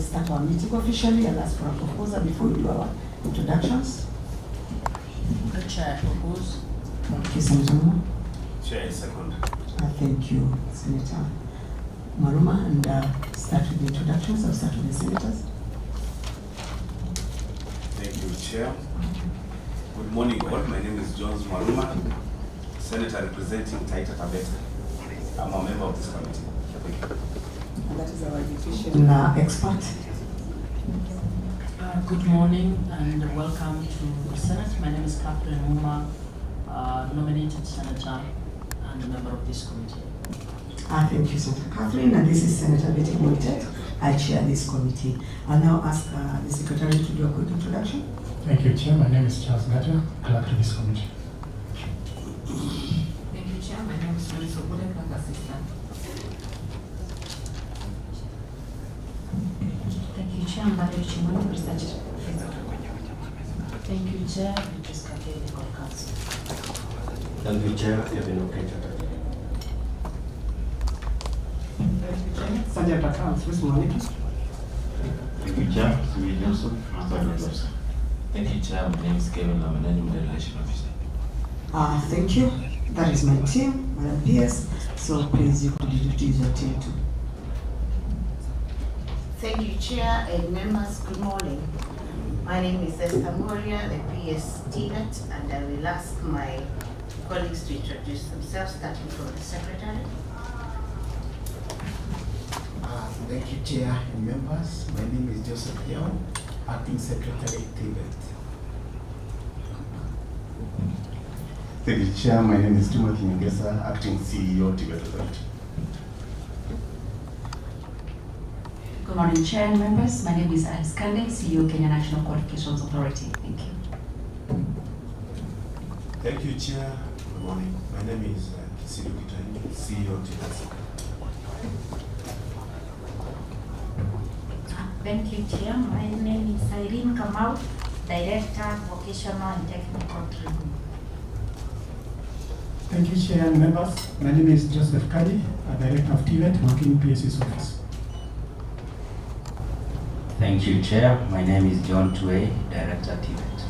start our meeting officially. I'll ask for a proposal before we do our introductions. The chair propose. Thank you, Senator Maruma. Chair, second. Thank you, Senator Maruma. And start with the introductions. I'll start with the senators. Thank you, Chair. Good morning, all. My name is Jones Maruma, Senator representing Taita Taveta. I'm a member of this committee. Thank you. And that is our education expert. Good morning and welcome to the Senate. My name is Catherine Muma, nominated senator and a member of this committee. Thank you, Senator Catherine. And this is Senator VTCs. I chair this committee. I'll now ask the Secretary to do a quick introduction. Thank you, Chair. My name is Charles Gata, clerk to this committee. Thank you, Chair. My name is Melissa Obule, clerk assistant. Thank you, Chair. I'm Valerie Chimoni, research. Thank you, Chair. Mrs. Kake, legal counsel. Thank you, Chair. Even okay. Sergeant Accounts, Ms. Monica. Thank you, Chair. CBET Johnson, officer. Thank you, Chair. My name is Kevin. I'm an animal relation officer. Thank you. That is my team, Madam PS. So please, you could use your team too. Thank you, Chair and members. Good morning. My name is Esther Moria, the PS TVET, and I will ask my colleagues to introduce themselves, starting from the Secretary. Thank you, Chair and members. My name is Joseph Young, Acting Secretary TVET. Thank you, Chair. My name is Timothy Nyongesa, Acting CEO, TVET Authority. Good morning, Chair and members. My name is Alice Kande, CEO, Kenya National Qualifications Authority. Thank you. Thank you, Chair. Good morning. My name is Kisilu Kitani, CEO, TVET. Thank you, Chair. My name is Irene Kamau, Director, Vocational and Technical Training. Thank you, Chair and members. My name is Joseph Kadi, a Director of TVET, working in PSC's office. Thank you, Chair. My name is John Tue, Director TVET.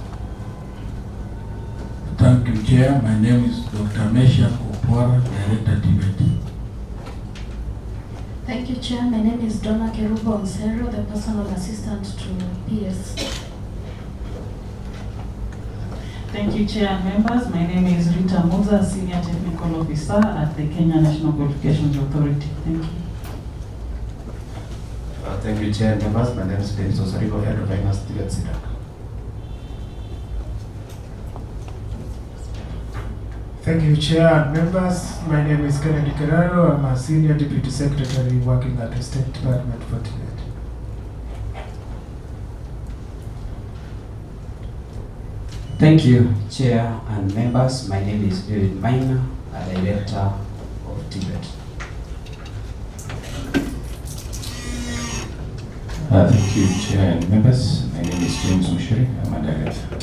Thank you, Chair. My name is Dr. Mesha Kopwara, Director TVET. Thank you, Chair. My name is Donna Kerubo Onsero, the personal assistant to PS. Thank you, Chair and members. My name is Rita Muza, Senior Technical Officer at the Kenya National Qualifications Authority. Thank you. Thank you, Chair and members. My name is Dennis Osarigo, Head of Finance, TVET SIDAC. Thank you, Chair and members. My name is Kennedy Keraro. I'm a Senior Deputy Secretary working at the State Department for TVET. Thank you, Chair and members. My name is David Maina, a Director of TVET. Thank you, Chair and members. My name is James Mushiri. I'm a Director.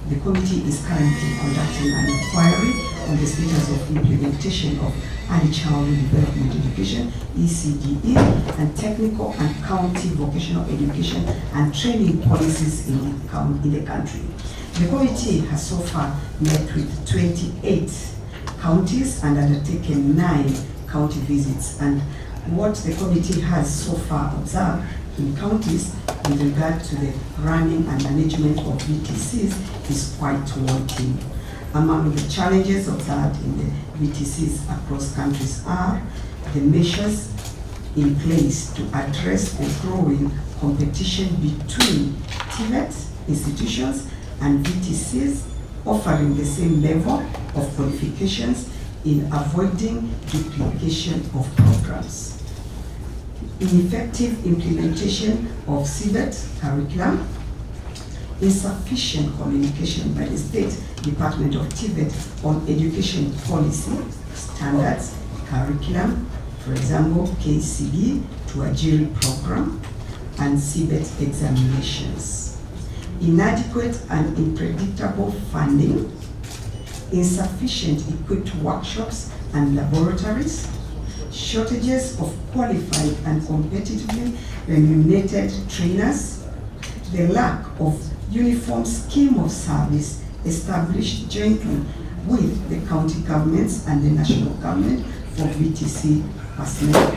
The committee is currently conducting an inquiry on the status of implementation of Early Childhood Development Education, ECDE, and technical and county vocational education and training policies in the country. The committee has so far met with 28 counties and undertaken 9 county visits. And what the committee has so far observed in counties with regard to the running and management of VTCs is quite worrying. Among the challenges observed in the VTCs across countries are the measures in place to address the growing competition between TVET institutions and VTCs offering the same level of qualifications in avoiding duplication of programs. Ineffective implementation of CBET curriculum, insufficient communication by the State Department of TVET on education policy, standards, curriculum, for example, KCB to a jury program, and CBET examinations. Inadequate and unpredictable funding, insufficient equipped workshops and laboratories, shortages of qualified and competitively remunerated trainers, the lack of uniform scheme of service established jointly with the county governments and the national government for VTC personnel.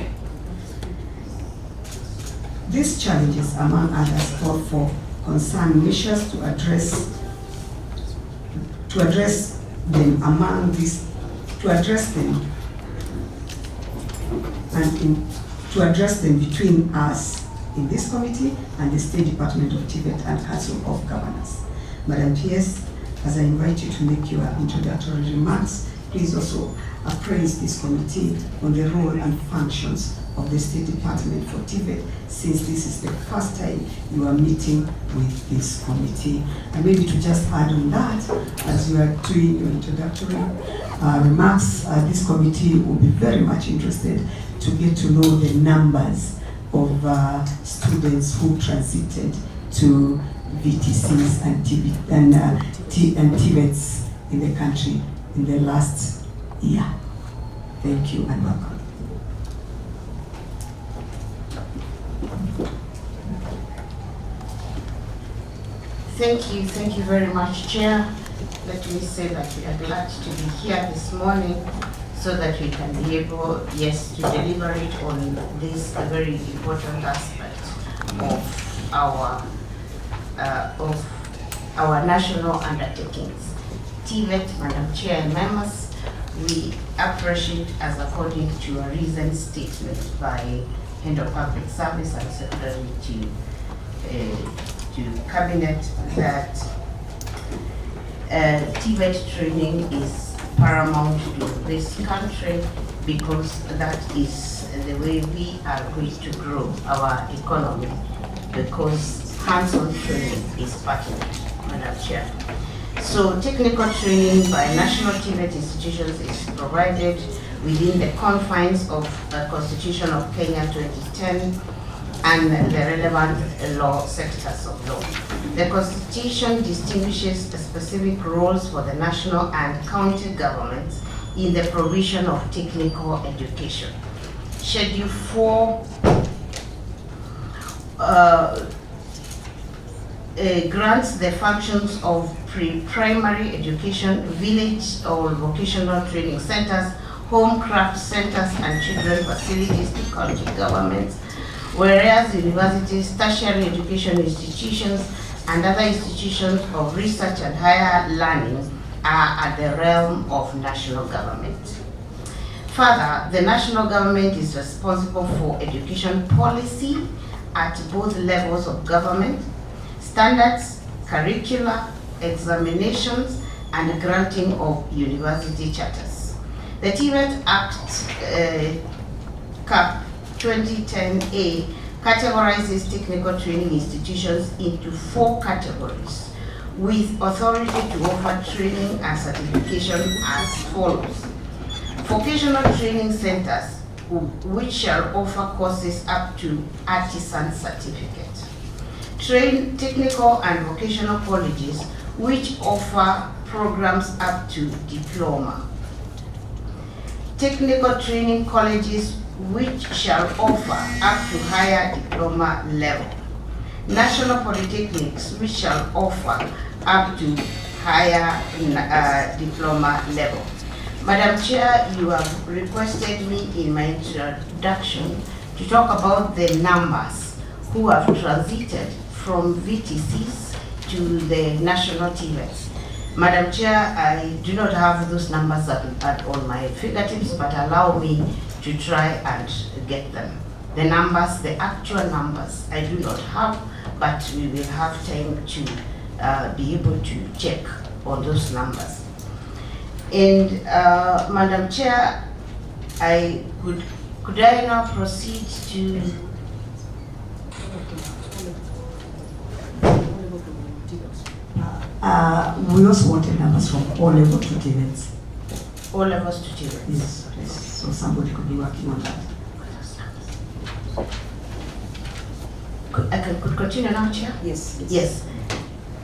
These challenges, among others, call for concerned measures to address them to address them between us in this committee and the State Department of TVET and Council of Governors. Madam PS, as I invite you to make your introductory remarks, please also appraise this committee on the role and functions of the State Department for TVET, since this is the first time you are meeting with this committee. And maybe to just add on that, as you are doing your introductory remarks, this committee will be very much interested to get to know the numbers of students who transited to VTCs and TVETs in the country in the last year. Thank you and welcome. Thank you very much, Chair. Let me say that we are glad to be here this morning so that we can be able, yes, to deliberate on this very important aspect of our national undertakings. TVET, Madam Chair and members, we appreciate, as according to a recent statement by Head of Public Service and Secretary to Cabinet, that TVET training is paramount to this country, because that is the way we are going to grow our economy, because hands-on training is part of it, Madam Chair. So technical training by national TVET institutions is provided within the confines of the Constitution of Kenya 2010 and the relevant law sectors of law. The Constitution distinguishes the specific roles for the national and county governments in the provision of technical education. Schedule 4 grants the functions of pre-primary education, village or vocational training centers, home craft centers, and children facilities to county governments, whereas universities, tertiary education institutions, and other institutions of research and higher learning are at the realm of national government. Further, the national government is responsible for education policy at both levels of government, standards, curricula, examinations, and granting of university charters. The TVET Act Cap 2010A categorizes technical training institutions into 4 categories, with authority to offer training and certification as follows. Vocational training centers, which shall offer courses up to artisan certificate. Technical and vocational colleges, which offer programs up to diploma. Technical training colleges, which shall offer up to higher diploma level. National polytechnics, which shall offer up to higher diploma level. Madam Chair, you have requested me in my introduction to talk about the numbers who have transited from VTCs to the national TVETs. Madam Chair, I do not have those numbers on my fingertips, but allow me to try and get them. The numbers, the actual numbers, I do not have, but we will have time to be able to check on those numbers. And Madam Chair, could I now proceed to we also wanted numbers from all levels to TVETs. all levels to TVETs? Yes, yes. So somebody could be working on that. Could continue now, Chair? Yes. Yes.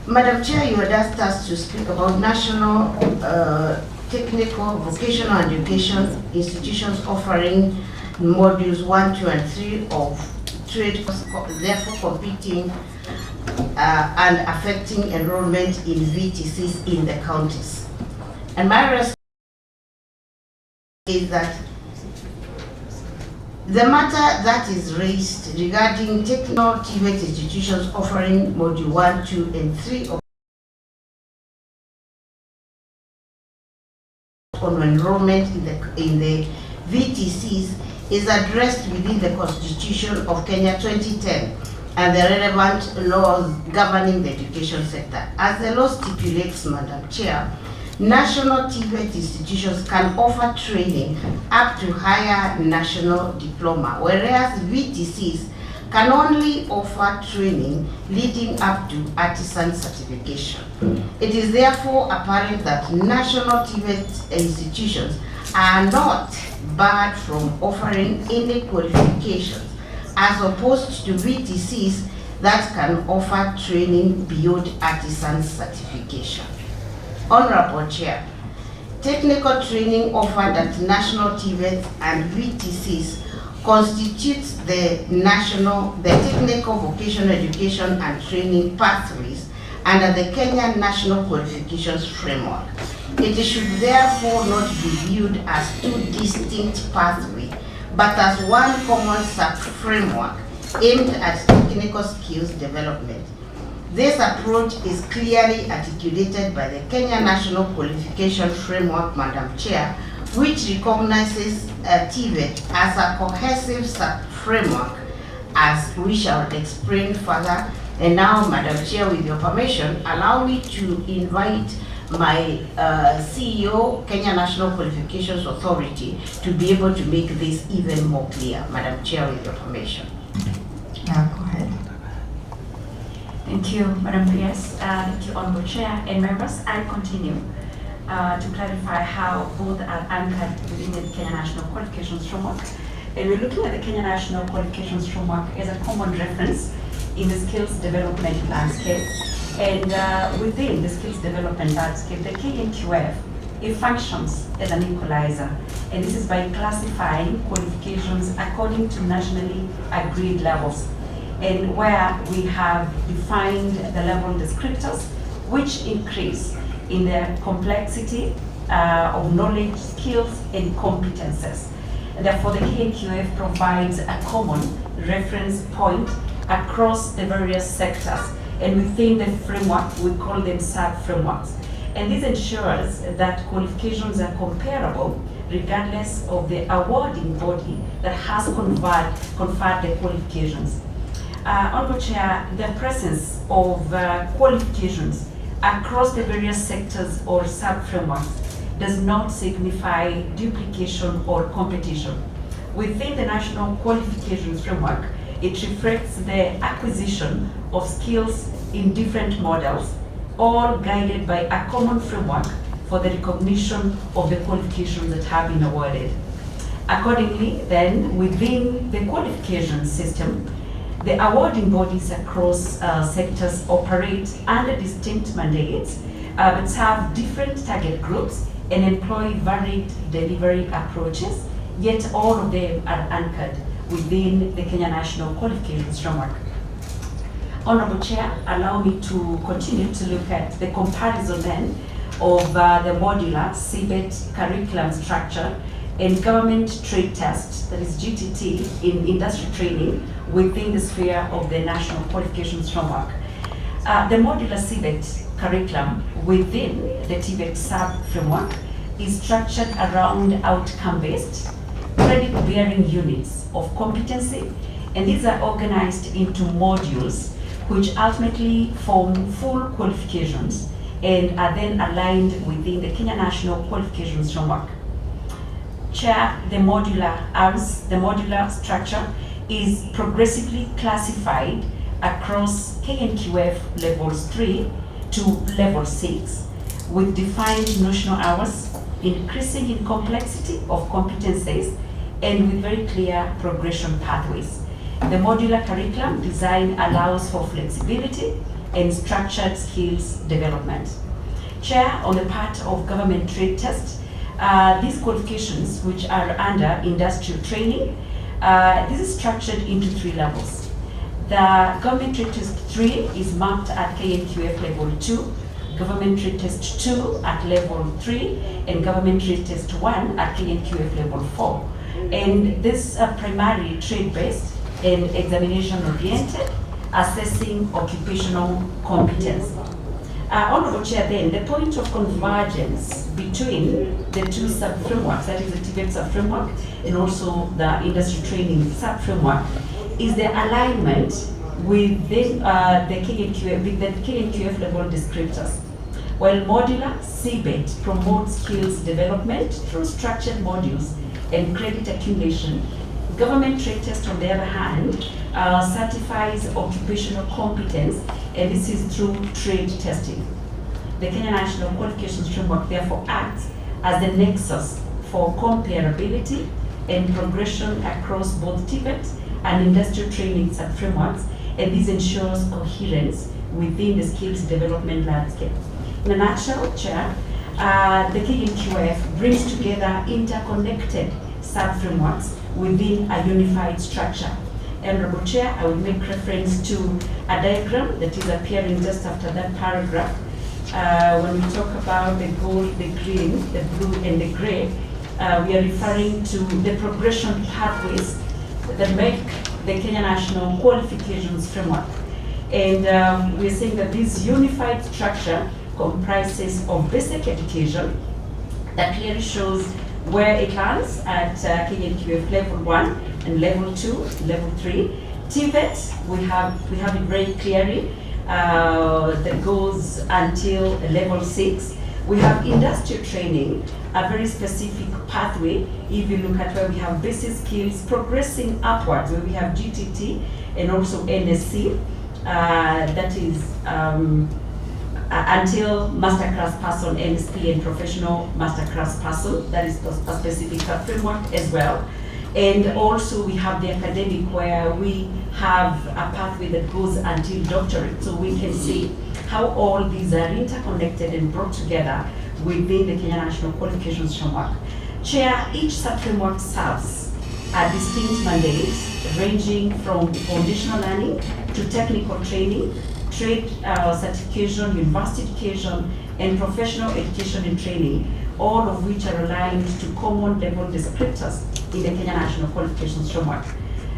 Madam Chair, you had asked us to speak about national technical vocational education institutions offering modules 1, 2, and 3 of trade, therefore competing and affecting enrollment in VTCs in the counties. And my response is that the matter that is raised regarding technical TVET institutions offering module 1, 2, and 3 of on enrollment in the VTCs is addressed within the Constitution of Kenya 2010 and the relevant laws governing the education sector. As the law stipulates, Madam Chair, national TVET institutions can offer training up to higher national diploma, whereas VTCs can only offer training leading up to artisan certification. It is therefore apparent that national TVET institutions are not barred from offering any qualifications as opposed to VTCs that can offer training beyond artisan certification. Honorable Chair, technical training offered at national TVET and VTCs constitutes the technical vocational education and training pathways under the Kenya National Qualifications Framework. It should therefore not be viewed as two distinct pathways, but as one common sub-framework aimed at technical skills development. This approach is clearly articulated by the Kenya National Qualification Framework, Madam Chair, which recognizes TVET as a cohesive sub-framework, as we shall explain further. And now, Madam Chair, with your permission, allow me to invite my CEO, Kenya National Qualifications Authority, to be able to make this even more clear. Madam Chair, with your permission. Yeah, go ahead. Thank you, Madam PS. Thank you, Honorable Chair and members. I continue to clarify how both are anchored within the Kenya National Qualifications Framework. And we're looking at the Kenya National Qualifications Framework as a common reference in the skills development landscape. And within the skills development landscape, the KNQF, it functions as an equalizer. And this is by classifying qualifications according to nationally agreed levels, and where we have defined the level descriptors, which increase in the complexity of knowledge, skills, and competences. And therefore, the KNQF provides a common reference point across the various sectors. And within the framework, we call them sub-frameworks. And this ensures that qualifications are comparable regardless of the awarding body that has conferred the qualifications. Honorable Chair, the presence of qualifications across the various sectors or sub-frameworks does not signify duplication or competition. Within the National Qualifications Framework, it reflects the acquisition of skills in different models, all guided by a common framework for the recognition of the qualifications that have been awarded. Accordingly, then, within the qualification system, the awarding bodies across sectors operate under distinct mandates, but have different target groups and employ varied delivery approaches, yet all of them are anchored within the Kenya National Qualifications Framework. Honorable Chair, allow me to continue to look at the comparison then of the modular CBET curriculum structure and government trade test, that is GTT, in industry training within the sphere of the National Qualifications Framework. The modular CBET curriculum within the TVET sub-framework is structured around outcome-based, credit-bearing units of competency, and these are organized into modules which ultimately form full qualifications and are then aligned within the Kenya National Qualifications Framework. Chair, the modular structure is progressively classified across KNQF levels 3 to level 6, with defined notional hours, increasing in complexity of competencies, and with very clear progression pathways. The modular curriculum design allows for flexibility and structured skills development. Chair, on the part of government trade test, these qualifications, which are under industrial training, This is structured into 3 levels. The government trade test 3 is marked at KNQF level 2, government trade test 2 at level 3, and government trade test 1 at KNQF level 4. And this primary trade-based and examination-oriented, assessing occupational competence. Honorable Chair, then, the point of convergence between the 2 sub-frameworks, that is the TVET sub-framework and also the industry training sub-framework, is the alignment with the KNQF level descriptors. While modular CBET promotes skills development through structured modules and credit accumulation, government trade test, on the other hand, certifies occupational competence, and this is through trade testing. The Kenya National Qualifications Framework therefore acts as the nexus for comparability and progression across both TVET and industrial training sub-frameworks, and this ensures coherence within the skills development landscape. In a nutshell, Chair, the KNQF brings together interconnected sub-frameworks within a unified structure. Honorable Chair, I will make reference to a diagram that is appearing just after that paragraph. When we talk about the gold, the green, the blue, and the gray, we are referring to the progression pathways that make the Kenya National Qualifications Framework. And we're saying that this unified structure comprises of basic education that clearly shows where it lands at KNQF level 1 and level 2, level 3. TVET, we have it very clearly that goes until level 6. We have industrial training, a very specific pathway. If you look at where we have basic skills progressing upwards, where we have GTT and also NSC, that is until masterclass person, NSP, and professional masterclass person, that is a specific framework as well. And also we have the academic, where we have a pathway that goes until doctorate. So we can see how all these are interconnected and brought together within the Kenya National Qualifications Framework. Chair, each sub-framework serves a distinct mandate ranging from foundational learning to technical training, trade certification, university education, and professional education and training, all of which are aligned to common level descriptors in the Kenya National Qualifications Framework.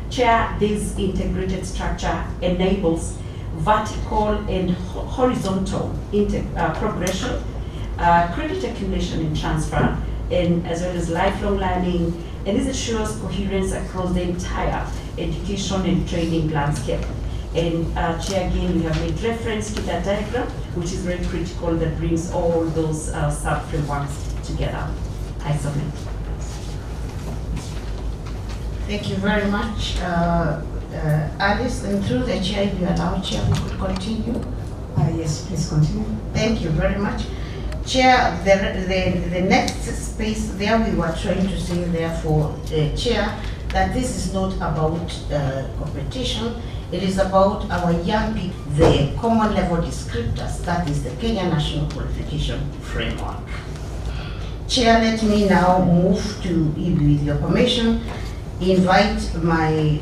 Chair, this integrated structure enables vertical and horizontal progression, credit accumulation and transfer, and as well as lifelong learning, and this ensures coherence across the entire education and training landscape. And Chair, again, we have made reference to that diagram, which is very critical, that brings all those sub-frameworks together. I submit. Thank you very much, Alice. And through the Chair, if you allow, Chair, we could continue. Yes, please continue. Thank you very much. Chair, the next space there, we were trying to say, therefore, Chair, that this is not about competition. It is about our young people, the common level descriptors, that is the Kenya National Qualification Framework. Chair, let me now move to, with your permission, invite my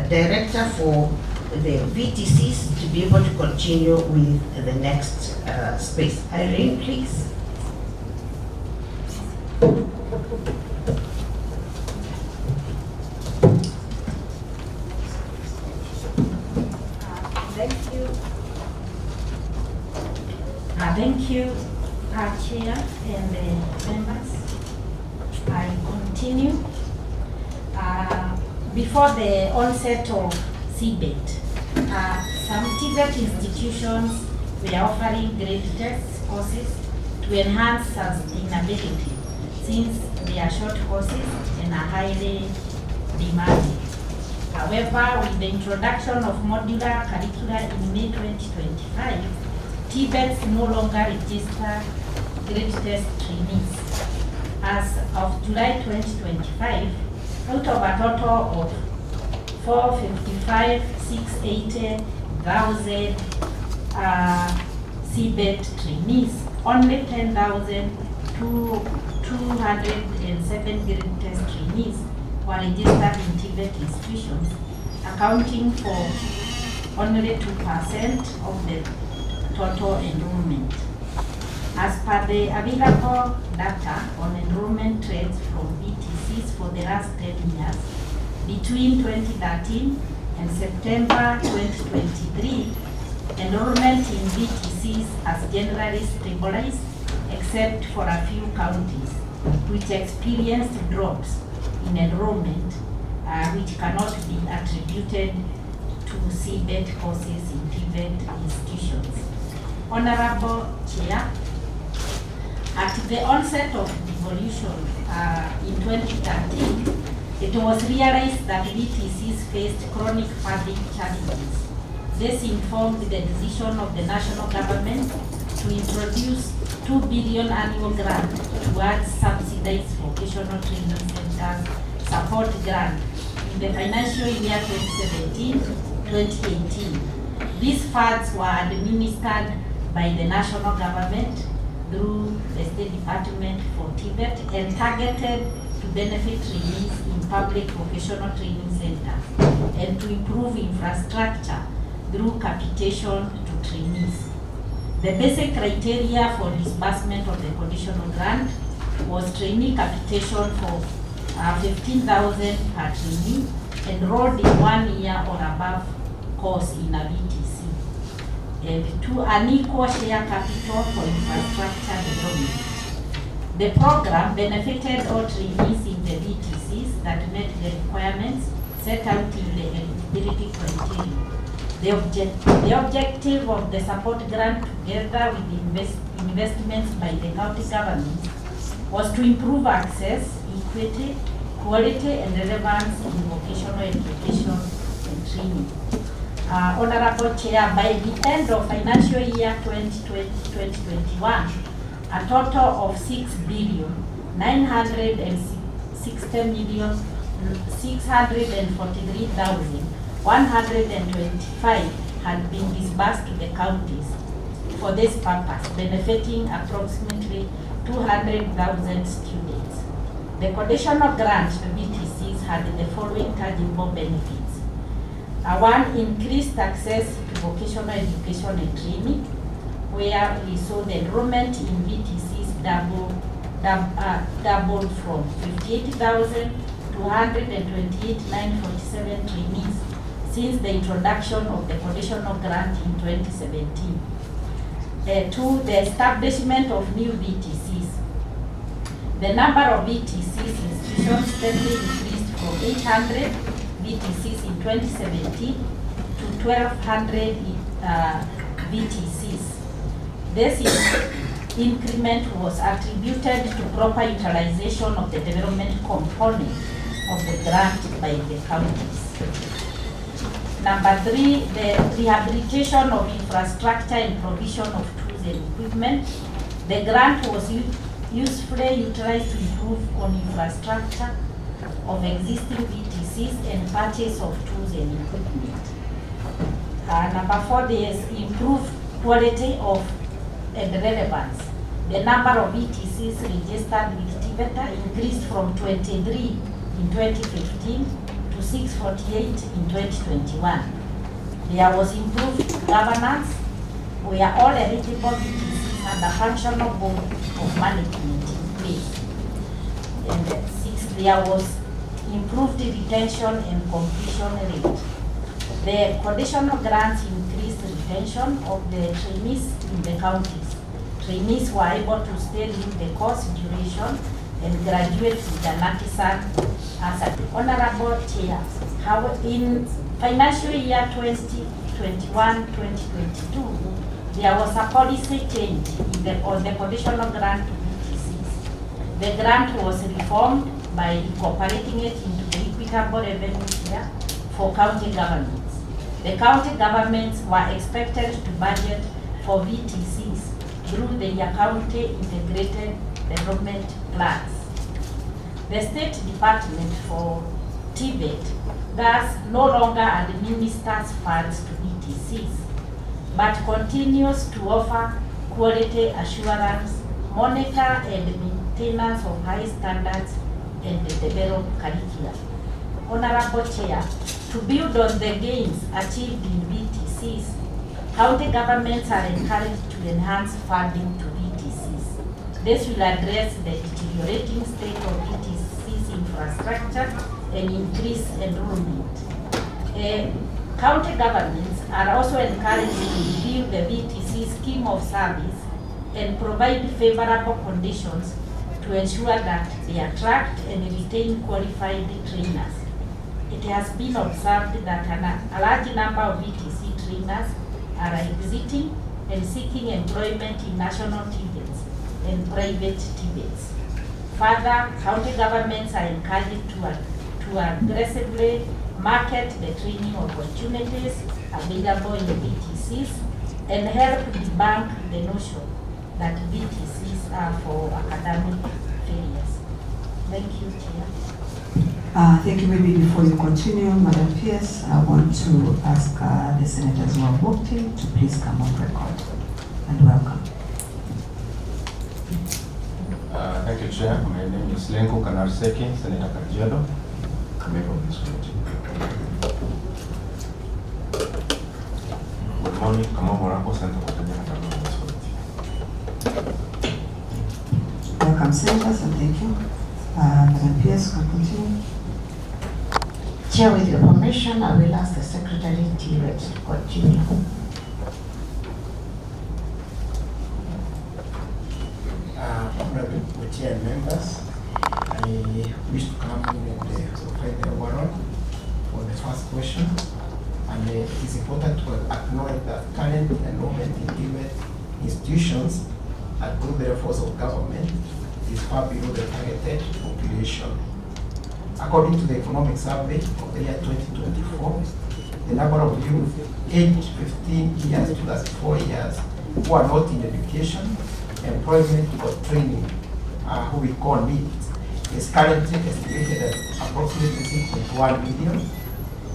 director for the VTCs to be able to continue with the next space. Irene, please. Thank you, Chair and the members. I continue. Before the onset of CBET, some TVET institutions were offering grade test courses to enhance sustainability, since they are short courses and are highly demanding. However, with the introduction of modular curricula in May 2025, TVETs no longer register grade test trainees. As of July 2025, out of a total of 455,680,000 CBET trainees, only 10,207 grade test trainees were registered in TVET institutions, accounting for only 2% of the total enrollment. As per the available data on enrollment trends from VTCs for the last 10 years, between 2013 and September 2023, enrollment in VTCs has generally stabilized, except for a few counties which experienced drops in enrollment, which cannot be attributed to CBET courses in TVET institutions. Honorable Chair, at the onset of devolution in 2013, it was realized that VTCs faced chronic funding challenges. This informed the decision of the national government to introduce 2 billion annual grant towards subsidized vocational training centers support grant in the financial year 2017-2018. These funds were administered by the national government through the State Department for TVET and targeted to benefit trainees in public vocational training centers and to improve infrastructure through capitation to trainees. The basic criteria for disbursement of the conditional grant was trainee capitation for 15,000 per trainee enrolled in 1 year or above course in a VTC, and 2, an equal share capital for infrastructure development. The program benefited all trainees in the VTCs that met the requirements set out in the eligibility criteria. The objective of the support grant, together with investments by the county government, was to improve access, equity, quality, and relevance in vocational education and training. Honorable Chair, by the end of financial year 2020-2021, a total of 6,960,643,125 had been disbursed to the counties for this purpose, benefiting approximately 200,000 students. The conditional grant to VTCs had the following tangible benefits. 1, increased access to vocational education and training, where we saw the enrollment in VTCs doubled from 58,000 to 128,947 trainees since the introduction of the conditional grant in 2017. 2, the establishment of new VTCs. The number of VTCs institutions steadily increased from 800 VTCs in 2017 to 1,200 VTCs. This increment was attributed to proper utilization of the development component of the grant by the counties. Number 3, the rehabilitation of infrastructure and provision of tools and equipment. The grant was usefully utilized to improve on infrastructure of existing VTCs and purchase of tools and equipment. Number 4, there is improved quality of and relevance. The number of VTCs registered with TVET increased from 23 in 2015 to 648 in 2021. There was improved governance, where all eligible VTCs had a functional board of management in place. And 6, there was improved retention and completion rate. The conditional grants increased retention of the trainees in the counties. Trainees were able to stay in the course duration and graduate with an artisan as a Honorable Chair. How in financial year 2021-2022, there was a policy change on the conditional grant to VTCs. The grant was reformed by incorporating it into the equitable revenue share for county governments. The county governments were expected to budget for VTCs through their county integrated development plans. The State Department for TVET thus no longer administers funds to VTCs, but continues to offer quality assurance, monitor and maintenance of high standards, and develop curricula. Honorable Chair, to build on the gains achieved in VTCs, county governments are encouraged to enhance funding to VTCs. This will address the deteriorating state of VTCs infrastructure and increase enrollment. County governments are also encouraged to review the VTC scheme of service and provide favorable conditions to ensure that they attract and retain qualified trainers. It has been observed that a large number of VTC trainers are exiting and seeking employment in national TVETs and private TVETs. Further, county governments are encouraged to aggressively market the training opportunities available in VTCs and help debunk the notion that VTCs are for academic failures. Thank you, Chair. Thank you. Maybe before you continue, Madam Pierce, I want to ask the senators who have walked in to please come on record and welcome. Thank you, Chair. My name is Lenko Kanarseki, Senator Kajiado, member of this committee. Good morning, Kamau Morako, Senator of this committee. Welcome, senators, and thank you. Madam Pierce, can continue. Chair, with your permission, I will ask the Secretary TVET to continue. Honorable Chair and members, I wish to come in and provide the warrant for the first question. And it is important to acknowledge that current enrollment in TVET institutions at both the levels of government is far below the targeted population. According to the economic survey of the year 2024, the number of youth aged 15 years to 34 years who are not in education, employment, or training, who we call NEET, is currently estimated at approximately 6.1 million.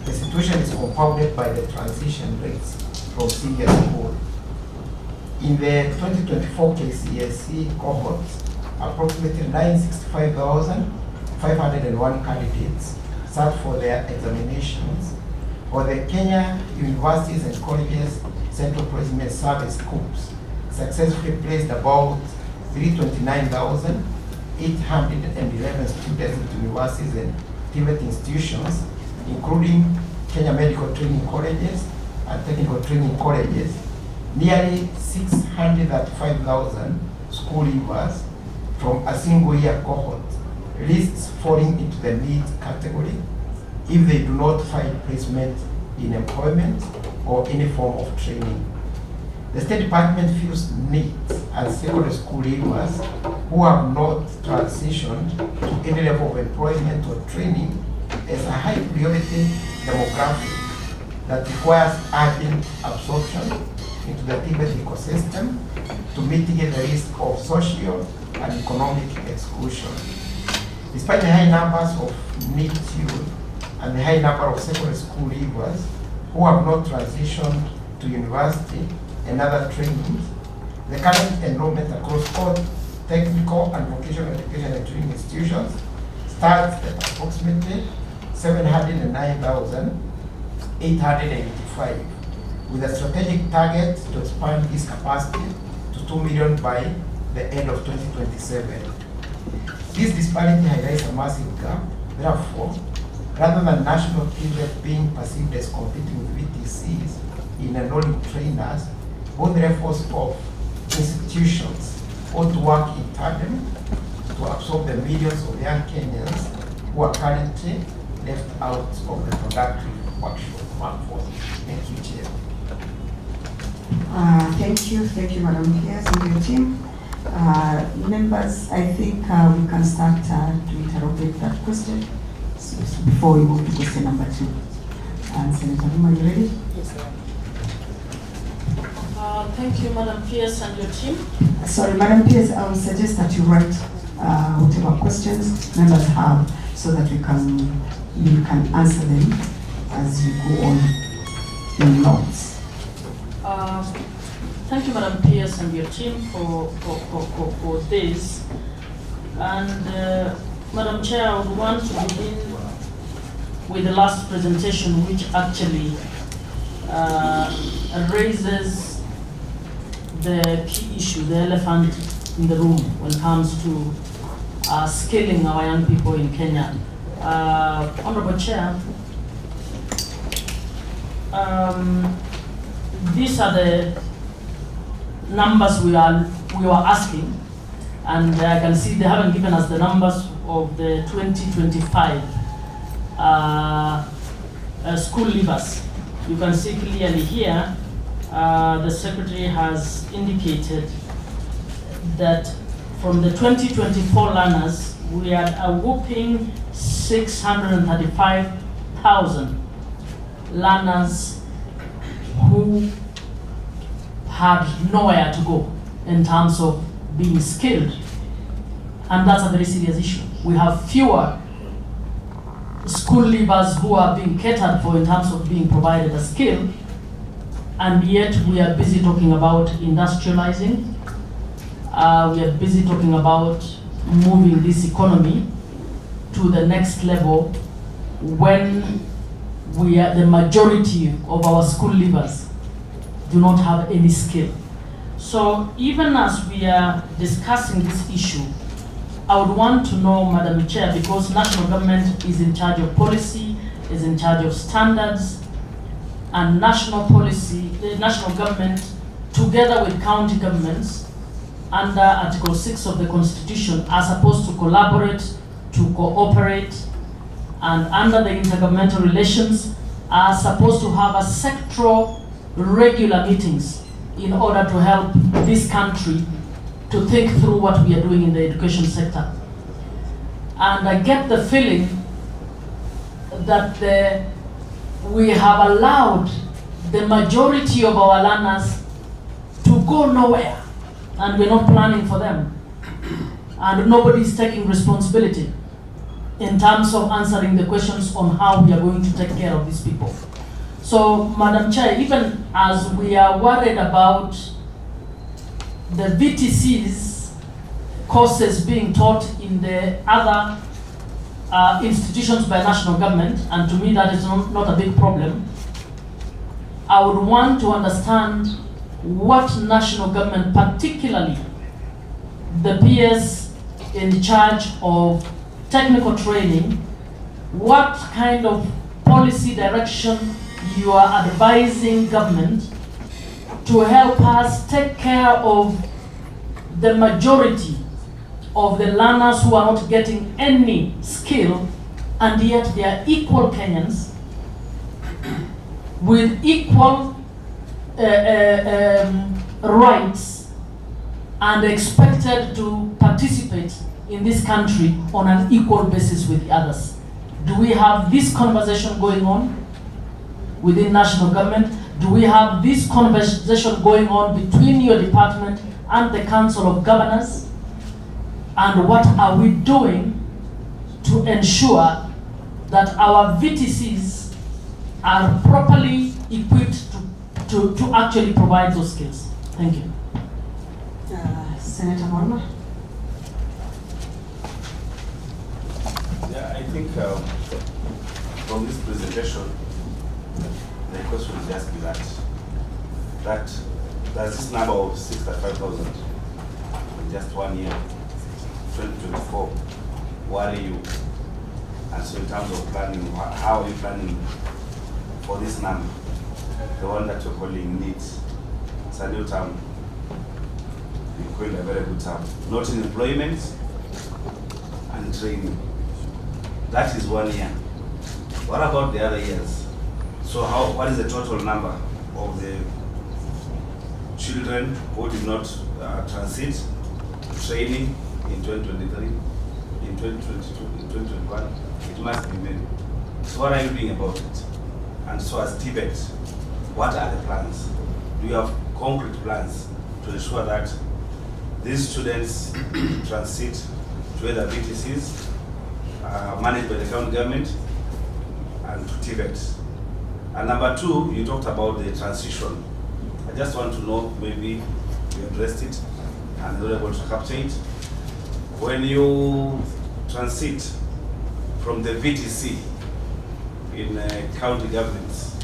The situation is compounded by the transition rates from senior school. In the 2024 KCSE cohort, approximately 965,501 candidates sat for their examinations, for the Kenya Universities and Colleges Central Placement Service schools successfully placed about 329,811 students into universities and TVET institutions, including Kenya Medical Training Colleges and Technical Training Colleges. Nearly 635,000 school leavers from a single year cohort lists falling into the NEET category if they do not find placement in employment or any form of training. The State Department views NEET as secondary school leavers who have not transitioned to any level of employment or training as a high priority demographic that requires urgent absorption into the TVET ecosystem to mitigate the risk of social and economic exclusion. Despite the high numbers of NEET youth and the high number of secondary school leavers who have not transitioned to university and other trainings, the current enrollment across all technical and vocational education and training institutions starts at approximately 709,885, with a strategic target to expand this capacity to 2 million by the end of 2027. This disparity highlights a massive gap. Therefore, rather than national TVET being perceived as competing with VTCs in enrolling trainers, both levels of institutions ought to work in tandem to absorb the millions of young Kenyans who are currently left out of the productive workforce. Thank you, Chair. Thank you, Madam Pierce and your team. Members, I think we can start to interrogate that question before we move to question number 2. Senator Ruma, are you ready? Yes, sir. Thank you, Madam Pierce and your team. Sorry, Madam Pierce, I would suggest that you write whatever questions members have so that you can answer them as you go on in notes. Thank you, Madam Pierce and your team for this. And Madam Chair, I would want to begin with the last presentation, which actually raises the key issue, the elephant in the room when it comes to skilling our young people in Kenya. Honorable Chair, these are the numbers we were asking, and I can see they haven't given us the numbers of the 2025 school leavers. You can see clearly here, the Secretary has indicated that from the 2024 learners, we had a whopping 635,000 learners who had nowhere to go in terms of being skilled. And that's a very serious issue. We have fewer school leavers who are being catered for in terms of being provided a skill, and yet we are busy talking about industrializing. We are busy talking about moving this economy to the next level when the majority of our school leavers do not have any skill. So even as we are discussing this issue, I would want to know, Madam Chair, because national government is in charge of policy, is in charge of standards, and national policy, the national government, together with county governments, under Article 6 of the Constitution, are supposed to collaborate, to cooperate, and under the intergovernmental relations, are supposed to have a sectoral regular meetings in order to help this country to think through what we are doing in the education sector. And I get the feeling that we have allowed the majority of our learners to go nowhere, and we're not planning for them. And nobody is taking responsibility in terms of answering the questions on how we are going to take care of these people. So, Madam Chair, even as we are worried about the VTCs courses being taught in the other institutions by national government, and to me that is not a big problem, I would want to understand what national government, particularly the PS in charge of technical training, what kind of policy direction you are advising government to help us take care of the majority of the learners who are not getting any skill, and yet they are equal Kenyans with equal rights and expected to participate in this country on an equal basis with the others. Do we have this conversation going on within national government? Do we have this conversation going on between your department and the Council of Governors? And what are we doing to ensure that our VTCs are properly equipped to actually provide those skills? Thank you. Senator Morma. Yeah, I think from this presentation, the question is just that does this number of 65,000 in just 1 year, 2024, worry you? And so in terms of planning, how are you planning for this number? The one that you're calling needs. It's a new term. You call it a very good term. Not in employment and training. That is 1 year. What about the other years? So what is the total number of the children who did not transit training in 2023, in 2022, in 2021? It must be many. So what are you doing about it? And so as TVET, what are the plans? Do you have concrete plans to ensure that these students transit to either VTCs managed by the county government and to TVET? And number two, you talked about the transition. I just want to know, maybe you addressed it and you're able to capture it. When you transit from the VTC in county governments,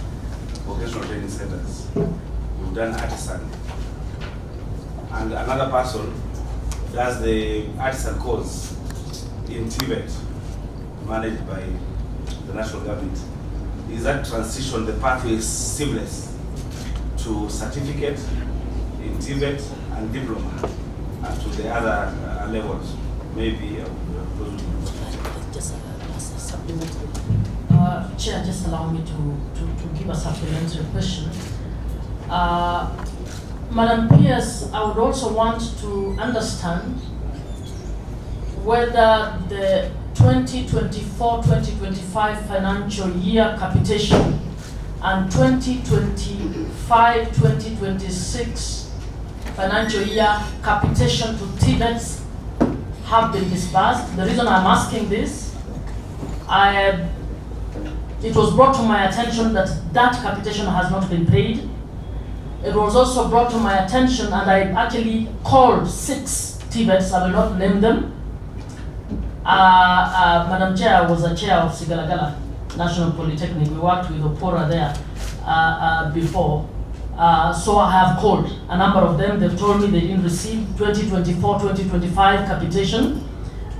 vocational training centers. We've done artisan. And another person does the artisan course in TVET, managed by the national government. Is that transition, the pathway is seamless to certificate in TVET and diploma and to the other levels? Maybe just a supplementary. Chair, just allow me to give a supplementary question. Madam Pierce, I would also want to understand whether the 2024-2025 financial year capitation and 2025-2026 financial year capitation to TVETs have been disbursed. The reason I'm asking this, it was brought to my attention that that capitation has not been paid. It was also brought to my attention, and I actually called 6 TVETs, I will not name them. Madam Chair, I was a chair of Sigalagala National Polytechnic. We worked with Opora there before. So I have called a number of them. They've told me they didn't receive 2024-2025 capitation.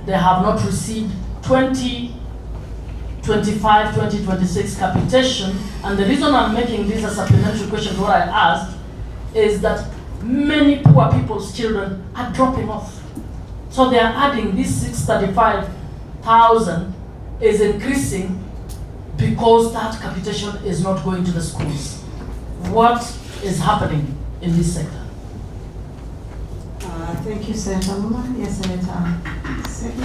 They have not received 2025-2026 capitation. And the reason I'm making this a supplementary question to what I asked is that many poor people's children are dropping off. So they are adding this 635,000 is increasing because that capitation is not going to the schools. What is happening in this sector? Thank you, Senator Muma. Yes, Senator Seki.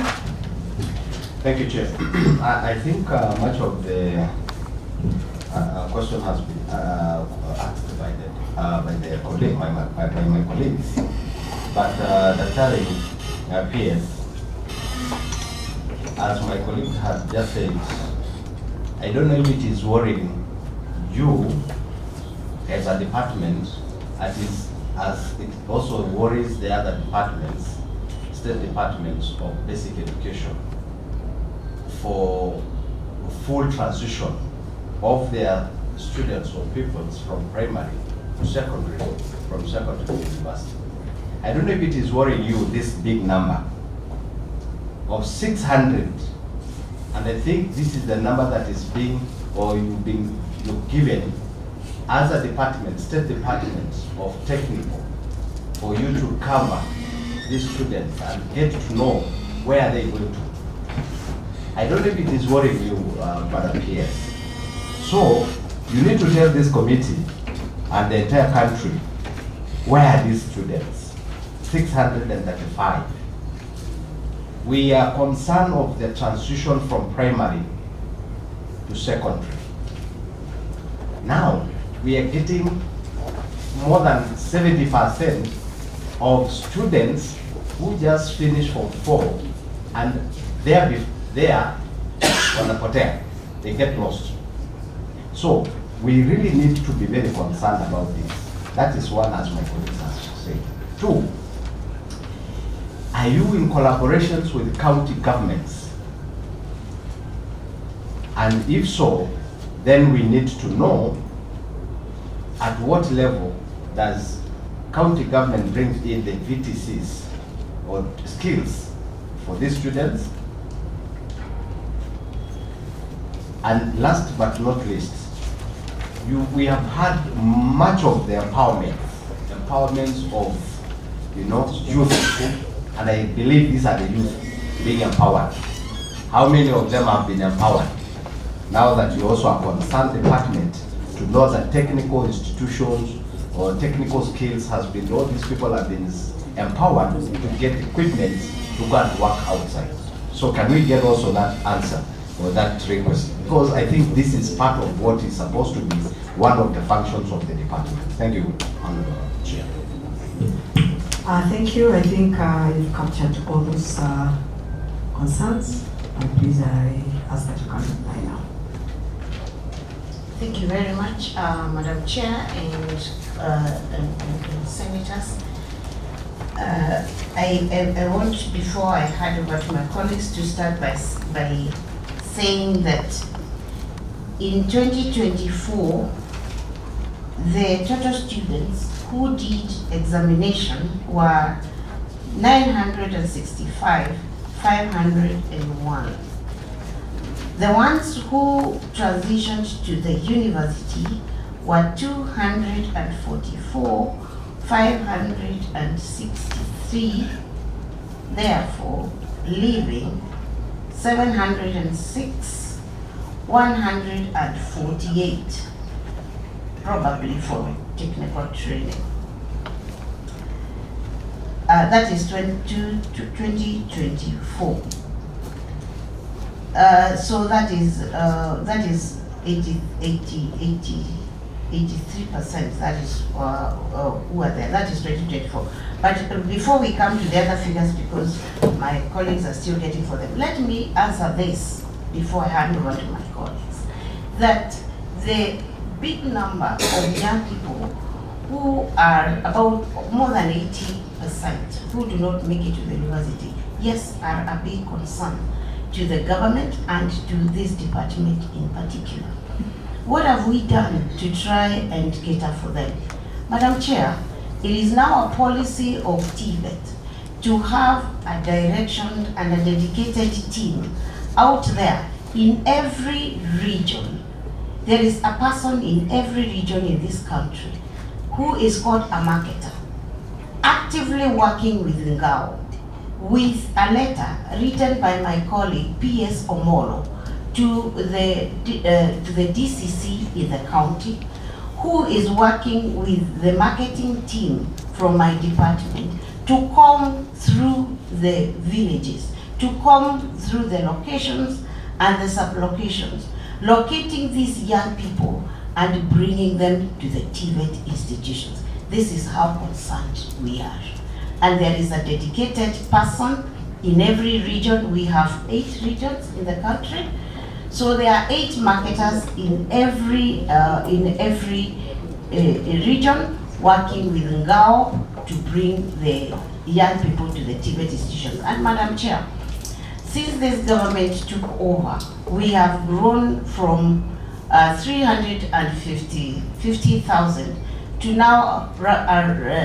Thank you, Chair. I think much of the question has been asked by my colleagues, but Dr. PS, as my colleague had just said, I don't know if it is worrying you as a department, as it also worries the other departments, state departments of basic education, for full transition of their students or pupils from primary to secondary, from secondary to university. I don't know if it is worrying you, this big number of 600, and I think this is the number that is being, or you've given as a department, state department of technical, for you to cover these students and get to know where they going to. I don't know if it is worrying you, Madam PS. So you need to tell this committee and the entire country where are these students, 635. We are concerned of the transition from primary to secondary. Now, we are getting more than 70% of students who just finished Form 4 and they are wanapotea, they get lost. So we really need to be very concerned about this. That is one, as my colleagues have said. 2, are you in collaborations with county governments? And if so, then we need to know at what level does county government bring in the VTCs or skills for these students? And last but not least, we have had much of the empowerments of youth, and I believe these are the youth being empowered. How many of them have been empowered? Now that you also are concerned department to know that technical institutions or technical skills has been, all these people have been empowered to get equipment to go and work outside. So can we get also that answer or that request? Because I think this is part of what is supposed to be one of the functions of the department. Thank you, Honorable Chair. Thank you. I think you've captured all those concerns. And please, I ask that you come reply now. Thank you very much, Madam Chair and Senators. I want, before I hand over to my colleagues, to start by saying that in 2024, the total students who did examination were 965, 501. The ones who transitioned to the university were 244, 563, therefore leaving 706, 148, probably for technical training. That is 2024. So that is 83%. That is who are there. That is 2024. But before we come to the other figures, because my colleagues are still getting for them, let me answer this before I hand over to my colleagues. That the big number of young people who are about more than 80% who do not make it to the university, yes, are a big concern to the government and to this department in particular. What have we done to try and cater for them? Madam Chair, it is now a policy of TVET to have a direction and a dedicated team out there in every region. There is a person in every region in this country who is called a marketer, actively working with Ngao, with a letter written by my colleague P.S. Omolo to the DCC in the county, who is working with the marketing team from my department to come through the villages, to come through the locations and the sub-locations, locating these young people and bringing them to the TVET institutions. This is how concerned we are. And there is a dedicated person in every region. We have 8 regions in the country. So there are 8 marketers in every region working with Ngao to bring the young people to the TVET institutions. And Madam Chair, since this government took over, we have grown from 350,000 to now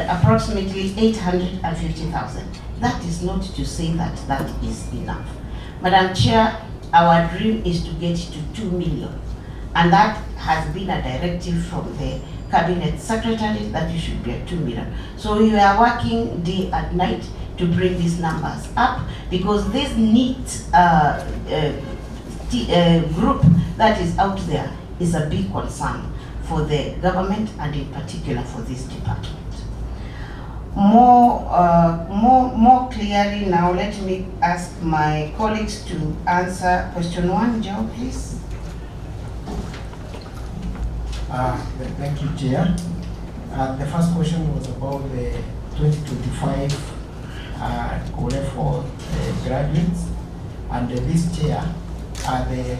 approximately 850,000. That is not to say that that is enough. Madam Chair, our dream is to get to 2 million. And that has been a directive from the Cabinet Secretary that you should be at 2 million. So we are working day and night to bring these numbers up, because this NEET group that is out there is a big concern for the government and in particular for this department. More clearly now, let me ask my colleagues to answer question 1. Joe, please. Thank you, Chair. The first question was about the 2025 O-level graduates, and this Chair, the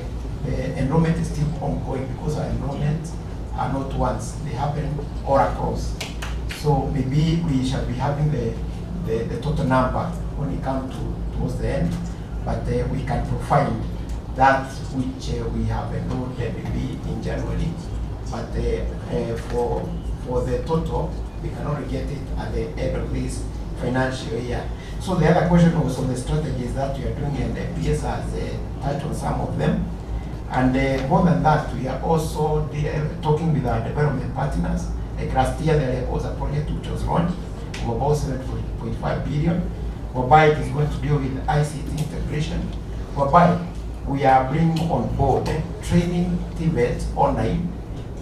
enrollment is still ongoing because our enrollment are not once, they happen all across. So maybe we shall be having the total number when it comes towards the end, but we can provide that which we have enrolled maybe in January. But for the total, we can only get it at the end of this financial year. So the other question was on the strategies that we are doing, and the PS has touched on some of them. And more than that, we are also talking with our development partners. Like last year, there was a project which was launched of about 7.5 billion, whereby it is going to deal with ICT integration, whereby we are bringing on board training TVET online,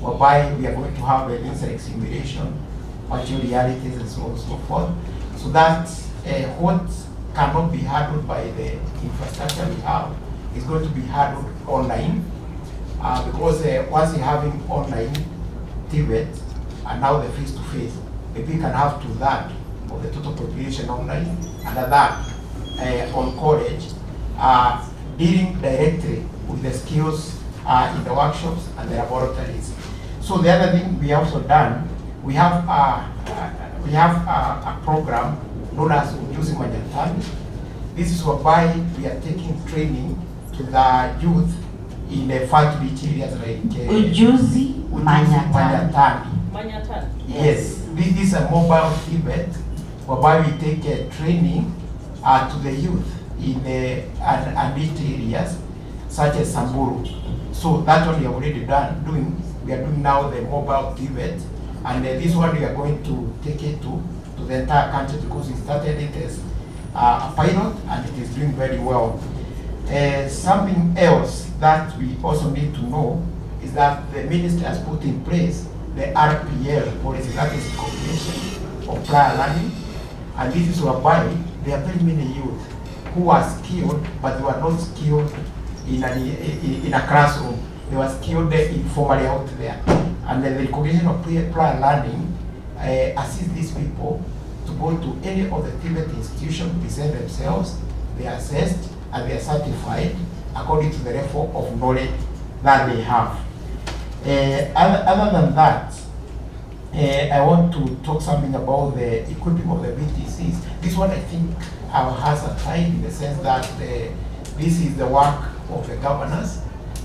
whereby we are going to have an insect simulation, virtual realities, and so on and so forth, so that what cannot be handled by the infrastructure we have is going to be handled online, because once you're having online TVET and now the face-to-face, maybe you can have 2/3 of the total population online, and that on college, dealing directly with the skills in the workshops and the laboratories. So the other thing we also done, we have a program known as Ujuzi Majantani. This is whereby we are taking training to the youth in the far-to-reach areas like Ujuzi Manyatani. Manyatani. Yes, this is a mobile TVET whereby we take training to the youth in unreached areas such as Samburu. So that one we have already doing. We are doing now the mobile TVET, and this one we are going to take it to the entire country because we started it as a pilot and it is doing very well. Something else that we also need to know is that the ministry has put in place the RPL policy, that is combination of prior learning, and this is whereby there are very many youth who are skilled but they were not skilled in a classroom. They were skilled informally out there, and the recognition of prior learning assists these people to go to any of the TVET institutions, present themselves, they are assessed and they are certified according to the level of knowledge that they have. Other than that, I want to talk something about the equipping of the VTCs. This one I think has a time in the sense that this is the work of the governors,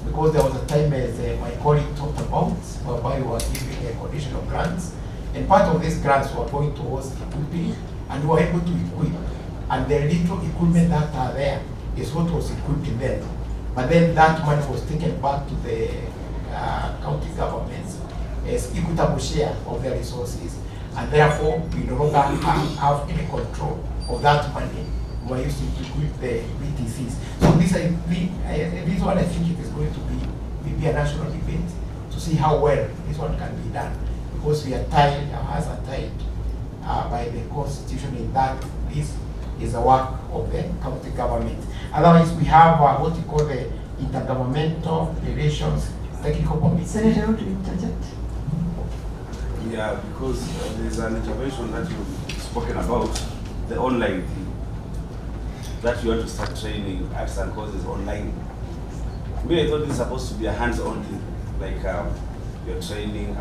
because there was a time, as my colleague talked about, whereby we were giving conditional grants, and part of these grants were going towards equipping, and we were able to equip, and the little equipment that are there is what was equipped then. But then that money was taken back to the county governments as equitable share of their resources, and therefore we no longer have any control of that money. We are using to equip the VTCs. So this one I think it is going to be maybe a national debate to see how well this one can be done, because we are tied, our hands are tied by the constitution in that this is the work of the county government. Otherwise, we have what we call the intergovernmental relations technical committee. Senator, would you interject? Yeah, because there's an intervention that you've spoken about, the online thing, that you want to start training arts and courses online. Me, I thought this is supposed to be a hands-on thing, like you're training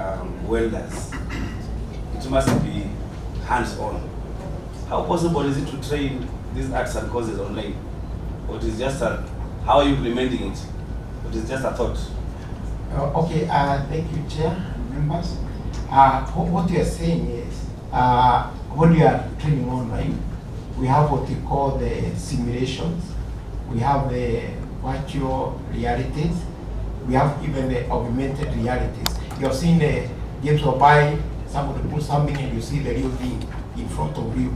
welders. It must be hands-on. How possible is it to train these arts and courses online? Or it is just how are you implementing it? Or it is just a thought? Okay, thank you, Chair and members. What you are saying is, when you are training online, we have what we call the simulations, we have the virtual realities, we have even the augmented realities. You have seen the games whereby somebody puts something and you see the real thing in front of you.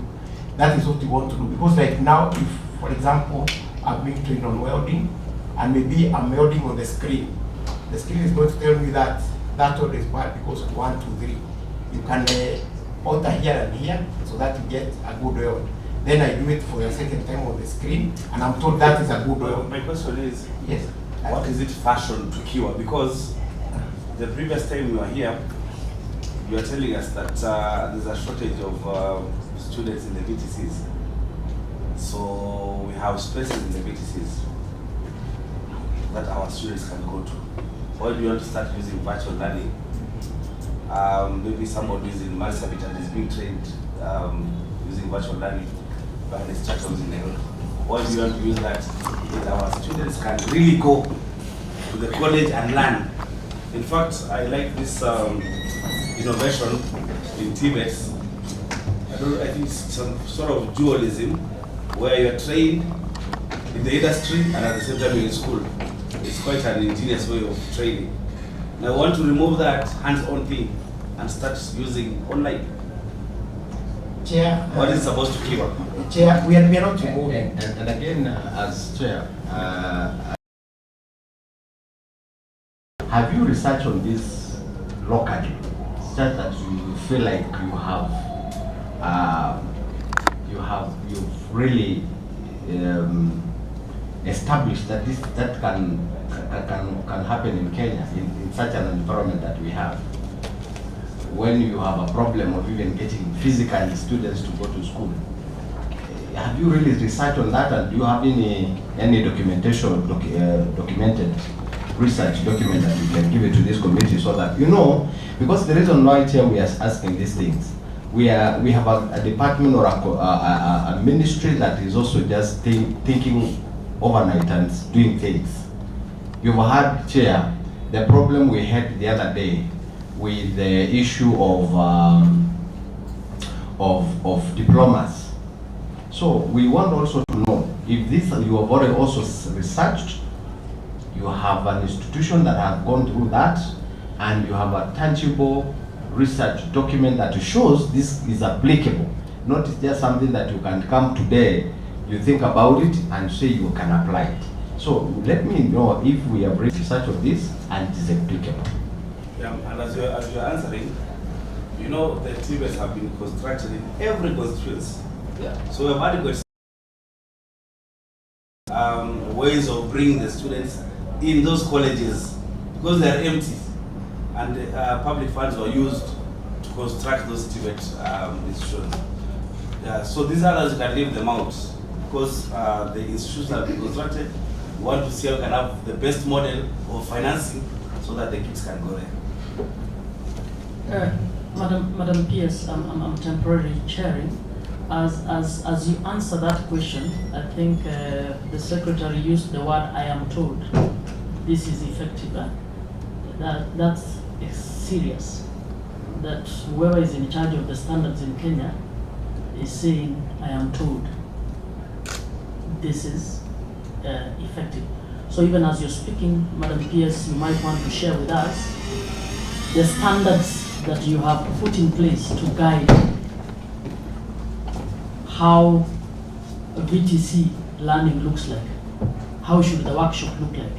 That is what we want to do, because like now, if, for example, I'm being trained on welding, and maybe I'm welding on the screen is going to tell me that that weld is bad because of 1, 2, 3. You can alter here and here so that you get a good weld. Then I do it for the second time on the screen, and I'm told that is a good weld. My question is, yes, what is it fashion to cure? Because the previous time we were here, you are telling us that there's a shortage of students in the VTCs. So we have spaces in the VTCs that our students can go to. Or do you want to start using virtual learning? Maybe somebody is in Marsabit and is being trained using virtual learning by the instructors in Nairobi. Or do you want to use that our students can really go to the college and learn? In fact, I like this innovation in TVETs. I think it's some sort of dualism where you're trained in the industry and at the same time you're in school. It's quite an ingenious way of training. Now I want to remove that hands-on thing and start using online. Chair, what is it supposed to cure? Chair, we are not removing. And again, as Chair, have you researched on this locally, such that you feel like you've really established that that can happen in Kenya in such an environment that we have, when you have a problem of even getting physically students to go to school? Have you really researched on that, and do you have any documentation, documented research document that you can give it to this committee, so that you know? Because the reason why here we are asking these things, we have a department or a ministry that is also just thinking overnight and doing things. You've had, Chair, the problem we had the other day with the issue of diplomas. So we want also to know if this you have already also researched, you have an institution that have gone through that, and you have a tangible research document that shows this is applicable. Not just something that you can come today, you think about it and say you can apply it. So let me know if we have research of this and it is applicable. Yeah, and as you're answering, you know the TVETs have been constructed in every constituency. Yeah. So we have adequate ways of bringing the students in those colleges because they are empty, and public funds were used to construct those TVET institutions. Yeah, so these others you can leave them out because the institutions have been constructed. We want to see how we can have the best model of financing so that the kids can go there. Madam PS, I'm temporarily chairing. As you answer that question, I think the secretary used the word "I am told." This is effective. That's serious. That whoever is in charge of the standards in Kenya is saying "I am told." This is effective. So even as you're speaking, Madam PS, you might want to share with us the standards that you have put in place to guide how a VTC learning looks like. How should the workshop look like?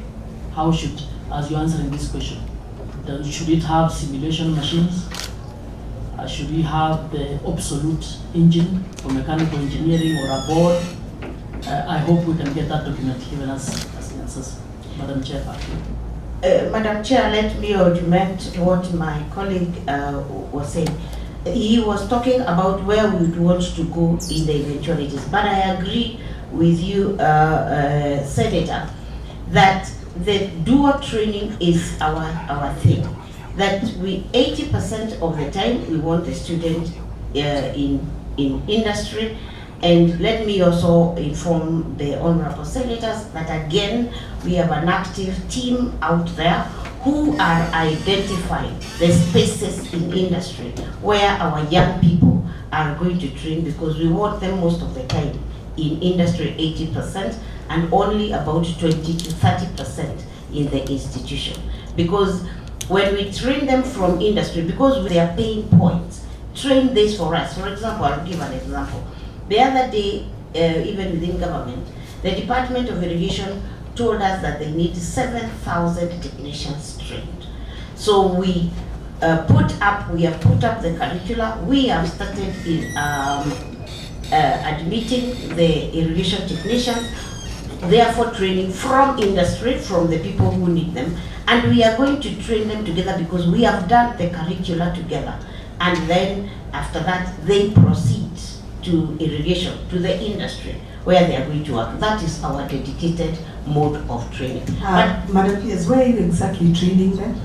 How should, as you're answering this question, should it have simulation machines? Should we have the obsolete engine for mechanical engineering or a board? I hope we can get that document given as the answers. Madam Chair. Madam Chair, let me augment what my colleague was saying. He was talking about where we would want to go in the eventualities, but I agree with you, Senator, that the dual training is our thing. That 80% of the time we want the student in industry. And let me also inform the honorable senators that again, we have an active team out there who are identifying the spaces in industry where our young people are going to train, because we want them most of the time in industry 80% and only about 20 to 30% in the institution. Because when we train them from industry, because they are paying points, train this for us. For example, I'll give an example. The other day, even within government, the Department of Irrigation told us that they need 7,000 technicians trained. So we have put up the curricula. We have started in admitting the irrigation technicians, therefore training from industry, from the people who need them. And we are going to train them together because we have done the curricula together. And then after that, they proceed to irrigation, to the industry, where they are going to work. That is our dedicated mode of training. Madam P.S., where are you exactly training them?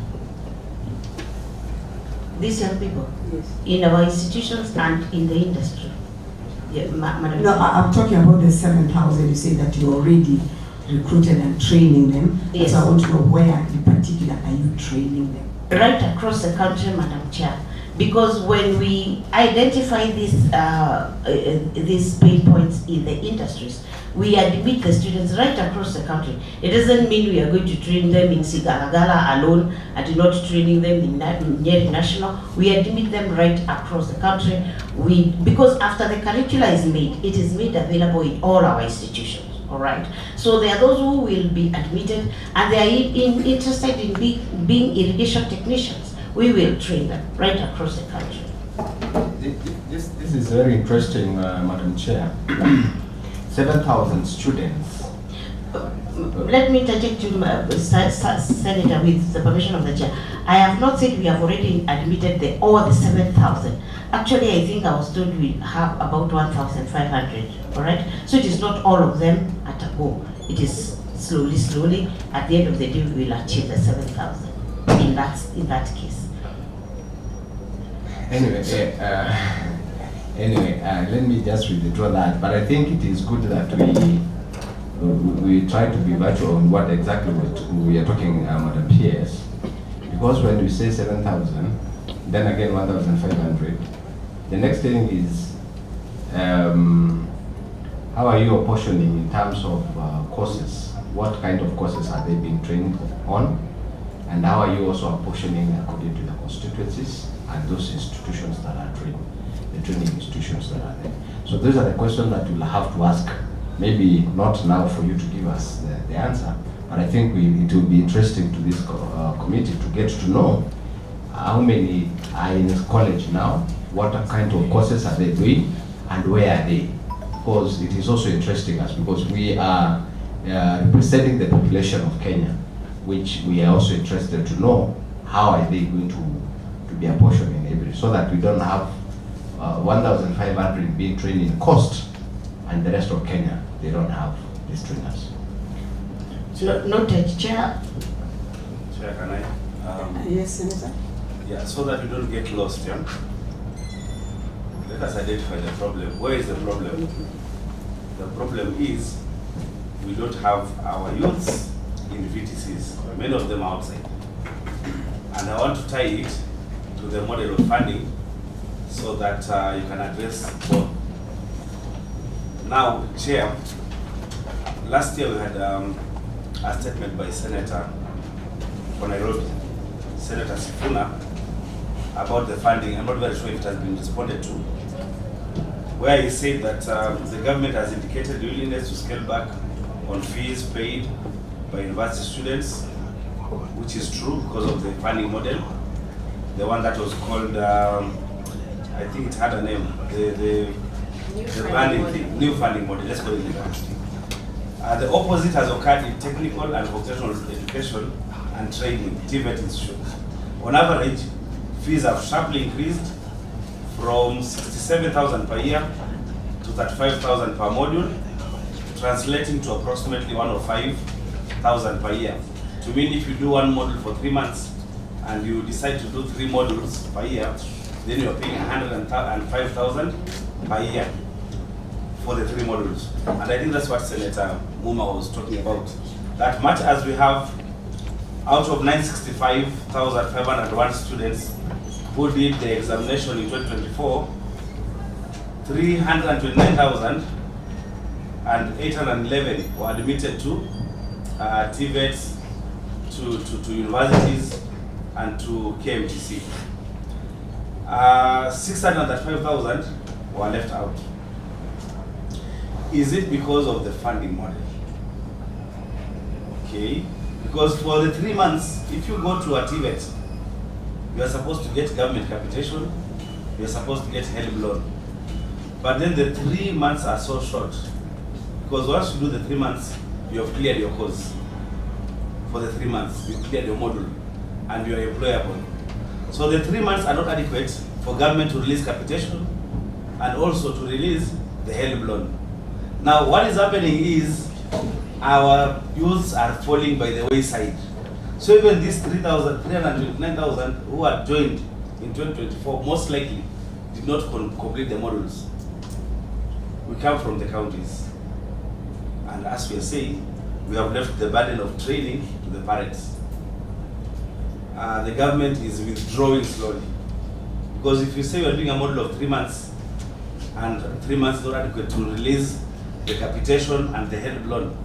These young people? Yes. In our institutions and in the industry. Yeah, Madam. No, I'm talking about the 7,000. You say that you already recruited and training them. Yes. So I want to know where in particular are you training them? Right across the country, Madam Chair. Because when we identify these pain points in the industries, we admit the students right across the country. It doesn't mean we are going to train them in Sigalagala alone and not training them in Nyeri National. We admit them right across the country. Because after the curricula is made, it is made available in all our institutions. All right. So there are those who will be admitted and they are interested in being irrigation technicians. We will train them right across the country. This is very interesting, Madam Chair. 7,000 students. Let me interject to Senator with the permission of the chair. I have not said we have already admitted all the 7,000. Actually, I think I was told we have about 1,500. All right. So it is not all of them at a go. It is slowly. At the end of the day, we will achieve the 7,000. In that case. Anyway, let me just withdraw that. But I think it is good that we try to be virtual on what exactly we are talking, Madam PS, because when we say 7,000, then again 1,500, the next thing is how are you apportioning in terms of courses? What kind of courses are they being trained on? And how are you also apportioning according to the constituencies and those institutions that are training, the training institutions that are there? So those are the questions that we'll have to ask. Maybe not now for you to give us the answer, but I think it will be interesting to this committee to get to know how many are in college now, what kind of courses are they doing, and where are they? Because it is also interesting us, because we are representing the population of Kenya, which we are also interested to know how are they going to be apportioned in every, so that we don't have 1,500 being trained in cost and the rest of Kenya, they don't have these trainers. Noted, Chair. Chair, can I? Yes, Senator. Yeah, so that we don't get lost, yeah? Let us identify the problem. Where is the problem? The problem is we don't have our youths in VTCs. Many of them are outside. And I want to tie it to the model of funding so that you can address both. Now, Chair, last year we had a statement by Senator for Nairobi, Senator Sifuna, about the funding. I'm not very sure if it has been responded to, where he said that the government has indicated willingness to scale back on fees paid by university students, which is true because of the funding model. The one that was called, I think it had a name, the new funding model, let's call it university. The opposite has occurred in technical and vocational education and training, TVET institutions. On average, fees have sharply increased from 67,000 per year to 35,000 per module, translating to approximately 105,000 per year. To mean if you do one module for 3 months and you decide to do 3 modules per year, then you're paying 105,000 per year for the 3 modules. And I think that's what Senator Muma was talking about. That much as we have out of 965,501 students who did the examination in 2024, 329,811 were admitted to TVETs, to universities and to KMTC. 635,000 were left out. Is it because of the funding model? Okay, because for the 3 months, if you go to a TVET, you are supposed to get government capitation, you are supposed to get HELB loan. But then the 3 months are so short, because once you do the 3 months, you have cleared your course. For the 3 months, you cleared your module, and you are employable. So the 3 months are not adequate for government to release capitation, and also to release the HELB loan. Now, what is happening is our youths are falling by the wayside. So even these 329,000 who are joined in 2024 most likely did not complete the modules. We come from the counties. And as we are saying, we have left the burden of training to the parents. The government is withdrawing slowly. Because if you say you are doing a module of 3 months, and 3 months is not adequate to release the capitation and the HELB loan,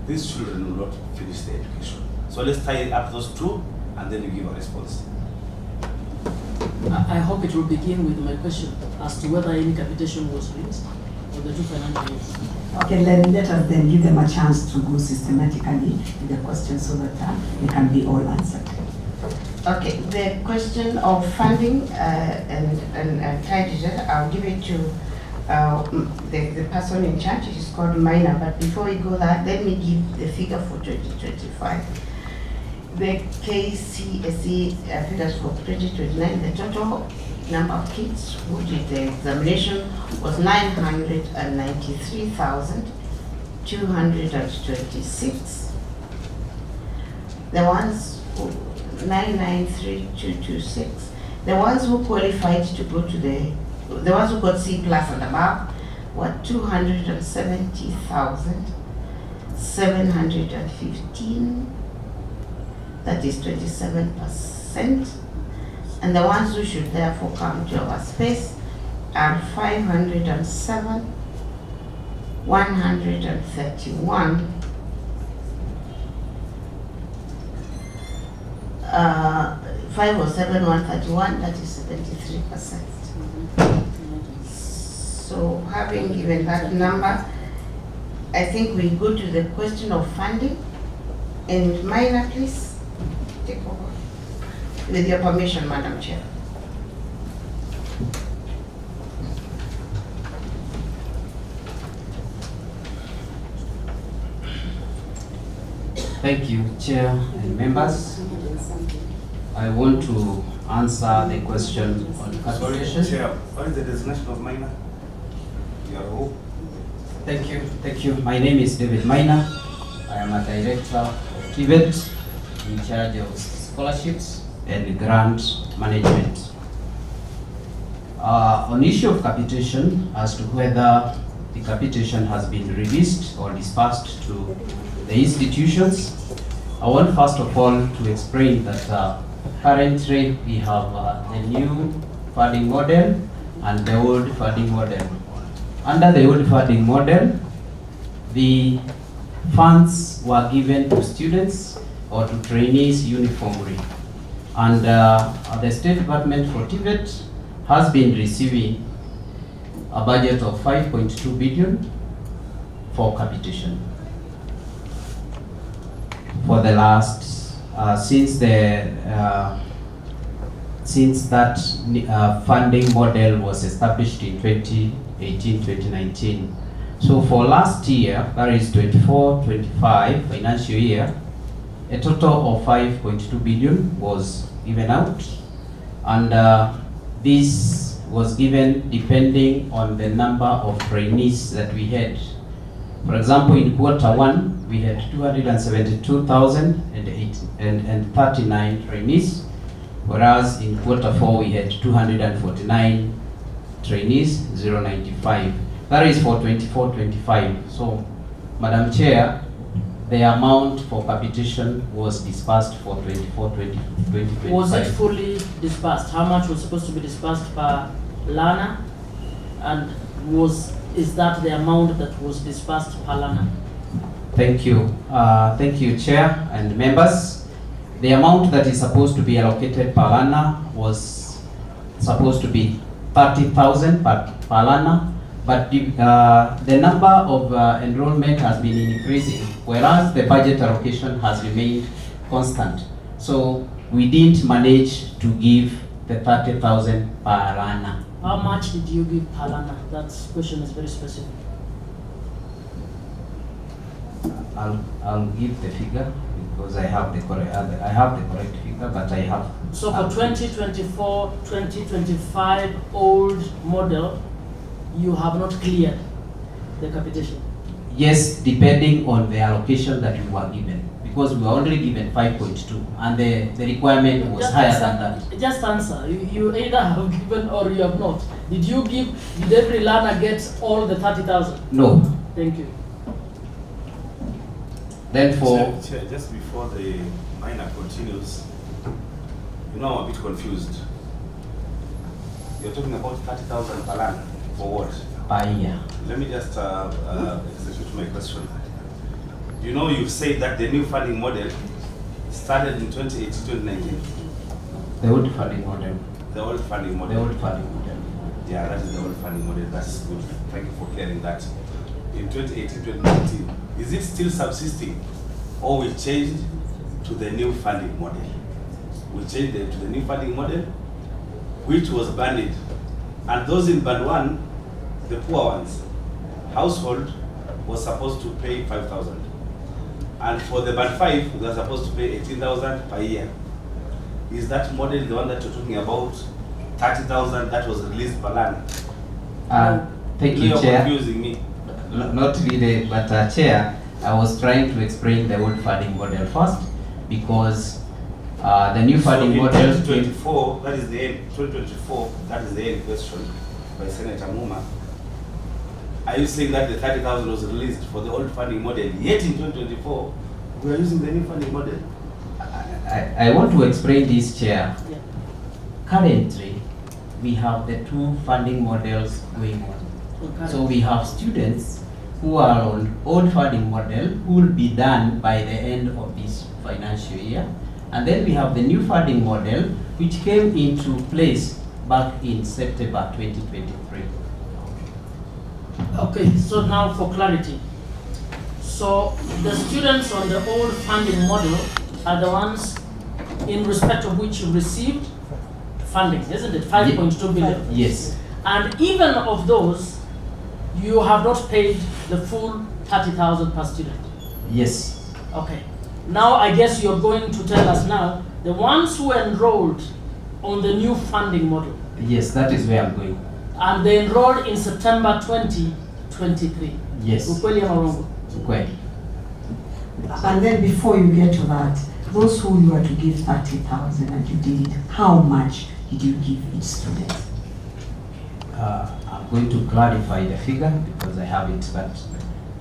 these children will not finish their education. So let's tie up those two, and then you give a response. I hope it will begin with my question as to whether any capitation was released for the 2 financial years. Okay, let us then give them a chance to go systematically with the questions so that they can be all answered. Okay, the question of funding and tied to that, I'll give it to the person in charge. It is called Minor. But before we go there, let me give the figure for 2025. The KCSE figures for 2029, the total number of kids who did the examination was 993,226. The ones who 993,226. The ones who qualified to go to the ones who got C+ and above were 270,000. 715, that is 27%. And the ones who should therefore come to our space are 507, 131, 507, 131, that is 73%. So having given that number, I think we go to the question of funding. And Minor, please take over. With your permission, Madam Chair. Thank you, Chair and members. I want to answer the question on calculation. Chair, what is the designation of minor? You are who? Thank you. My name is David Minor. I am a director of TVET in charge of scholarships and grant management. On issue of capitation, as to whether the capitation has been released or dispersed to the institutions, I want first of all to explain that currently we have the new funding model and the old funding model. Under the old funding model, the funds were given to students or to trainees uniformly. And the State Department for TVET has been receiving a budget of 5.2 billion for capitation. For the last, since that funding model was established in 2018-2019. So for last year, that is 24-25 financial year, a total of 5.2 billion was given out, and this was given depending on the number of trainees that we had. For example, in quarter one, we had 272,039 trainees, whereas in quarter four, we had 249 trainees, 095. That is for 24-25. So, Madam Chair, the amount for capitation was dispersed for 24-25. Was it fully dispersed? How much was supposed to be dispersed per learner? And is that the amount that was dispersed per learner? Thank you. Thank you, Chair and members. The amount that is supposed to be allocated per learner was supposed to be 30,000 per learner, but the number of enrollment has been increasing, whereas the budget allocation has remained constant. So we didn't manage to give the 30,000 per learner. How much did you give per learner? That question is very specific. I'll give the figure because I have the correct figure, but I have. So for 2024-2025 old model, you have not cleared the capitation? Yes, depending on the allocation that you were given, because we were only given 5.2 and the requirement was higher than that. Just answer. You either have given or you have not. Did every learner get all the 30,000? No. Thank you. Then for... Chair, just before the minor continues, I'm a bit confused. You're talking about 30,000 per learner. For what? Per year. Let me just execute my question. You've said that the new funding model started in 2018-2019. The old funding model. The old funding model. The old funding model. Yeah, that is the old funding model. That's good. Thank you for clearing that. In 2018-2019, is it still subsisting, or we changed to the new funding model? We changed to the new funding model, which was banded. And those in band 1, the poor ones, household was supposed to pay 5,000. And for the band 5, they were supposed to pay 18,000 per year. Is that model the one that you're talking about? 30,000 that was released per learner? Thank you, You're Chair. confusing me. Not really, but Chair, I was trying to explain the old funding model first, because the new funding model... 2024, that is the end. 2024, that is the end question by Senator Muma. Are you saying that the 30,000 was released for the old funding model, yet in 2024 we are using the new funding model? I want to explain this, Chair. Yeah. Currently, we have the two funding models going on. Okay. So we have students who are on old funding model who will be done by the end of this financial year. And then we have the new funding model which came into place back in September 2023. Okay, so now for clarity. So the students on the old funding model are the ones in respect of which you received funding, isn't it? 5.2 billion. Yes. And even of those, you have not paid the full 30,000 per student. Yes. Okay. Now I guess you're going to tell us now, the ones who enrolled on the new funding model. Yes, that is where I'm going. And they enrolled in September 2023. Yes. Ukweli ama urongo? Okay. And then before you get to that, those who you were to give 30,000 and you did it, how much did you give each student? I'm going to clarify the figure because I have it, but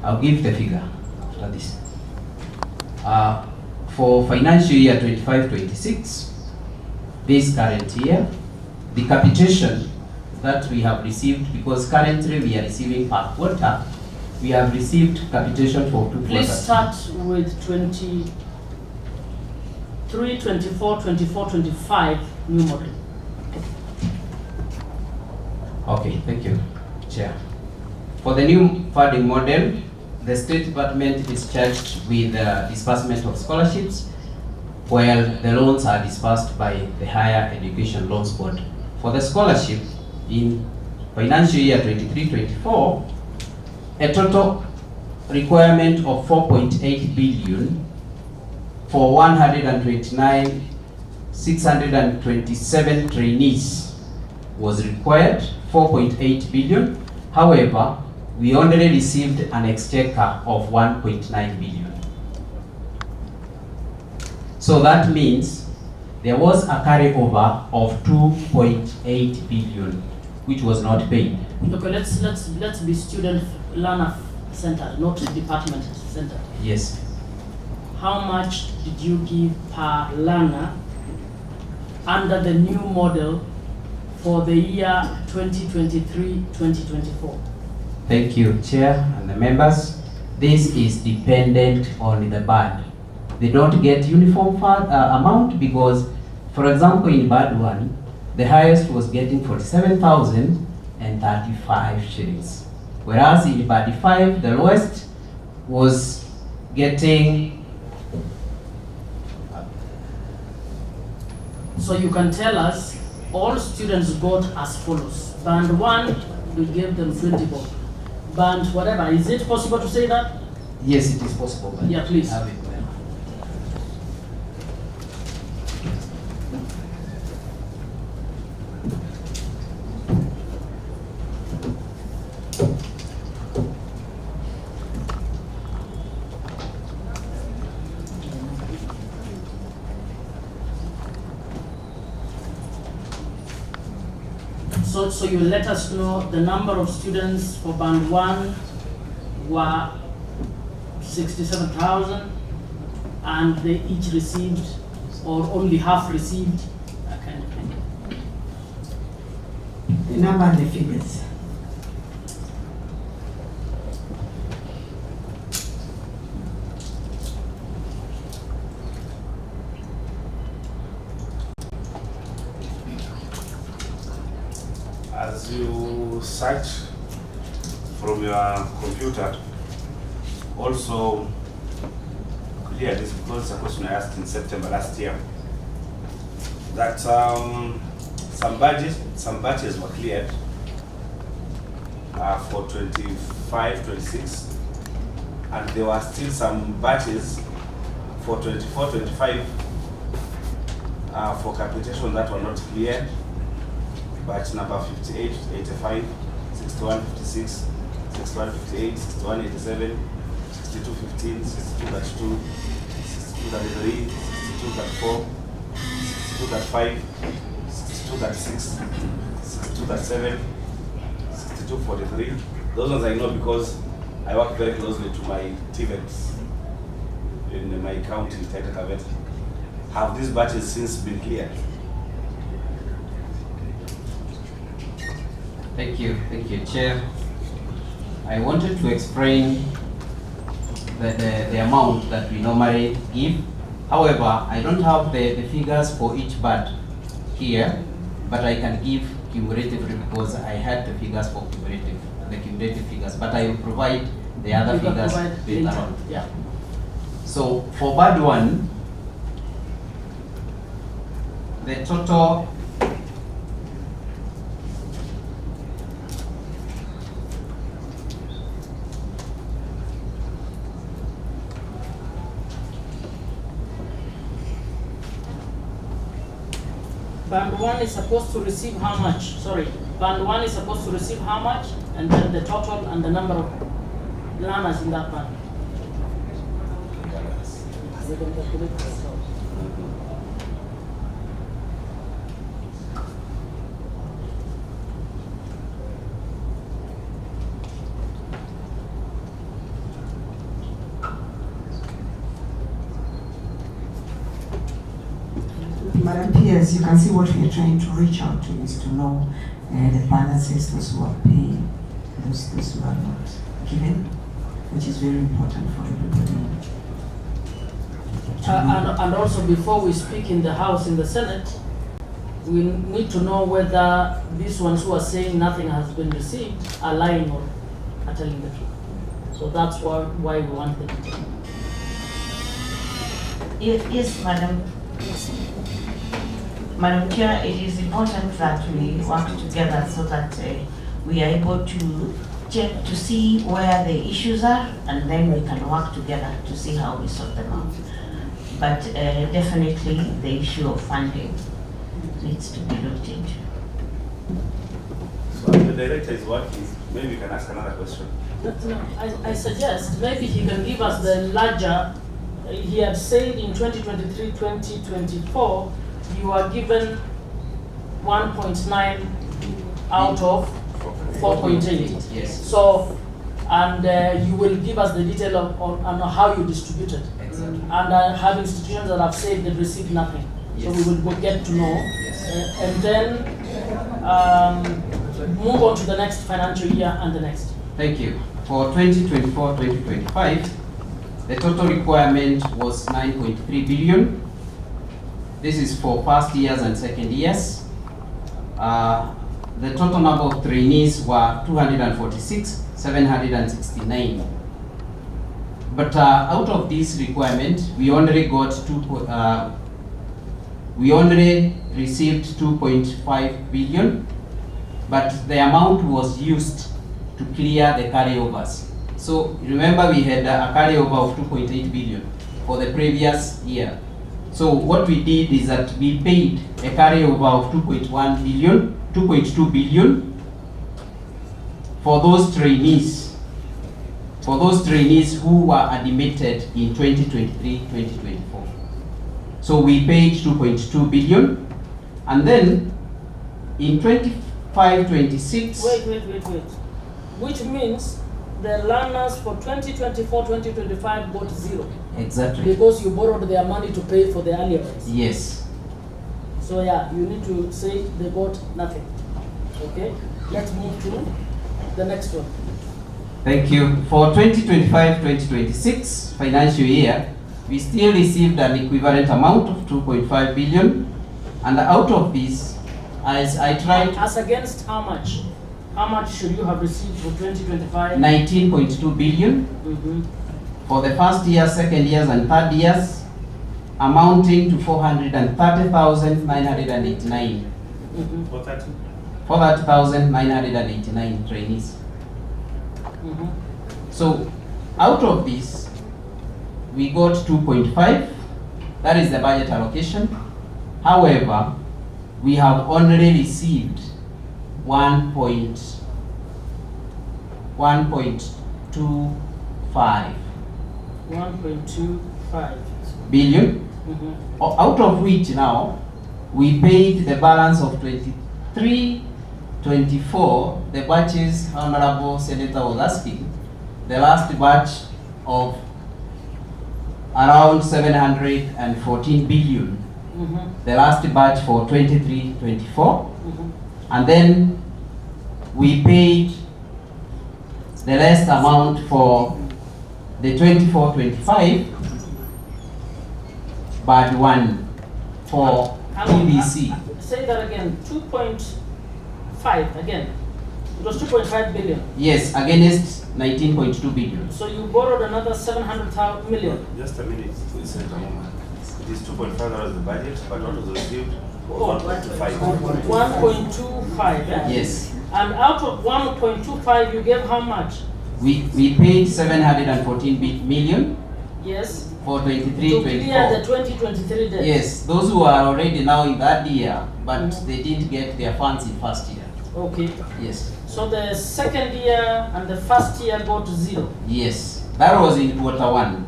I'll give the figure after this. For financial year 25-26, this current year, the capitation that we have received, because currently we are receiving per quarter, we have received capitation for 2 quarters. Please start with 23, 24, 24, 25 new model. Okay, thank you, Chair. For the new funding model, the State Department is charged with the disbursement of scholarships, while the loans are disbursed by the Higher Education Loans Board. For the scholarship, in financial year 23-24, a total requirement of 4.8 billion for 129,627 trainees was required, 4.8 billion. However, we only received an exchequer of 1.9 billion. So that means there was a carryover of 2.8 billion, which was not paid. Okay, let's be student learner centered, not department centered. Yes. How much did you give per learner under the new model for the year 2023-2024? Thank you, Chair and the members. This is dependent on the band. They don't get uniform amount because, for example, in band 1, the highest was getting 47,035 shillings. Whereas in band 5, the lowest was getting. So you can tell us, all students got as follows. Band 1, we gave them 20 bob. Band whatever, is it possible to say that? Yes, it is possible. But Yeah, please. have it there. So you let us know the number of students for band 1 were 67,000 and they each received or only half received, that kind of thing. The number and the figures. As you search from your computer, also clear this because it's a question I asked in September last year, that some batches were cleared for 25-26, and there were still some batches for 24-25 for capitation that were not cleared. Batch number 58, 85, 61, 56, 61, 58, 61, 87, 62, 15, 62, 32, 62, 33, 62, 34, 62, 35, 62, 36, 62, 37, 62, 43, Those ones I know because I work very closely to my TVETs in my county, TVET. Have these batches since been cleared? Thank you, Chair. I wanted to explain the amount that we normally give. However, I don't have the figures for each bat here, but I can give cumulatively because I had the figures for the cumulative figures, but I will provide the other figures later on. Yeah. So for band 1, the total Band 1 is supposed to receive how much? Sorry, band 1 is supposed to receive how much? And then the total and the number of learners in that band. We can calculate for ourselves. Madam P.S., you can see what we are trying to reach out to is to know the balances, those who are paying, those who are not given, which is very important for everybody. And also, before we speak in the House, in the Senate, we need to know whether these ones who are saying nothing has been received are lying or are telling the truth. So that's why we want the detail. Yes, Madam Chair, it is important that we work together so that we are able to check to see where the issues are, and then we can work together to see how we sort them out. But definitely the issue of funding needs to be looked into. So the director is working. Maybe we can ask another question. No, I suggest maybe he can give us the larger. He had said in 2023-2024, you are given 1.9 out of 4.8. Yes. So, and you will give us the detail on how you distribute it. Exactly. And I have institutions that have said they've received nothing. Yes. So we will get to know. Yes. And then move on to the next financial year and the next. Thank you. For 2024-2025, the total requirement was 9.3 billion. This is for first years and second years. The total number of trainees were 246,769. But out of this requirement, we only received 2.5 billion, but the amount was used to clear the carryovers. So remember, we had a carryover of 2.8 billion for the previous year. So what we did is that we paid a carryover of 2.1 billion, 2.2 billion for those trainees who were admitted in 2023-2024. So we paid 2.2 billion, and then in 25-26. Wait. Which means the learners for 2024-2025 got zero. Exactly. Because you borrowed their money to pay for the earlier ones. Yes. So yeah, you need to say they got nothing. Okay? Let's move to the next one. Thank you. For 2025-2026 financial year, we still received an equivalent amount of 2.5 billion, and out of this, as I tried... As against how much? How much should you have received for 2025? 19.2 billion. Mm-hmm. For the first year, second years, and third years, amounting to 430,989. Mm-hmm. 430,989 trainees. Mm-hmm. So, out of this, we got 2.5. That is the budget allocation. However, we have only received 1.25 1.25 billion. Mm-hmm. Out of which now we paid the balance of 23 24, the batches Honorable Senator was asking, the last batch of around 714 billion, the last batch for 23-24, and then we paid the last amount for the 24-25 bad one for TBC. Say that again, 2.5 again. It was 2.5 billion. Yes, against 19.2 billion. So you borrowed another 700 million. Just a minute, please, a moment. It is 2.5 was the budget, but what was received was 1.25. 1.25, yeah? Yes. And out of 1.25, you gave how much? We paid 714 million Yes. for 23-24. To clear the 2023 debt. Yes, those who are already now in that year, but they didn't get their funds in first year. Okay. Yes. So the second year and the first year go to zero. Yes, that was in quarter one.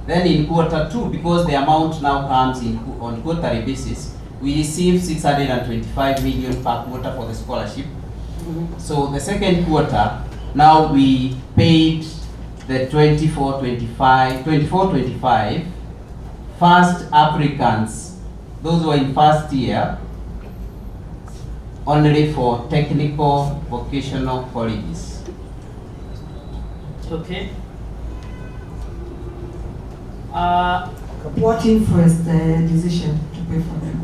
Then in quarter two, because the amount now comes in on quarterly basis, we received 625 million per quarter for the scholarship. So the second quarter, now we paid the 24-25 first applicants, those who are in first year, only for technical vocational colleges. Okay. What influenced the decision to pay for them?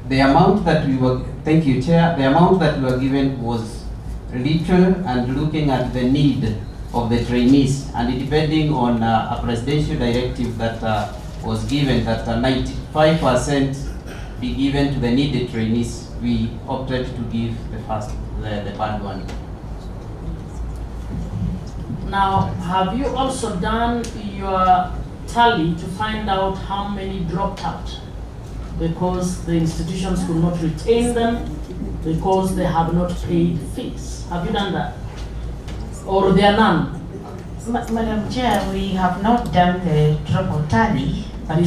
The amount that we were, thank you, Chair, the amount that we were given was little, and looking at the need of the trainees, and depending on a presidential directive that was given that 95% be given to the needed trainees, we opted to give the bad one. Now, have you also done your tally to find out how many dropped out because the institutions could not retain them because they have not paid fees? Have you done that? Or there are none? Madam Chair, we have not done the dropout tally. But do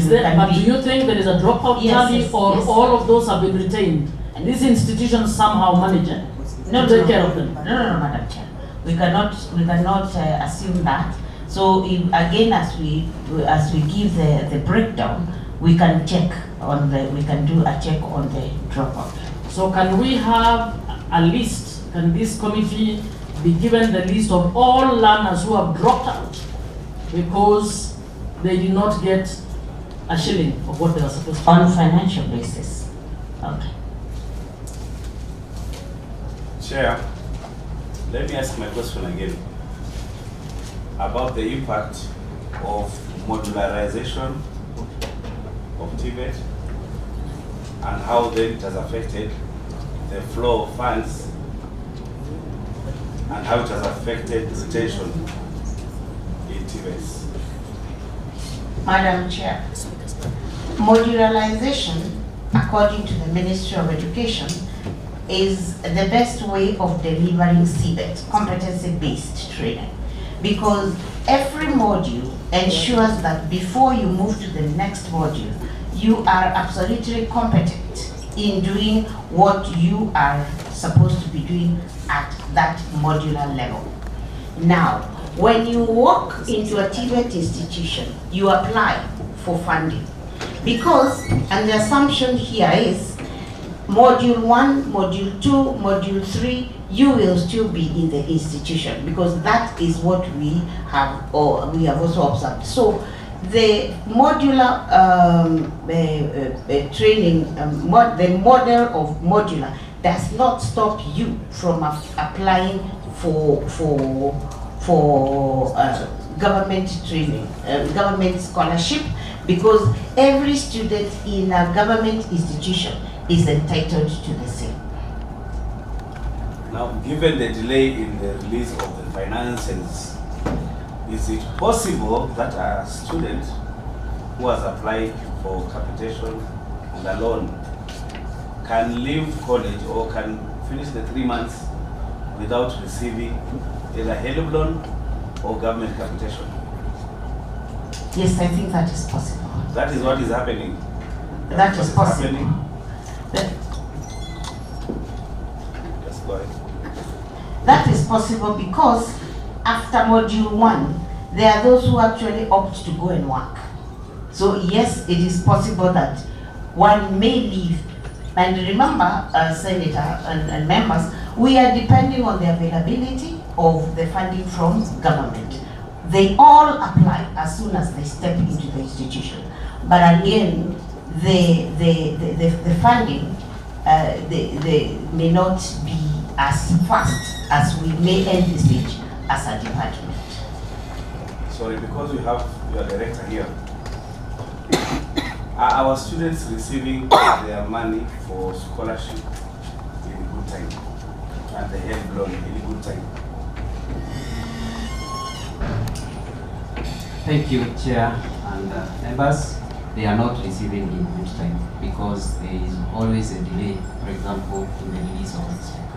you think there is a dropout tally, or all of those have been retained? These institutions somehow manage it. No, take care of them. No, Madam Chair. We cannot assume that. So again, as we give the breakdown, we can do a check on the dropout. So can we have a list? Can this committee be given the list of all learners who have dropped out because they did not get a shilling of what they were supposed to? On a financial basis. Okay. Chair, let me ask my question again about the impact of modularization of TVET and how then it has affected the flow of funds and how it has affected retention in TVETs. Madam Chair, modularization, according to the Ministry of Education, is the best way of delivering CBET, competency-based training, because every module ensures that before you move to the next module, you are absolutely competent in doing what you are supposed to be doing at that modular level. Now, when you walk into a TVET institution, you apply for funding, because, and the assumption here is, Module 1, Module 2, Module 3, you will still be in the institution, because that is what we have also observed. So the modular training, the model of modular does not stop you from applying for government training, government scholarship, because every student in a government institution is entitled to the same. Now, given the delay in the release of the finances, is it possible that a student who has applied for capitation and a loan can leave college or can finish the 3 months without receiving either HELB loan or government capitation? Yes, I think that is possible. That is what is happening. That is possible. go ahead. That is possible because after module 1, there are those who actually opt to go and work. So yes, it is possible that one may leave. And remember, Senator and members, we are depending on the availability of the funding from government. They all apply as soon as they step into the institution. But again, the funding, they may not be as fast as we may envisage as a department. Sorry, because we have your director here. Are our students receiving their money for scholarship in good time and the help loan in good time? Thank you, Chair and members. They are not receiving in good time because there is always a delay, for example, in the release of the check.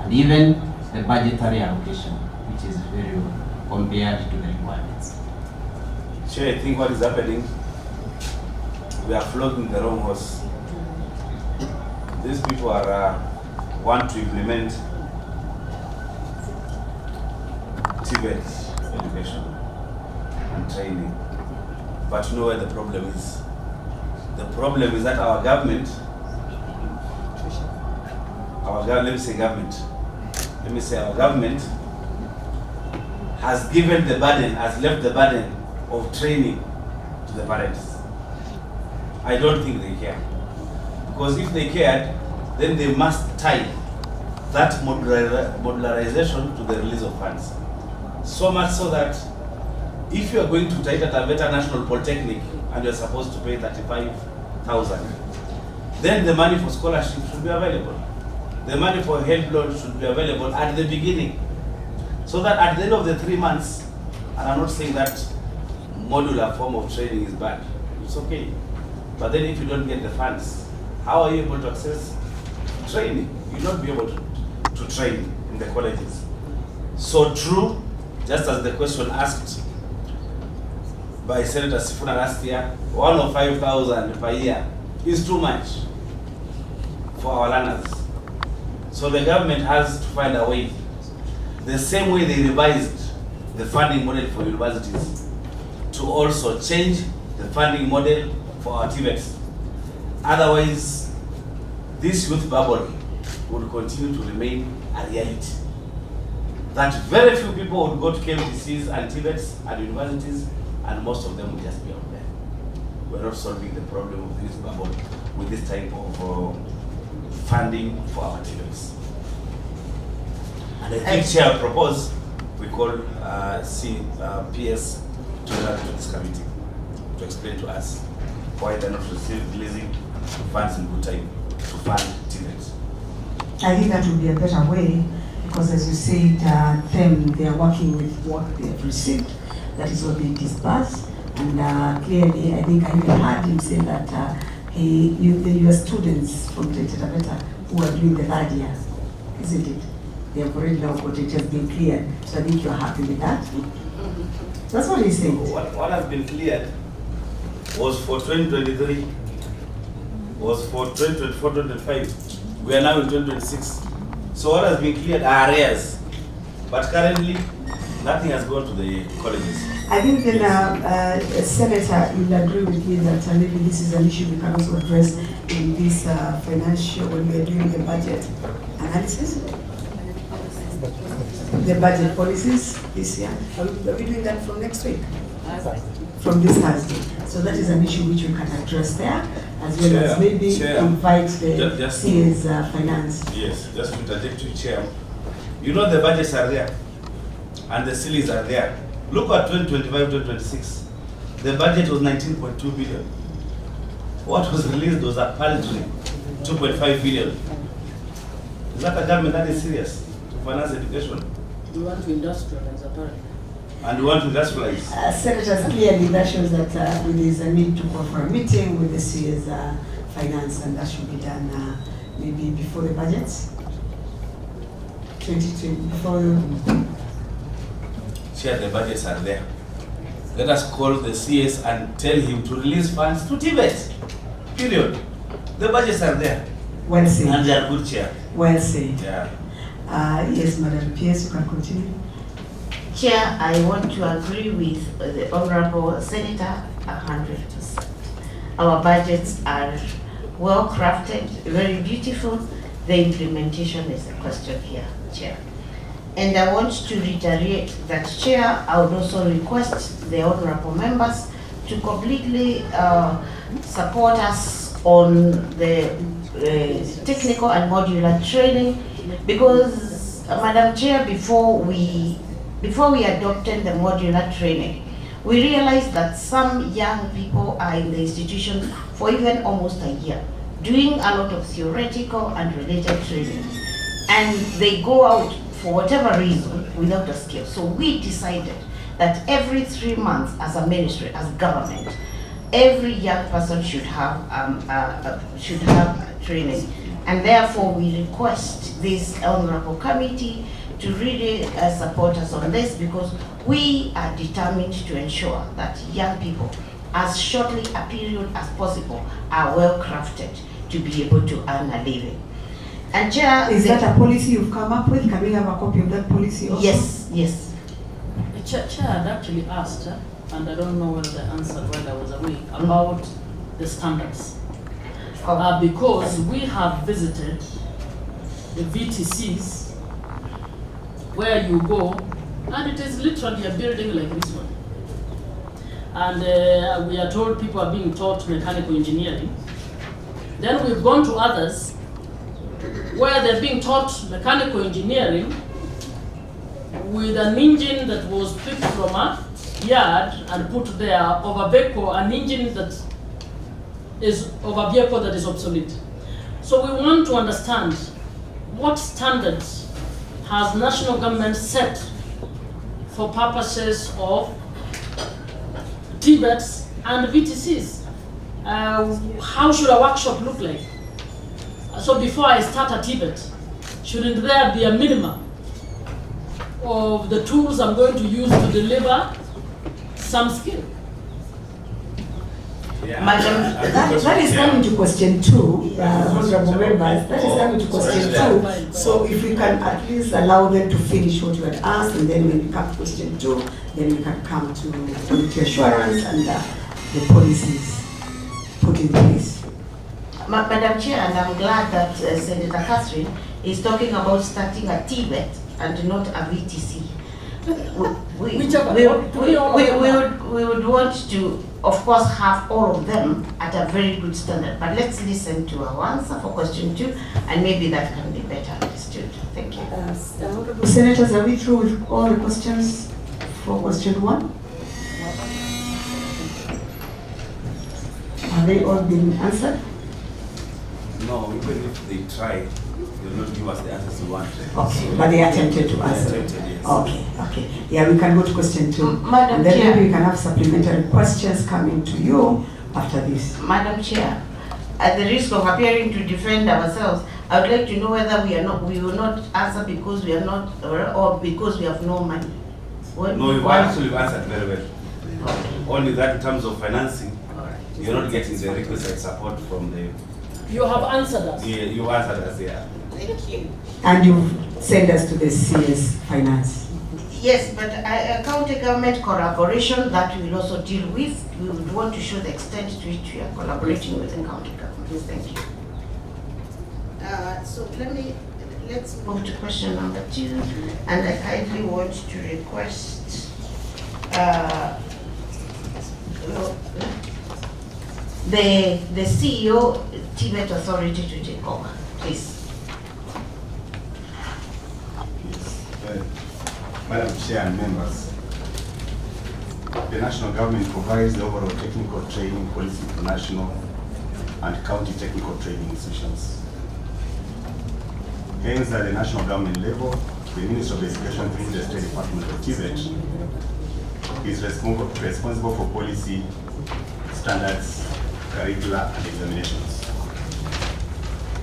And even the budgetary allocation, which is very low compared to the requirements. Chair, I think what is happening, we are flogging the wrong horse. These people are want to implement TVET education and training, but you know where the problem is. The problem is that our government, let me say our government has given the burden, has left the burden of training to the parents. I don't think they care. Because if they cared, then they must tie that modularization to the release of funds. So much so that if you are going to tie at a better national polytechnic and you're supposed to pay 35,000, then the money for scholarship should be available. The money for help loan should be available at the beginning. So that at the end of the 3 months, and I'm not saying that modular form of training is bad, it's okay. But then if you don't get the funds, how are you able to access training? You'll not be able to train in the colleges. So true, just as the question asked by Senator Sifuna last year, 105,000 per year is too much for our learners. So the government has to find a way. The same way they revised the funding model for universities, to also change the funding model for our TVETs. Otherwise, this youth bubble would continue to remain a reality. That very few people would go to KMTCs and TVETs and universities, and most of them will just be out there. We're not solving the problem of this bubble with this type of funding for our TVETs. And I think Chair proposed we call PS to this committee to explain to us why they're not releasing funds in good time to fund TVETs. I think that would be a better way, because as you said, they are working with what they have received. That is what they disperse. And clearly, I think I even heard him say that your students from TVET who are doing the third year, isn't it? They have already now got it has been cleared. So I think you're happy with that. That's what he said. What has been cleared was for 2023, was for 2024, 2025. We are now in 2026. So what has been cleared are arrears. But currently, nothing has gone to the colleges. I think then, Senator, you'll agree with me that maybe this is an issue we can also address in this financial, when we are doing the budget analysis. The budget policies this year. Are we doing that from next week? From this Thursday. So that is an issue which we can address there, as well as maybe invite the CA's finance. Yes, just to interject you, Chair. You know the budgets are there, and the ceilings are there. Look at 2025-2026. The budget was 19.2 billion. What was released was a paltry 2.5 billion. Is that a government that is serious to finance education? We want to industrialize apparently. And we want to industrialize. Senators, clearly that shows that there is a need to go for a meeting with the CA's finance, and that should be done maybe before the budgets. 2020, before. Chair, the budgets are there. Let us call the CS and tell him to release funds to TVET. Period. The budgets are there. Well said. And they are good, Chair. Well said. Yeah. Yes, Madam PS, you can continue. Chair, I want to agree with the Honorable Senator 100%. Our budgets are well crafted, very beautiful. The implementation is the question here, Chair. And I want to reiterate that, Chair, I would also request the honorable members to completely support us on the technical and modular training, because, Madam Chair, before we adopted the modular training, we realized that some young people are in the institution for even almost a year, doing a lot of theoretical and related training, and they go out for whatever reason without a skill. So we decided that every 3 months, as a ministry, as government, every young person should have training, and therefore we request this honorable committee to really support us on this, because we are determined to ensure that young people, as shortly a period as possible, are well crafted to be able to earn a living. And Chair, is that a policy you've come up with? Can we have a copy of that policy also? Yes, yes. Chair had actually asked, and I don't know whether they answered while I was away, about the standards. Because we have visited the VTCs, where you go, and it is literally a building like this one. And we are told people are being taught mechanical engineering. Then we've gone to others where they're being taught mechanical engineering with an engine that was picked from a yard and put there of a vehicle, an engine that is of a vehicle that is obsolete. So we want to understand what standards has national government set for purposes of TVETs and VTCs. How should a workshop look like? So before I start a TVET, shouldn't there be a minimum of the tools I'm going to use to deliver some skill? Yeah. Madam, That is coming to question 2, honorable members. That is coming to question 2. So if we can at least allow them to finish what you had asked, and then when we come to question 2, then we can come to quality assurance and the policies put in place. Madam Chair, and I'm glad that Senator Catherine is talking about starting a TVET and not a VTC. We would want to, of course, have all of them at a very good standard. But let's listen to our answer for question 2, and maybe that can be better understood. Thank you. Senators, are we through with all the questions for question 1? Have they all been answered? No, even if they try, they will not give us the answers we want. Okay, but they attempted to answer. Yes. Okay. Yeah, we can go to question 2. Madam And then Chair. maybe we can have supplementary questions coming to you after this. Madam Chair, at the risk of appearing to defend ourselves, I would like to know whether we will not answer because we are not, or because we have no money. No, you've actually answered very well. Only that in terms of financing, you're not getting the requisite support from the... You have answered us. Yeah, you answered us, yeah. Thank you. And you send us to the CS Finance. Yes, but county government collaboration that we will also deal with. We would want to show the extent to which we are collaborating with the county government. Thank you. So let's move to question number 2, and I kindly want to request the CEO TVET Authority to take over, please. Madam Chair and members, the national government provides the overall technical training policy for national and county technical training institutions. Hence, at the national government level, the Ministry of Education through the State Department of TVET is responsible for policy, standards, curricula, and examinations.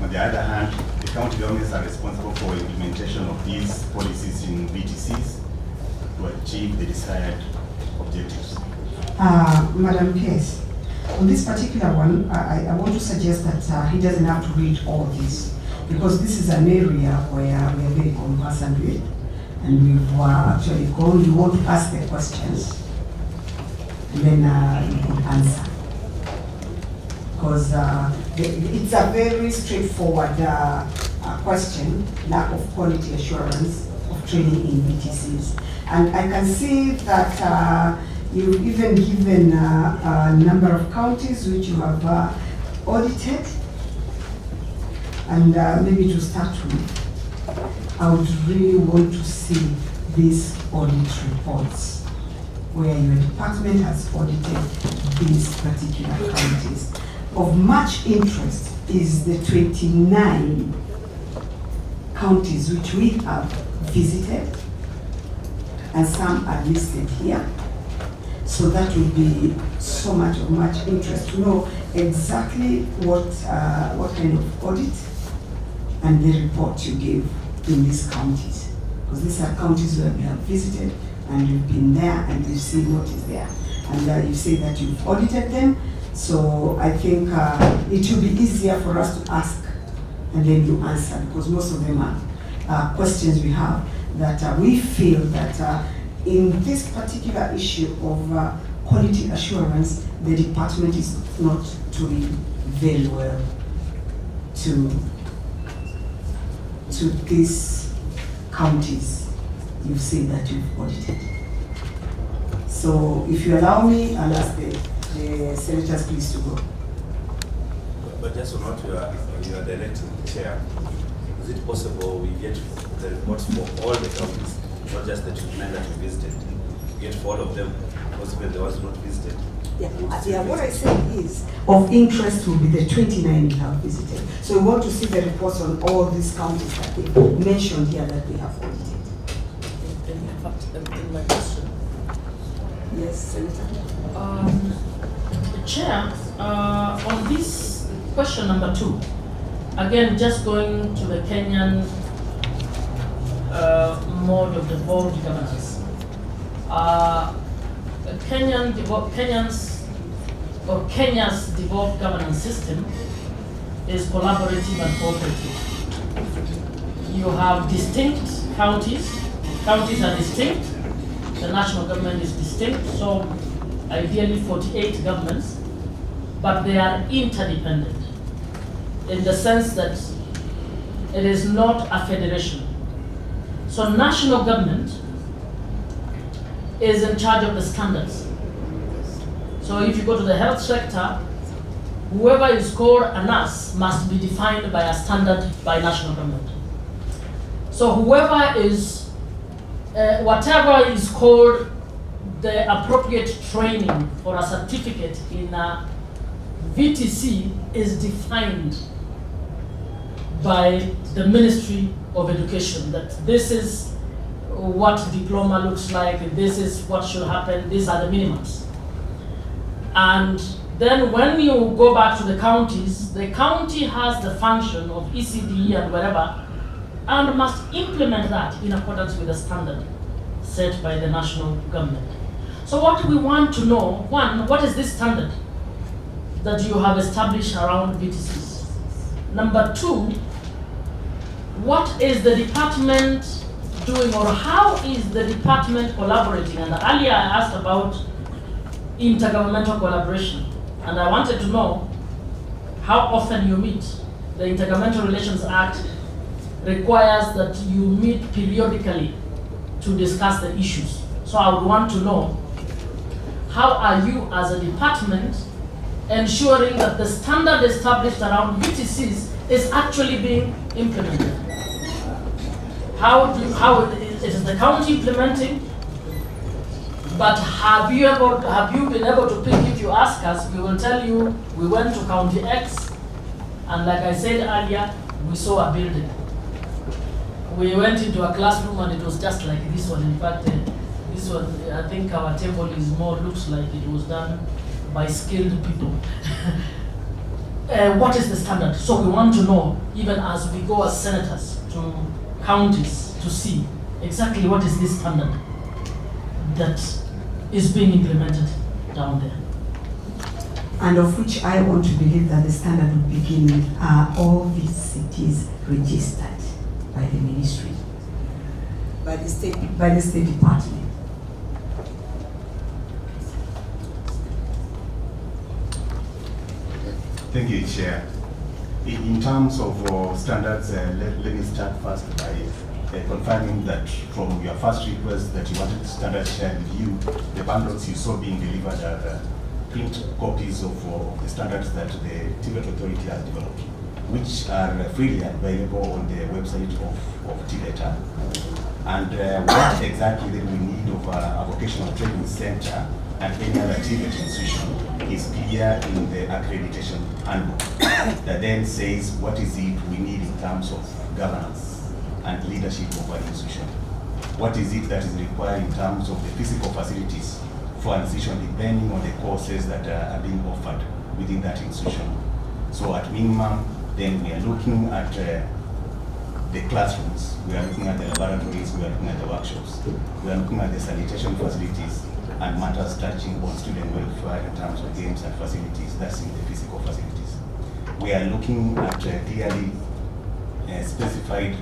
On the other hand, the county governments are responsible for implementation of these policies in VTCs to achieve the desired objectives. Madam Pierce, on this particular one, I want to suggest that he doesn't have to read all this, because this is an area where we are very confused. concerned with, and we've actually called. You want to ask the questions, and then you could answer. Because it's a very straightforward question, lack of quality assurance of training in VTCs. And I can see that you've even given a number of counties which you have audited. And maybe to start with, I would really want to see these audit reports where your department has audited these particular counties. Of much interest is the 29 counties which we have visited, and some are listed here. So that will be so much interest to know exactly what kind of audit and the report you gave in these counties. Because these are counties where we have visited and you've been there and you've seen what is there. And you say that you've audited them. So I think it will be easier for us to ask and then you answer, because most of them are questions we have that we feel that in this particular issue of quality assurance, the department is not doing very well to these counties you've said that you've audited. So if you allow me, I'll ask the senators please to go. But just on what you are directing, Chair, is it possible we get the reports for all the counties, not just the 29 that we visited, get for all of them, possibly the ones not visited? Yeah, what I said is, of interest will be the 29 we have visited. So we want to see the reports on all these counties that they mentioned here that we have audited. In fact, in my question. Yes, Senator. Chair, on this question number 2, again, just going to the Kenyan mode of devolved governance. Kenya's devolved governance system is collaborative and cooperative. You have distinct counties. Counties are distinct. The national government is distinct. So ideally 48 governments, but they are interdependent in the sense that it is not a federation. So national government is in charge of the standards. So if you go to the health sector, whoever is called a nurse must be defined by a standard by national government. So whoever is, whatever is called the appropriate training for a certificate in a VTC is defined by the Ministry of Education, that this is what diploma looks like, this is what should happen, these are the minimums. And then when you go back to the counties, the county has the function of ECDE and whatever, and must implement that in accordance with the standard set by the national government. So what we want to know, one, what is this standard that you have established around VTCs? Number 2, what is the department doing, or how is the department collaborating? And earlier I asked about intergovernmental collaboration, and I wanted to know how often you meet. The Intergovernmental Relations Act requires that you meet periodically to discuss the issues. So I would want to know, how are you as a department ensuring that the standard established around VTCs is actually being implemented? How is the county implementing? But have you been able to pick? If you ask us, we will tell you we went to County X, and like I said earlier, we saw a building. We went into a classroom and it was just like this one. In fact, this one, I think our table is more, looks like it was done by skilled people. What is the standard? So we want to know, even as we go as senators to counties, to see exactly what is this standard that is being implemented down there. And of which I want to believe that the standard will begin with, are all these cities registered by the ministry? by the State Department. Thank you, Chair. In terms of standards, let me start first by confirming that from your first request that you wanted standards shared with you, the bundles you saw being delivered are the print copies of the standards that the TVET Authority has developed, which are freely available on the website of TVET. And what exactly that we need of a vocational training center and any other TVET institution is clear in the accreditation handbook that then says what is it we need in terms of governance and leadership of our institution. What is it that is required in terms of the physical facilities for an institution depending on the courses that are being offered within that institution. So at minimum, then we are looking at the classrooms, we are looking at the laboratories, we are looking at the workshops, we are looking at the sanitation facilities and matters touching on student welfare in terms of games and facilities, that's in the physical facilities. We are looking at clearly specified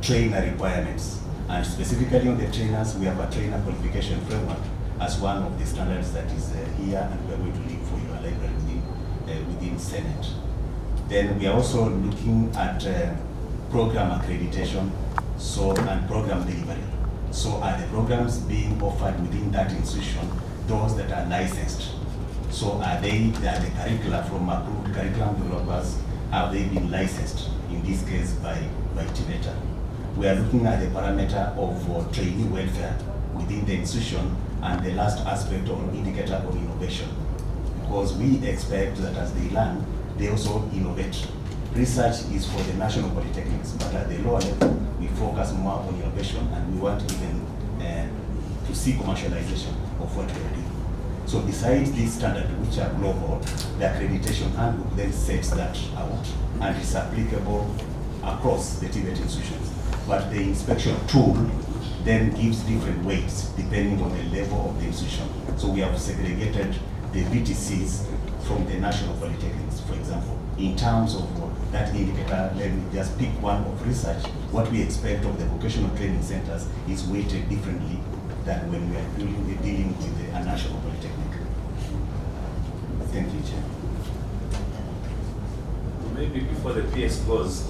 trainer requirements, and specifically on the trainers, we have a trainer qualification framework as one of the standards that is here, and we are going to leave for your library within Senate. Then we are also looking at program accreditation and program delivery. So are the programs being offered within that institution, those that are licensed? So are the curricula from approved curriculum developers, have they been licensed, in this case by TVET? We are looking at the parameter of trainee welfare within the institution and the last aspect or indicator of innovation. Because we expect that as they learn, they also innovate. Research is for the national polytechnics, but at the lower level, we focus more on innovation, and we want even to see commercialization of what we are doing. So besides these standards, which are global, the accreditation handbook then sets that out, and is applicable across the TVET institutions. But the inspection tool then gives different weights depending on the level of the institution. So we have segregated the VTCs from the national polytechnics, for example. In terms of that indicator, let me just pick one of research. What we expect of the vocational training centers is weighted differently than when we are dealing with a national polytechnic. Thank you, Chair. Maybe before the PS goes,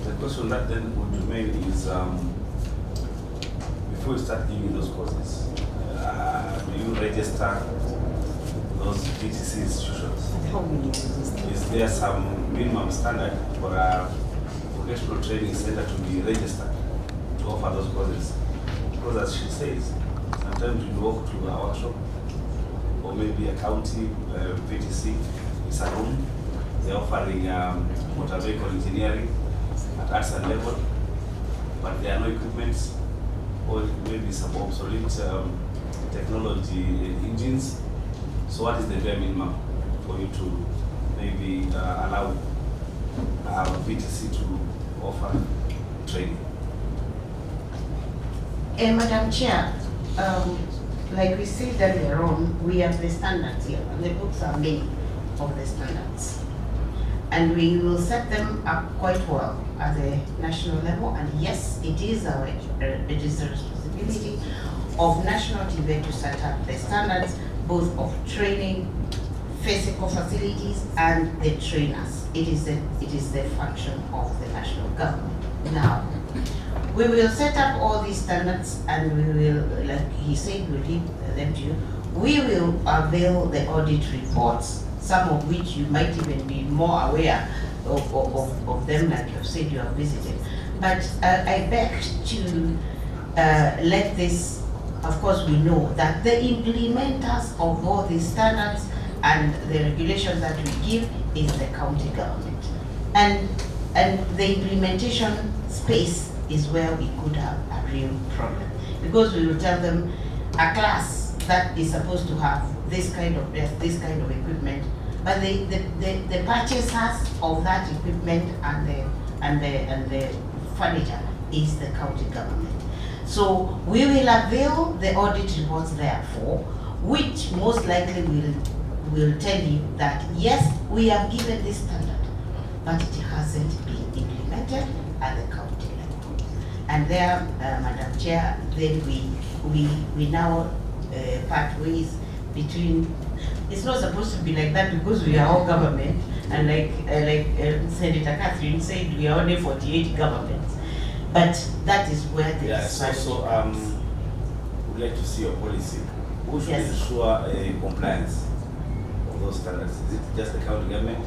the question that then would remain is, before you start giving those courses, do you register those VTC institutions? Is there some minimum standard for a vocational training center to be registered to offer those courses? Because as she says, sometimes you walk to a workshop or maybe a county VTC, it's a room, they're offering motor vehicle engineering at artisan level, but there are no equipments, or maybe some obsolete technology engines. So what is the bare minimum for you to maybe allow a VTC to offer training? Madam Chair, like we said earlier on, we have the standards here, and the books are many of the standards. And we will set them up quite well at the national level. And yes, it is the responsibility of National TVET to set up the standards, both of training, physical facilities, and the trainers. It is the function of the national government. Now, we will set up all these standards, and we will, like he said, we'll leave them to you. We will avail the audit reports, some of which you might even be more aware of them, like you have said you have visited. But I beg to let this, of course we know that the implementers of all these standards and the regulations that we give is the county government. And the implementation space is where we could have a real problem. Because we will tell them a class that is supposed to have this kind of equipment, but the purchasers of that equipment and the furniture is the county government. So we will avail the audit reports therefore, which most likely will tell you that yes, we have given this standard, but it hasn't been implemented at the county level. And there, Madam Chair, then we now part ways between. It's not supposed to be like that because we are all government, and like Senator Catherine said, we are only 48 governments. But that is where the we'd like to see your policy. Who should Yes. ensure compliance of those standards? Is it just the county government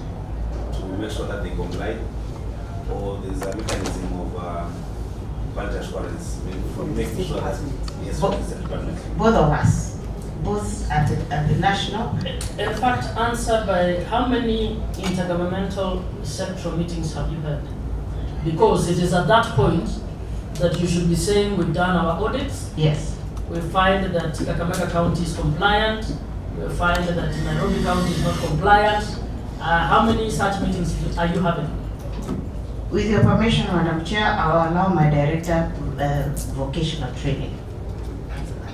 to make sure that they comply, or there's a mechanism of quality assurance making sure that yes, from the department? both of us, both at the national. In fact, answer by how many intergovernmental sectoral meetings have you had? Because it is at that point that you should be saying we've done our audits, Yes. we find that Kakamega County is compliant, we find that Nairobi County is not compliant. How many such meetings are you having? With your permission, Madam Chair, I will allow my director vocational training.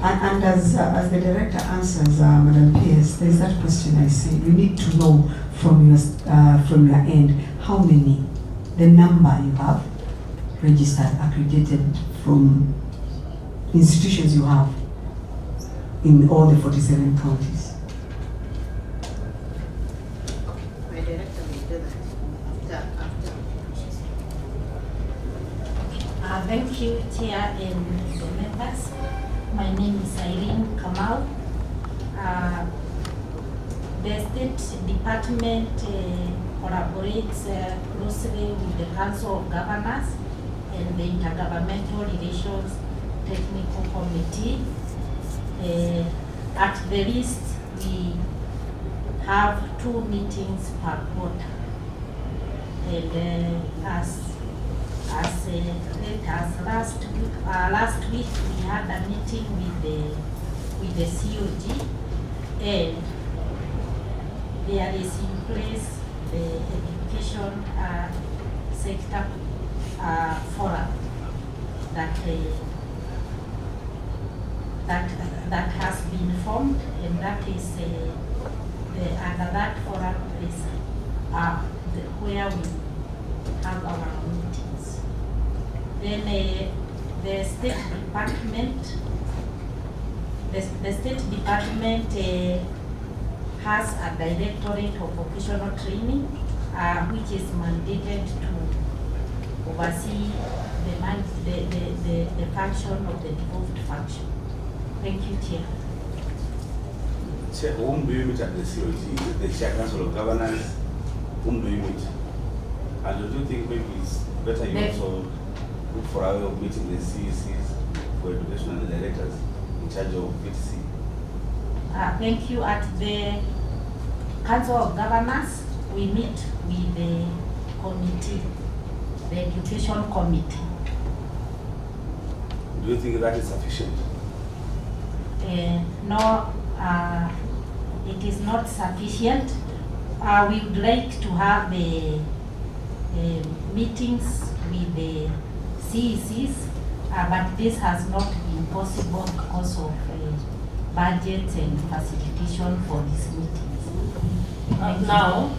And as the director answers, Madam PS, there's that question I say, we need to know from your end, how many, the number you have registered, accredited from institutions you have in all the 47 counties. My director will do that after. Thank you, Chair and the members. My name is Irene Kamau. The State Department collaborates closely with the Council of Governors and the Intergovernmental Relations Technical Committee. At the least, we have 2 meetings per quarter. And as last week we had a meeting with the COG, and there is in place the education sector forum that has been formed, and that is under that forum is where we have our meetings. Then the State Department, has a Directorate of Vocational Training, which is mandated to oversee the function of the devolved function. Thank you, Chair. Chair, whom do you meet at the COG? Is it the Chair Council of Governors? Whom do you meet? And do you think maybe it's better you also look for a way of meeting the CECs for education and the directors in charge of VTC? Thank you. At the Council of Governors, we meet with the committee, the Education Committee. Do you think that is sufficient? No, it is not sufficient. We would like to have the meetings with the CECs, but this has not been possible because of budgets and facilitation for these meetings. Now,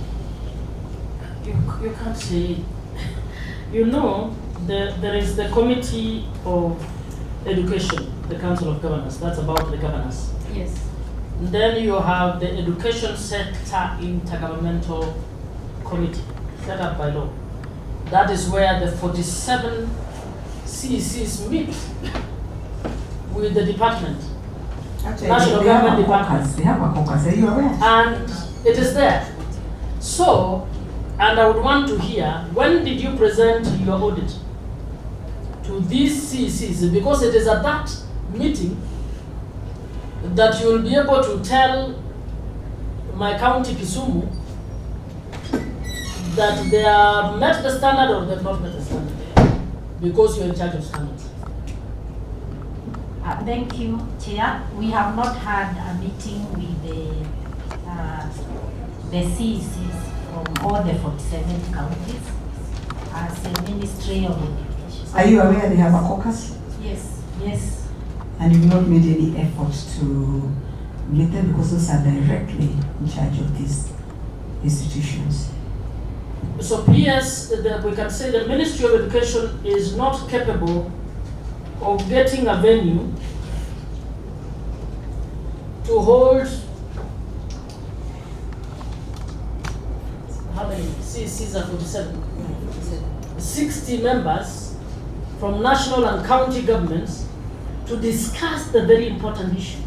you can't say, you know, there is the Committee of Education, the Council of Governors, that's about the governors. Yes. Then you have the Education Sector Intergovernmental Committee, set up by law. That is where the 47 CECs meet with the department. Actually, National they have Government a caucus. They have a caucus. Are you aware? And it is there. So, and I would want to hear, when did you present your audit to these CECs? Because it is at that meeting that you will be able to tell my county, Kisumu, that they have met the standard or they have not met the standard, because you're in charge of standards. Thank you, Chair. We have not had a meeting with the CECs from all the 47 counties as a Ministry of Education. Are you aware they have a caucus? Yes, yes. And you've not made any effort to meet them because those are directly in charge of these institutions. So PS, we can say the Ministry of Education is not capable of getting a venue to hold, how many? CCs are 47. 60 members from national and county governments to discuss the very important issue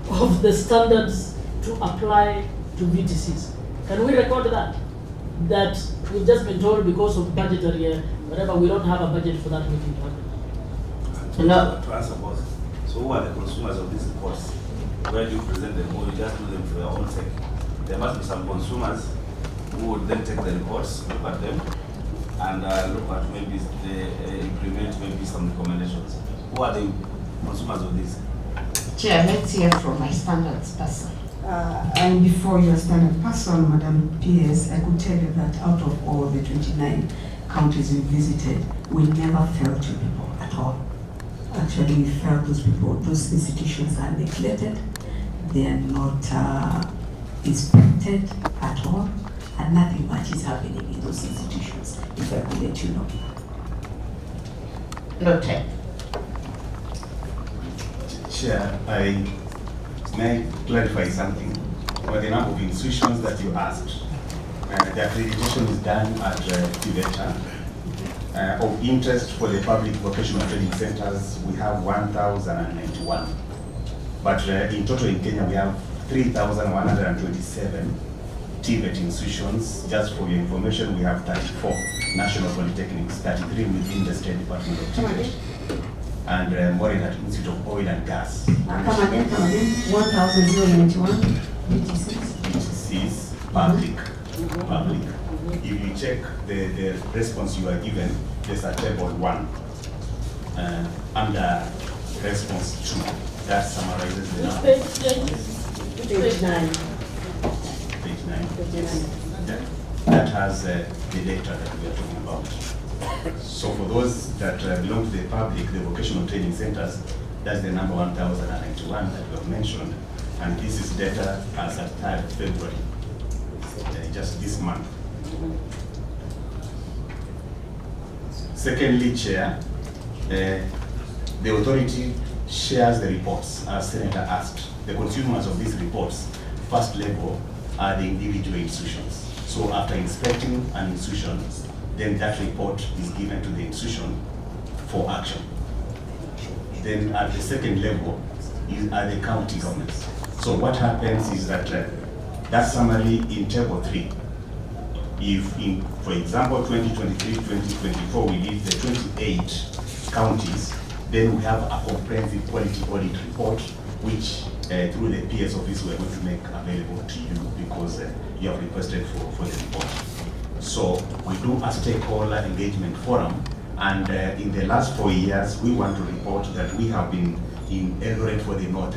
of the standards to apply to VTCs. Can we record that? That we've just been told because of budgetary, whatever, we don't have a budget for that meeting to happen. To answer both. So who are the consumers of these reports? Where do you present them, or you just do them for your own sake? There must be some consumers who would then take the reports, look at them, and look at maybe they implement maybe some recommendations. Who are the consumers of this? Chair, let's hear from my standards person. And before your standard person, Madam PS, I could tell you that out of all the 29 counties we visited, we never failed to people at all. Actually, we felt those people, those institutions are neglected, they are not inspected at all, and nothing much is happening in those institutions, if I could let you know. Noted. Chair, may I clarify something? For the number of institutions that you asked, the accreditation is done at TVET. Of interest for the public vocational training centers, we have 1,091. But in total in Kenya, we have 3,127 TVET institutions. Just for your information, we have 34 national polytechnics, 33 within the State Department of TVET, and Morin at Institute of Oil and Gas. Come again, 1,091 VTCs. VTCs, public. If you check the response you are given, there's a table 1 under response 2 that summarizes the number. Page 9. Page 9. That has the data that we are talking about. So for those that belong to the public, the vocational training centers, that's the number 1,091 that we have mentioned, and this is data as at 3rd February, just this month. Secondly, Chair, the authority shares the reports, as Senator asked. The consumers of these reports, first level, are the individual institutions. So after inspecting an institution, then that report is given to the institution for action. Then at the second level are the county governments. So what happens is that that summary in table 3, if in, for example, 2023-2024, we did the 28 counties, then we have a comprehensive quality audit report, which through the PS office we're going to make available to you because you have requested for the report. So we do a stakeholder engagement forum, and in the last 4 years, we want to report that we have been in Eldoret for the North.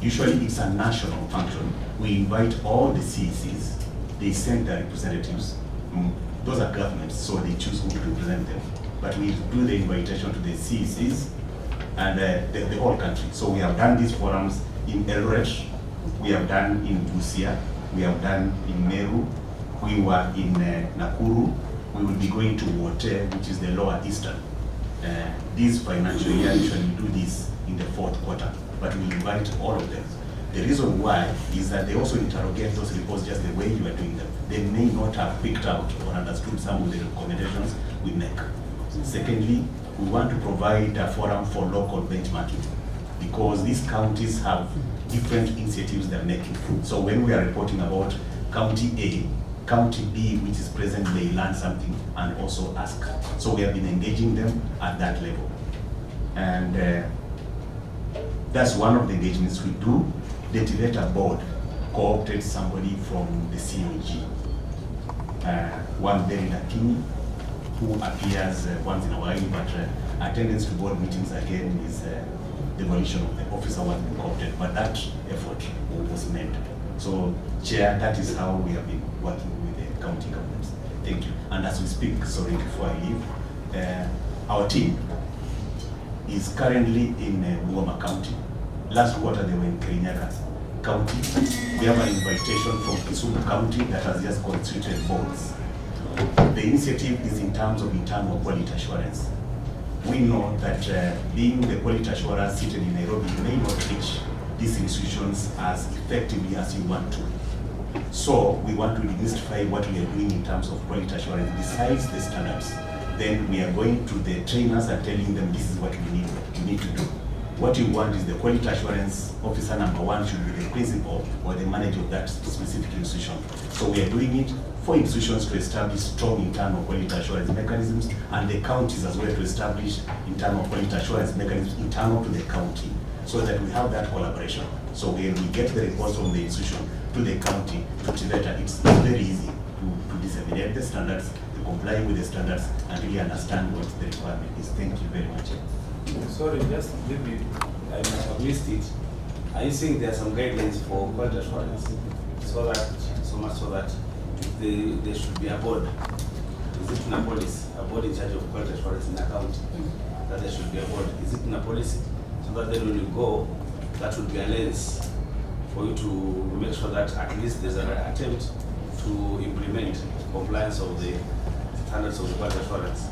Usually it's a national function. We invite all the CECs, they send their representatives. Those are governments, so they choose who to represent them. But we do the invitation to the CECs and the whole country. So we have done these forums in Eldoret, we have done in Busia, we have done in Meru, we were in Nakuru, we will be going to Wote, which is the lower eastern. This financial year, usually we do this in the 4th quarter, but we invite all of them. The reason why is that they also interrogate those reports just the way you are doing them. They may not have picked out or understood some of the recommendations we make. Secondly, we want to provide a forum for local benchmarking because these counties have different initiatives they're making. So when we are reporting about County A, County B, which is present, they learn something and also ask. So we have been engaging them at that level. And that's one of the engagements we do. The TVET board co-opted somebody from the COG, one Berry Lakini, who appears once in a while, but attendance to board meetings again is the volition of the officer was co-opted, but that effort was made. So, Chair, that is how we have been working with the county governments. Thank you. And as we speak, sorry, before I leave, our team is currently in Bungoma County. Last quarter, they were in Kirinyaga County. We have an invitation from Kisumu County that has just constituted boards. The initiative is in terms of internal quality assurance. we know that being the quality assurance seated in Nairobi, you may not reach these institutions as effectively as you want to. So we want to demystify what we are doing in terms of quality assurance besides the standards. Then we are going to the trainers and telling them this is what we need to do. What you want is the quality assurance officer number one should be the principal or the manager of that specific institution. So we are doing it for institutions to establish strong internal quality assurance mechanisms, and the counties as well to establish internal quality assurance mechanisms internal to the county, so that we have that collaboration. So when we get the reports from the institution to the county, to TVET, it's very easy to disseminate the standards, to comply with the standards, and really understand what the requirement is. Thank you very much. Sorry, just maybe I might have missed it. Are you saying there are some guidelines for quality assurance, so that there should be a board? Is it in a policy, a board in charge of quality assurance in a county? That there should be a board. Is it in a policy, so that then when you go, that would be a lens for you to make sure that at least there's an attempt to implement compliance of the standards of the quality assurance?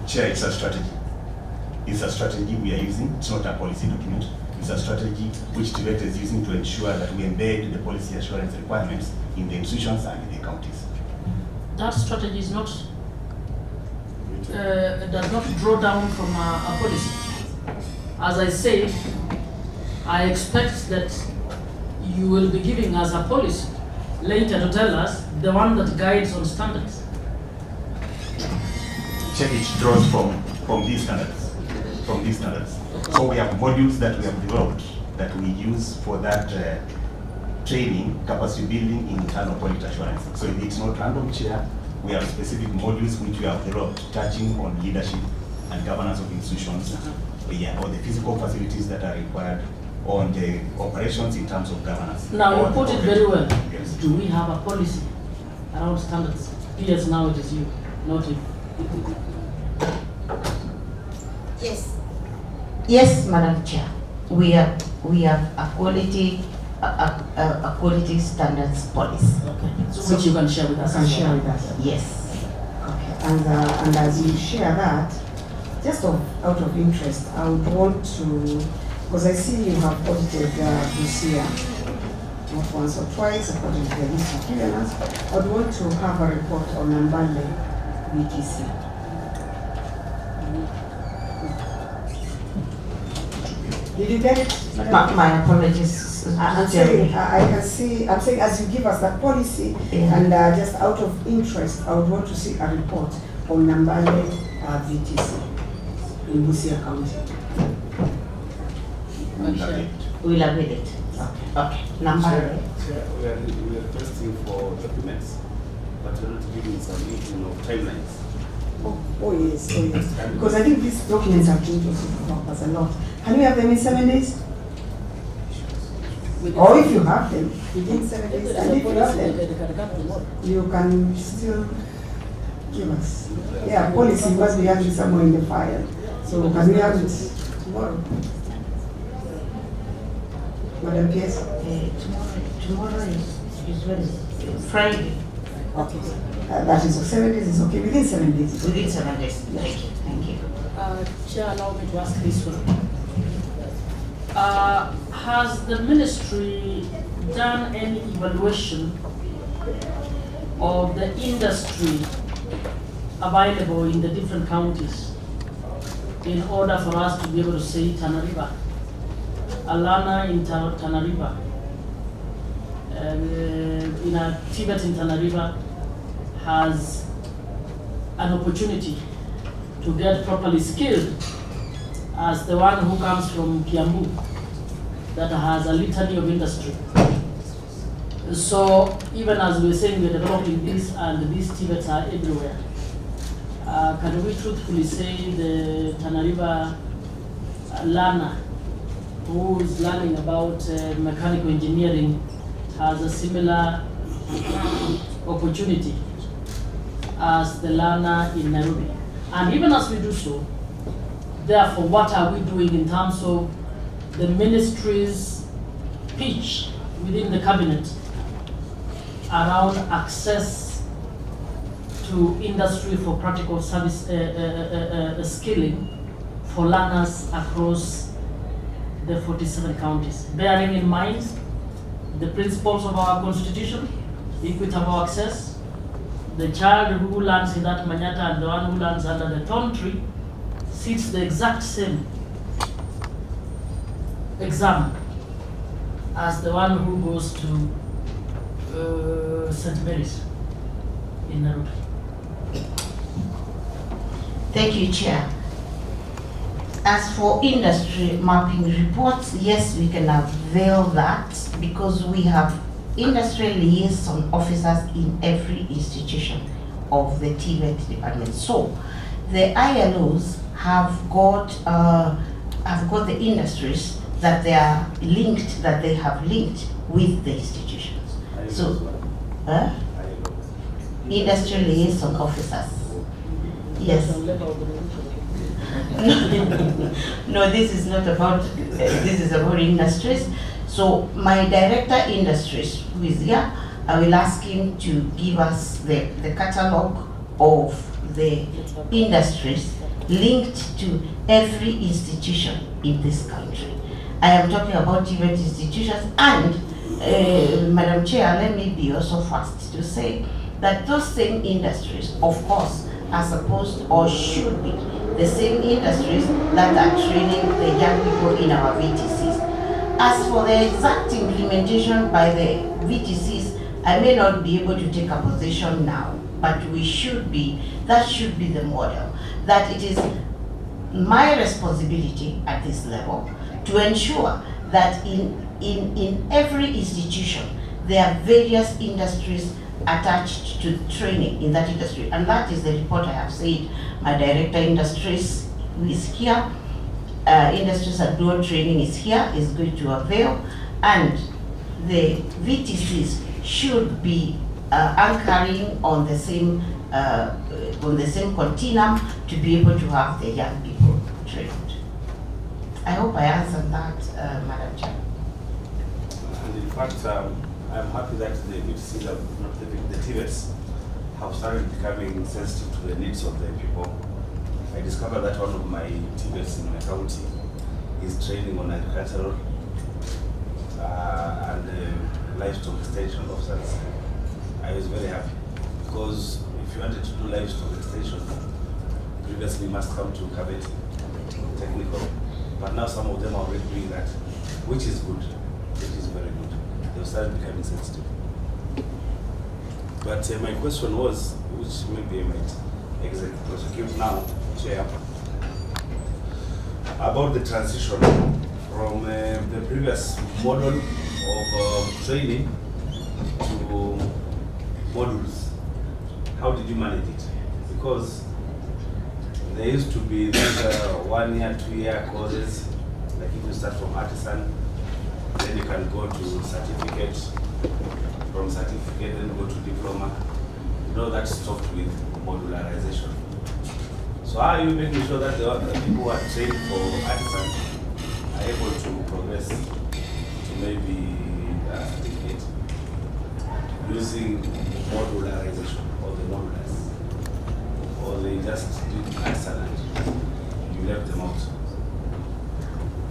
Chair, it's a strategy. It's a strategy we are using. It's not a policy document. It's a strategy which TVET is using to ensure that we embed the policy assurance requirements in the institutions and in the counties. That strategy is not does not draw down from a policy. As I said, I expect that you will be giving us a policy later to tell us the one that guides on standards. Check it draws from these standards. From these standards. So we have modules that we have developed that we use for that training, capacity building in internal quality assurance. So it's not random, Chair. We have specific modules which we have developed touching on leadership and governance of institutions, or the physical facilities that are required, on the operations in terms of governance. Now you put it very well. Yes. Do we have a policy around standards? Yes, now it is you, not you. Yes. Yes, Madam Chair. We have a quality standards policy. Okay. So which you can share with us. Can share with us. Yes. Okay. And as you share that, just out of interest, I would want to, because I see you have audited this year, not once or twice, according to the list of given us. I would want to have a report on Mbale VTC. Did you get it? My apologies. I'm saying as you give us that policy, and just out of interest, I would want to see a report on Mbale VTC in Busia County. We'll have it. Okay. Mbale. We are requesting for documents, but we're not giving some timelines. Oh yes. Because I think these documents are going to help us a lot. Can we have them in 7 days? Or if you have them within 7 days, and if you have them, you can still give us. Yeah, policy must be having somewhere in the file. So can we have it tomorrow? Madam PS? Tomorrow is Wednesday. Friday. Okay. That is 7 days is okay. Within 7 days. Within 7 days. Thank you. Chair, allow me to ask this one. Has the ministry done any evaluation of the industry available in the different counties in order for us to be able to say Tana River, Alana in Tana River, in a TVET in Tana River has an opportunity to get properly skilled as the one who comes from Kiambu that has a litany of industry. So even as we're saying we're developing this and these TVETs are everywhere, can we truthfully say the Tana River learner who is learning about mechanical engineering has a similar opportunity as the learner in Nairobi? And even as we do so, therefore, what are we doing in terms of the ministry's pitch within the cabinet around access to to industry for practical service skilling for learners across the 47 counties, bearing in mind the principles of our constitution, equitable access. The child who lands in that Manyata and the one who lands under the thorn tree sits the exact same exam as the one who goes to St. Mary's in Nairobi. Thank you, Chair. As for industry mapping reports, yes, we can avail that because we have industry liaison officers in every institution of the TVET department. So the ILOs have got the industries that they are linked, that they have linked with the institutions. So, industry liaison officers. Yes. No, this is not about, this is about industries. So my director industries, who is here, I will ask him to give us the catalog of the industries linked to every institution in this country. I am talking about TVET institutions, and Madam Chair, let me be also fast to say that those same industries, of course, are supposed or should be the same industries that are training the young people in our VTCs. As for the exact implementation by the VTCs, I may not be able to take a position now, but we should be, that should be the model. That it is my responsibility at this level to ensure that in every institution there are various industries attached to training in that industry, and that is the report I have said. My director industries, who is here, industries and dual training is here, is going to avail, and the VTCs should be anchoring on the same continuum to be able to have the young people trained. I hope I answered that, Madam Chair. And in fact, I'm happy that the VTCs have, not the TVETs, have started becoming sensitive to the needs of the people. I discovered that one of my TVETs in my county is training on agricultural and livestock extension officers. I was very happy because if you wanted to do livestock extension, previously you must come to CBET technical, but now some of them are already doing that, which is good. It is very good. They've started becoming sensitive. But my question was, which maybe I might prosecute now, Chair, about the transition from the previous model of training to modules. How did you manage it? Because there used to be these 1 year, 2 year courses, like if you start from artisan, then you can go to certificate, from certificate then go to diploma. You know, that stopped with modularization. So how are you making sure that the people who are trained for artisan are able to progress to maybe certificate using modularization or the modulars? Or they just did artisan and you left them out?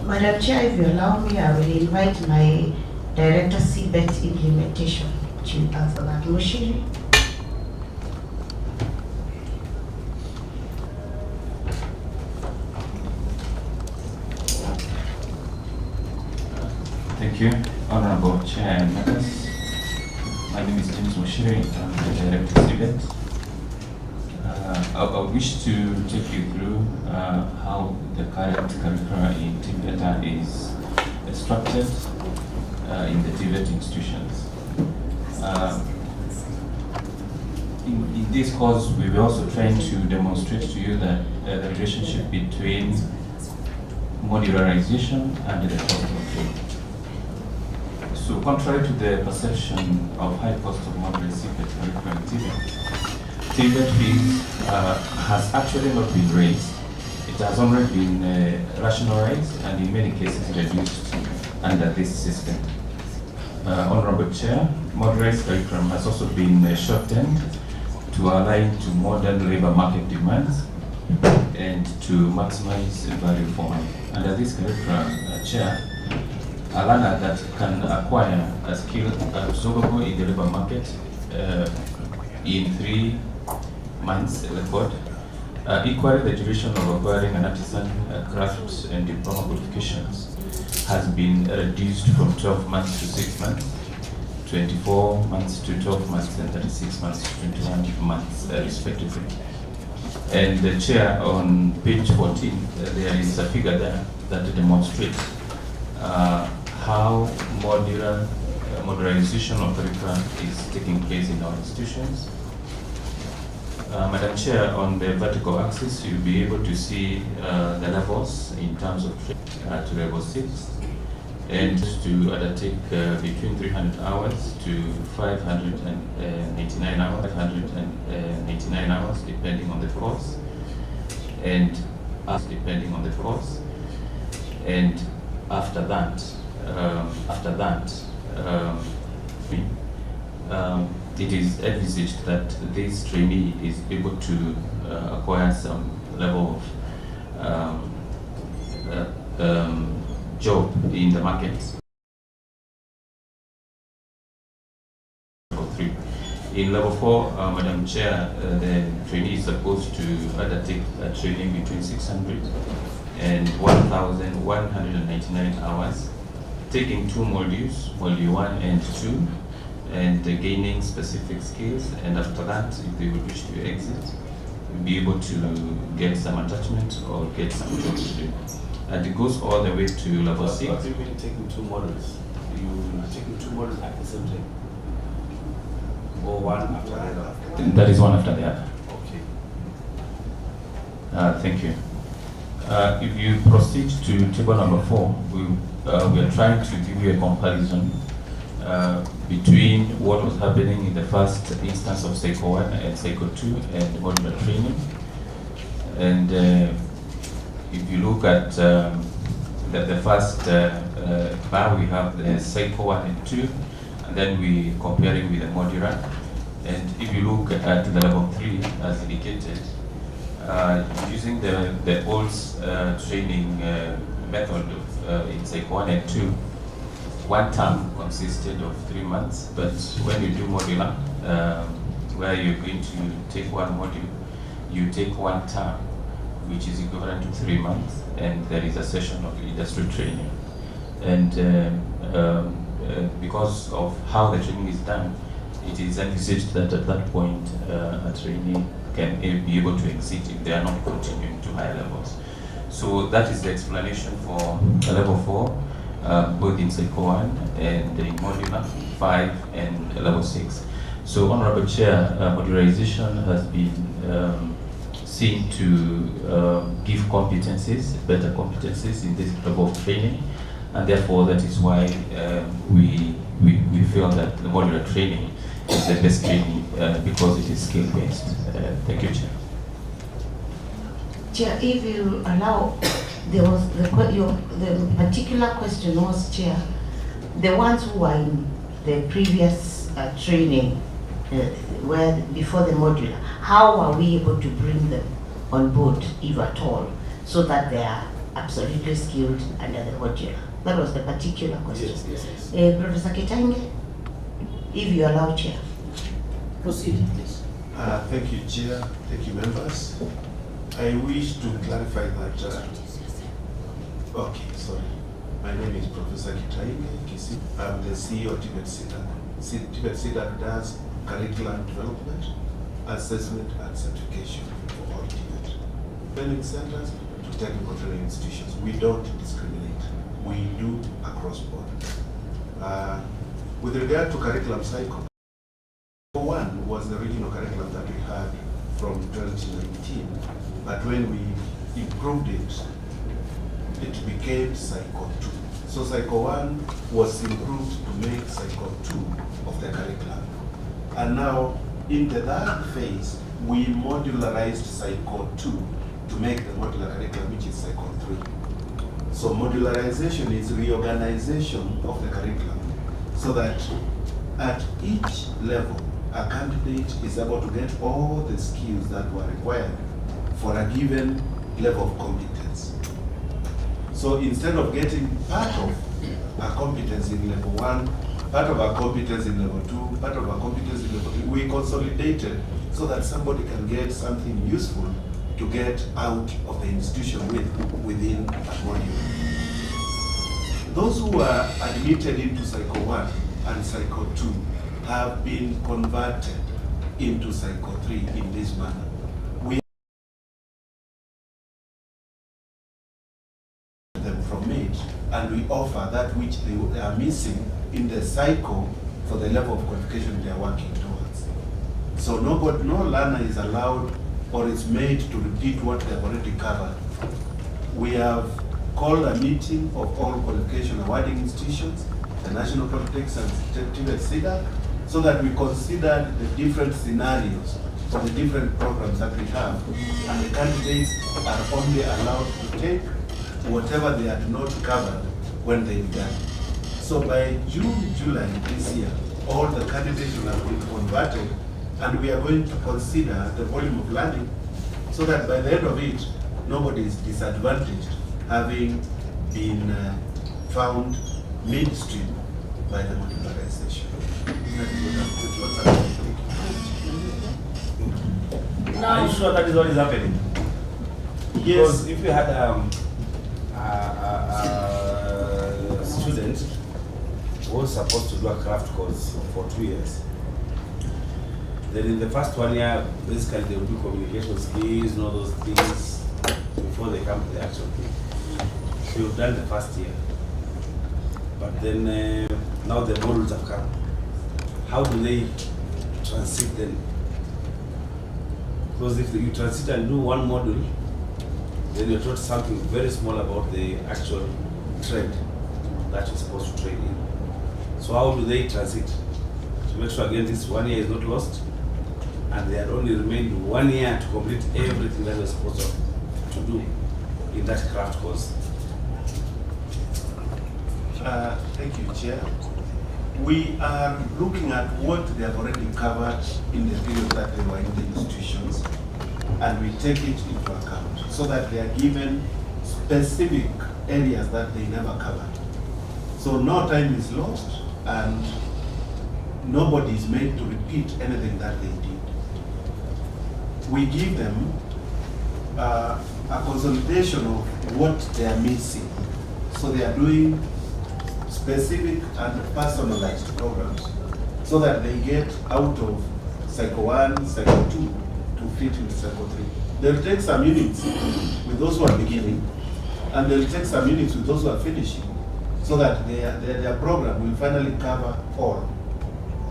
Madam Chair, if you allow me, I will invite my Director CBET implementation to answer that. Mushiri. Thank you, Honorable Chair and members. My name is James Mushiri. I'm the Director CBET. I wish to take you through how the current curricula in TVET is structured in the TVET institutions. In this course, we will also try to demonstrate to you that the relationship between modularization and the cost of training. So contrary to the perception of high cost of modular CBET curriculum TVET fees has actually not been raised. It has only been rationalized and in many cases reduced under this system. Honorable Chair, modularized curriculum has also been shortened to align to modern labor market demands and to maximize value for money. Under this curriculum, Chair, a learner that can acquire a skill absorbable in the labor market in 3 months record. Equally, the duration of acquiring an artisan, craft and diploma qualifications has been reduced from 12 months to 6 months, 24 months to 12 months, and 36 months to 21 months, respectively. And the Chair, on page 14, there is a figure there that demonstrates how modularization of curriculum is taking place in our institutions. Madam Chair, on the vertical axis, you'll be able to see the levels in terms of to level 6, and to undertake between 300 hours to 589 hours, depending on the course, and after that, it is envisaged that this trainee is able to acquire some level of job in the market. Level 3. In level 4, Madam Chair, the trainee is supposed to undertake a training between 600 and 1,199 hours, taking 2 modules, module 1 and 2, and gaining specific skills. And after that, if they would wish to exit, you'll be able to get some attachment or get some job to do. And it goes all the way to level 6. What do you mean taking 2 models? You are taking 2 models at the same time? Or one after the other? That is one after the other. Okay. Thank you. If you proceed to table number 4, we are trying to give you a comparison between what was happening in the first instance of Cycle 1 and Cycle 2 and modular training. And if you look at the first bar, we have the Cycle 1 and 2, and then we comparing with the modular. And if you look at the level 3, as indicated, using the old training method of in Cycle 1 and 2, one term consisted of 3 months, but when you do modular, where you're going to take one module, you take 1 term, which is equivalent to 3 months, and there is a session of industry training. And because of how the training is done, it is envisaged that at that point, a trainee can be able to exit if they are not continuing to higher levels. So that is the explanation for level 4. Both in Cycle 1 and in modular 5 and level 6. So, Honorable Chair, modularization has been seen to give competencies, better competencies in this level of training, and therefore that is why we feel that the modular training is the best training because it is skill-based. Thank you, Chair. Chair, if you allow, there was the particular question was, Chair, the ones who were in the previous training, where before the modular, how are we able to bring them on board, if at all, so that they are absolutely skilled under the modular? That was the particular question. Yes. Professor Kitange, if you allow, Chair. Proceed, please. Thank you, Chair. Thank you, members. I wish to clarify that. My name is Professor Kitange Kisi. I'm the CEO of TVET CDAC. TVET CDAC does curriculum development, assessment, and certification for all TVET training centers to technical training institutions. We don't discriminate. We do across board. With regard to curriculum cycle, one was the regional curriculum that we had from 2019, but when we improved it, it became Cycle 2. So Cycle 1 was improved to make Cycle 2 of the curriculum. And now, in the third phase, we modularized Cycle 2 to make the modular curriculum, which is Cycle 3. So modularization is reorganization of the curriculum, so that at each level, a candidate is able to get all the skills that were required for a given level of competence. So instead of getting part of a competence in level 1, part of a competence in level 2, part of a competence in level 3, we consolidated so that somebody can get something useful to get out of the institution within a module. Those who are admitted into Cycle 1 and Cycle 2 have been converted into Cycle 3 in this manner. We them from it, and we offer that which they are missing in the cycle for the level of qualification they are working towards. So no learner is allowed or is made to repeat what they have already covered. We have called a meeting of all qualification awarding institutions, the National TVETs and TVET, so that we considered the different scenarios for the different programs that we have, and the candidates are only allowed to take whatever they had not covered when they began. So by June, July this year, all the candidates will have been converted, and we are going to consider the volume of learning so that by the end of it, nobody is disadvantaged having been found midstream by the modularization. Are you sure that is what is happening? Yes. Because if you had a student who was supposed to do a craft course for 2 years, then in the first 1 year, basically they will do communication skills and all those things before they come to the actual thing. So you've done the first year. But then now the modules have come. How do they transit then? Because if you transit and do one module, then you're taught something very small about the actual trade that you're supposed to trade in. So how do they transit? To make sure again this 1 year is not lost, and they had only remained 1 year to complete everything that they're supposed to do in that craft course. Thank you, Chair. We are looking at what they have already covered in the period that they were in the institutions, and we take it into account so that they are given specific areas that they never covered. So no time is lost, and nobody is made to repeat anything that they did. We give them a consolidation of what they are missing. So they are doing specific and personalized programs so that they get out of Cycle 1, Cycle 2 to fit into Cycle 3. They'll take some units with those who are beginning, and they'll take some units with those who are finishing, so that their program will finally cover all.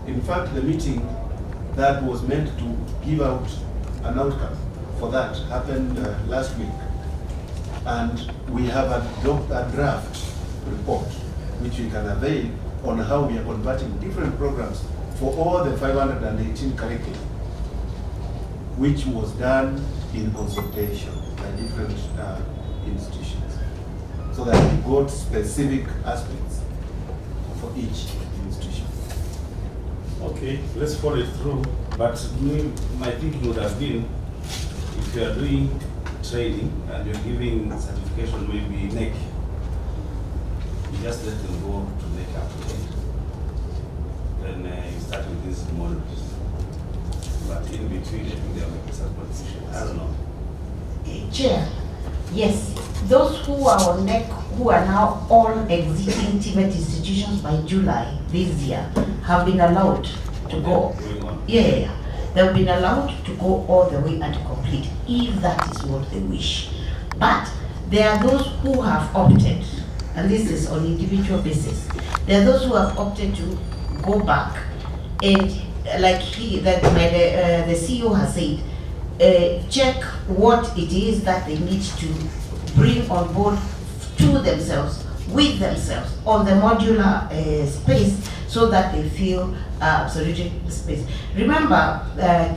In fact, the meeting that was meant to give out an outcome for that happened last week, and we have a draft report which we can avail on how we are converting different programs for all the 518 curricula, which was done in consultation by different institutions, so that we got specific aspects for each institution. Okay, let's follow it through. But my thinking would have been, if you are doing training and you're giving certification, maybe NEC, you just let them go to NEC after it. Then you start with these modules. But in between, I think they are making some decisions. I don't know. Chair, yes, those who are on NEC, who are now all exiting TVET institutions by July this year, have been allowed to go. Yeah, they've been allowed to go all the way and complete, if that is what they wish. But there are those who have opted, and this is on individual basis. There are those who have opted to go back, and like the CEO has said, check what it is that they need to bring on board to themselves, with themselves, on the modular space, so that they feel absolutely space. Remember,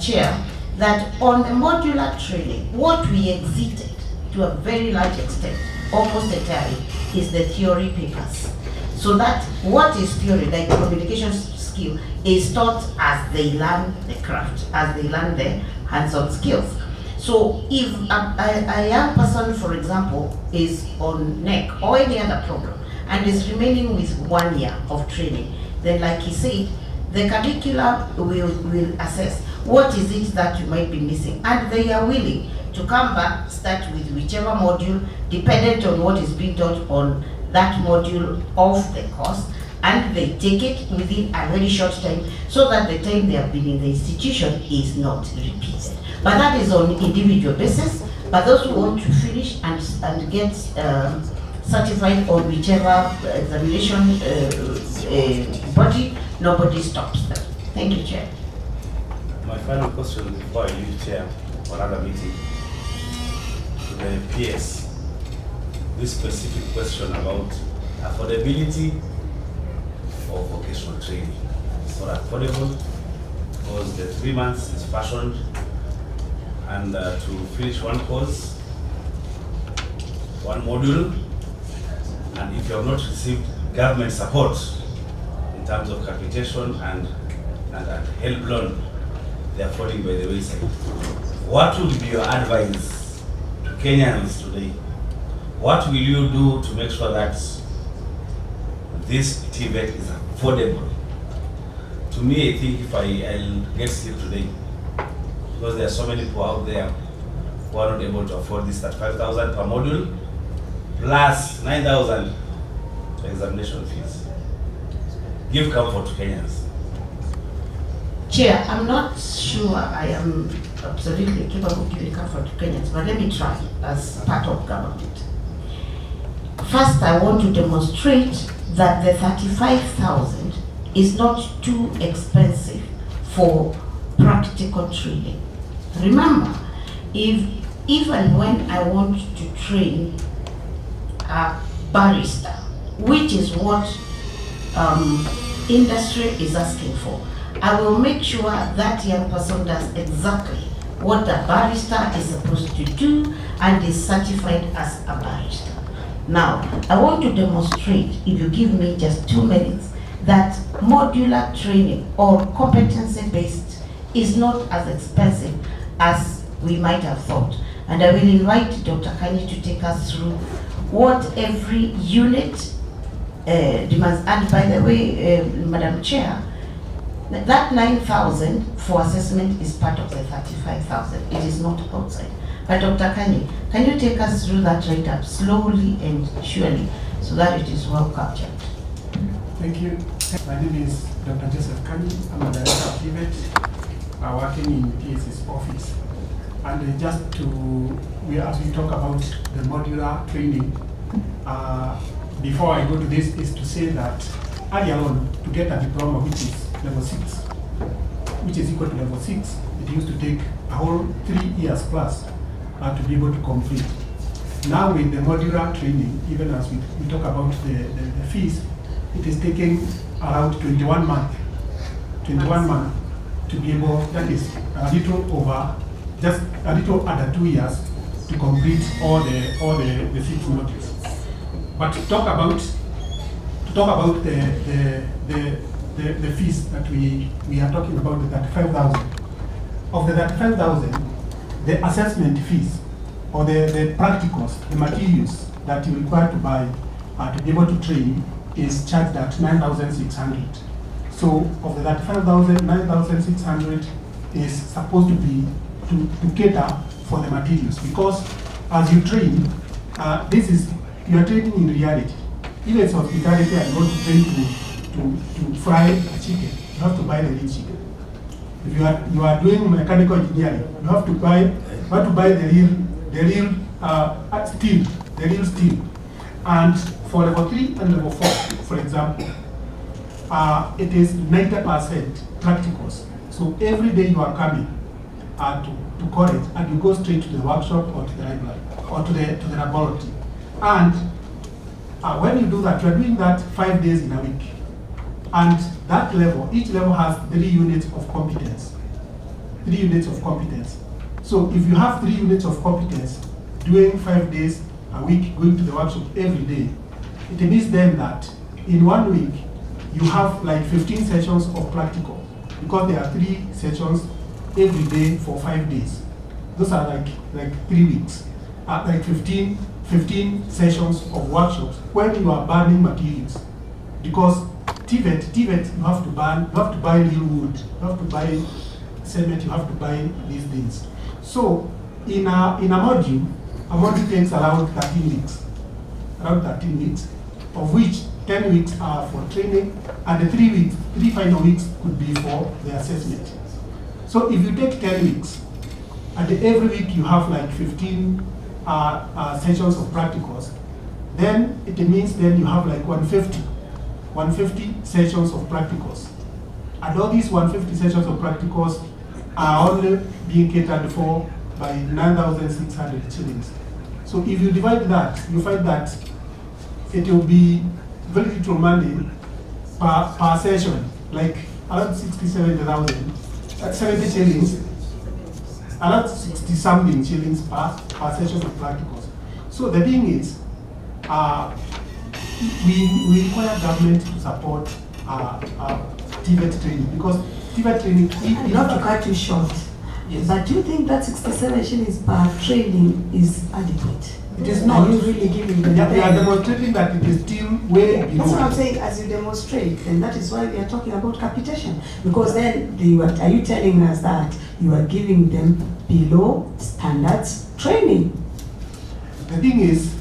Chair, that on the modular training, what we exited to a very large extent, almost entirely, is the theory papers. So that what is theory, like communication skill is taught as they learn the craft, as they learn the hands-on skills. So if a young person, for example, is on NEC or any other program and is remaining with 1 year of training, then like he said, the curriculum will assess what is it that you might be missing, and they are willing to come back, start with whichever module, dependent on what is being taught on that module of the course, and they take it within a very short time, so that the time they have been in the institution is not repeated. But that is on individual basis. But those who want to finish and get certified on whichever examination body, nobody stops them. Thank you, Chair. My final question before I leave Chair for another meeting to the PS. This specific question about affordability of vocational training. It's not affordable because the 3 months is fashioned, and to finish one course, one module, and if you have not received government support in terms of capitation and help loan, they are falling by the wayside. What would be your advice to Kenyans today? What will you do to make sure that this TVET is affordable? To me, I think if I'll get sleep today, because there are so many people out there who are not able to afford this at 5,000 per module, plus 9,000 examination fees. Give comfort to Kenyans. Chair, I'm not sure I am absolutely capable of giving comfort to Kenyans, but let me try as part of government. First, I want to demonstrate that the 35,000 is not too expensive for practical training. Remember, even when I want to train a barrister, which is what industry is asking for, I will make sure that young person does exactly what a barrister is supposed to do and is certified as a barrister. Now, I want to demonstrate, if you give me just 2 minutes, that modular training or competency-based is not as expensive as we might have thought. And I will invite Dr. Kani to take us through what every unit demands. And by the way, Madam Chair, that 9,000 for assessment is part of the 35,000. It is not outside. But Dr. Kani, can you take us through that write-up slowly and surely so that it is well captured? Thank you. My name is Dr. Joseph Kani. I'm a director of TVET, working in PS's office. And just to, as we talk about the modular training, before I go to this, is to say that earlier on, to get a diploma which is level 6, which is equal to level 6, it used to take a whole 3 years plus to be able to complete. Now with the modular training, even as we talk about the fees, it is taking around 21 months. 21 months to be able, that is a little over, just a little under 2 years to complete all the 6 modules. But to talk about the fees that we are talking about, the 35,000. Of the 35,000, the assessment fees or the practicals, the materials that you require to buy to be able to train is charged at 9,600. So of the 35,000, 9,600 is supposed to be to cater for the materials, because as you train, you are training in reality. Even it's hospitality and you want to train to fry a chicken, you have to buy the real chicken. If you are doing mechanical engineering, you have to buy the real steel. And for level 3 and level 4, for example, it is 90% practicals. So every day you are coming to college and you go straight to the workshop or to the library or to the laboratory. And when you do that, you are doing that 5 days in a week. And that level, each level has 3 units of competence. 3 units of competence. So if you have 3 units of competence, doing 5 days a week, going to the workshop every day, it means then that in 1 week, you have like 15 sessions of practical, because there are 3 sessions every day for 5 days. Those are like 3 weeks. Like 15 sessions of workshops when you are burning materials. Because TVET, you have to buy real wood, you have to buy cement, you have to buy these things. So in a module takes around 13 weeks. Around 13 weeks, of which 10 weeks are for training, and the 3 final weeks could be for the assessment. So if you take 10 weeks, and every week you have like 15 sessions of practicals, then it means then you have like 150 sessions of practicals. And all these 150 sessions of practicals are only being catered for by 9,600 shillings. So if you divide that, you find that it will be very little money per session, like around 70,000, 70 shillings, around 60-something shillings per session of practicals. So the thing is, we require government to support TVET training, because TVET training... Not to cut you short, yes. But do you think that 67 shillings per training is adequate? It is not. Are you really giving them? We are demonstrating that it is still way below. That's what I'm saying, as you demonstrate, and that is why we are talking about capitation. Because then, are you telling us that you are giving them below standards training? The thing is,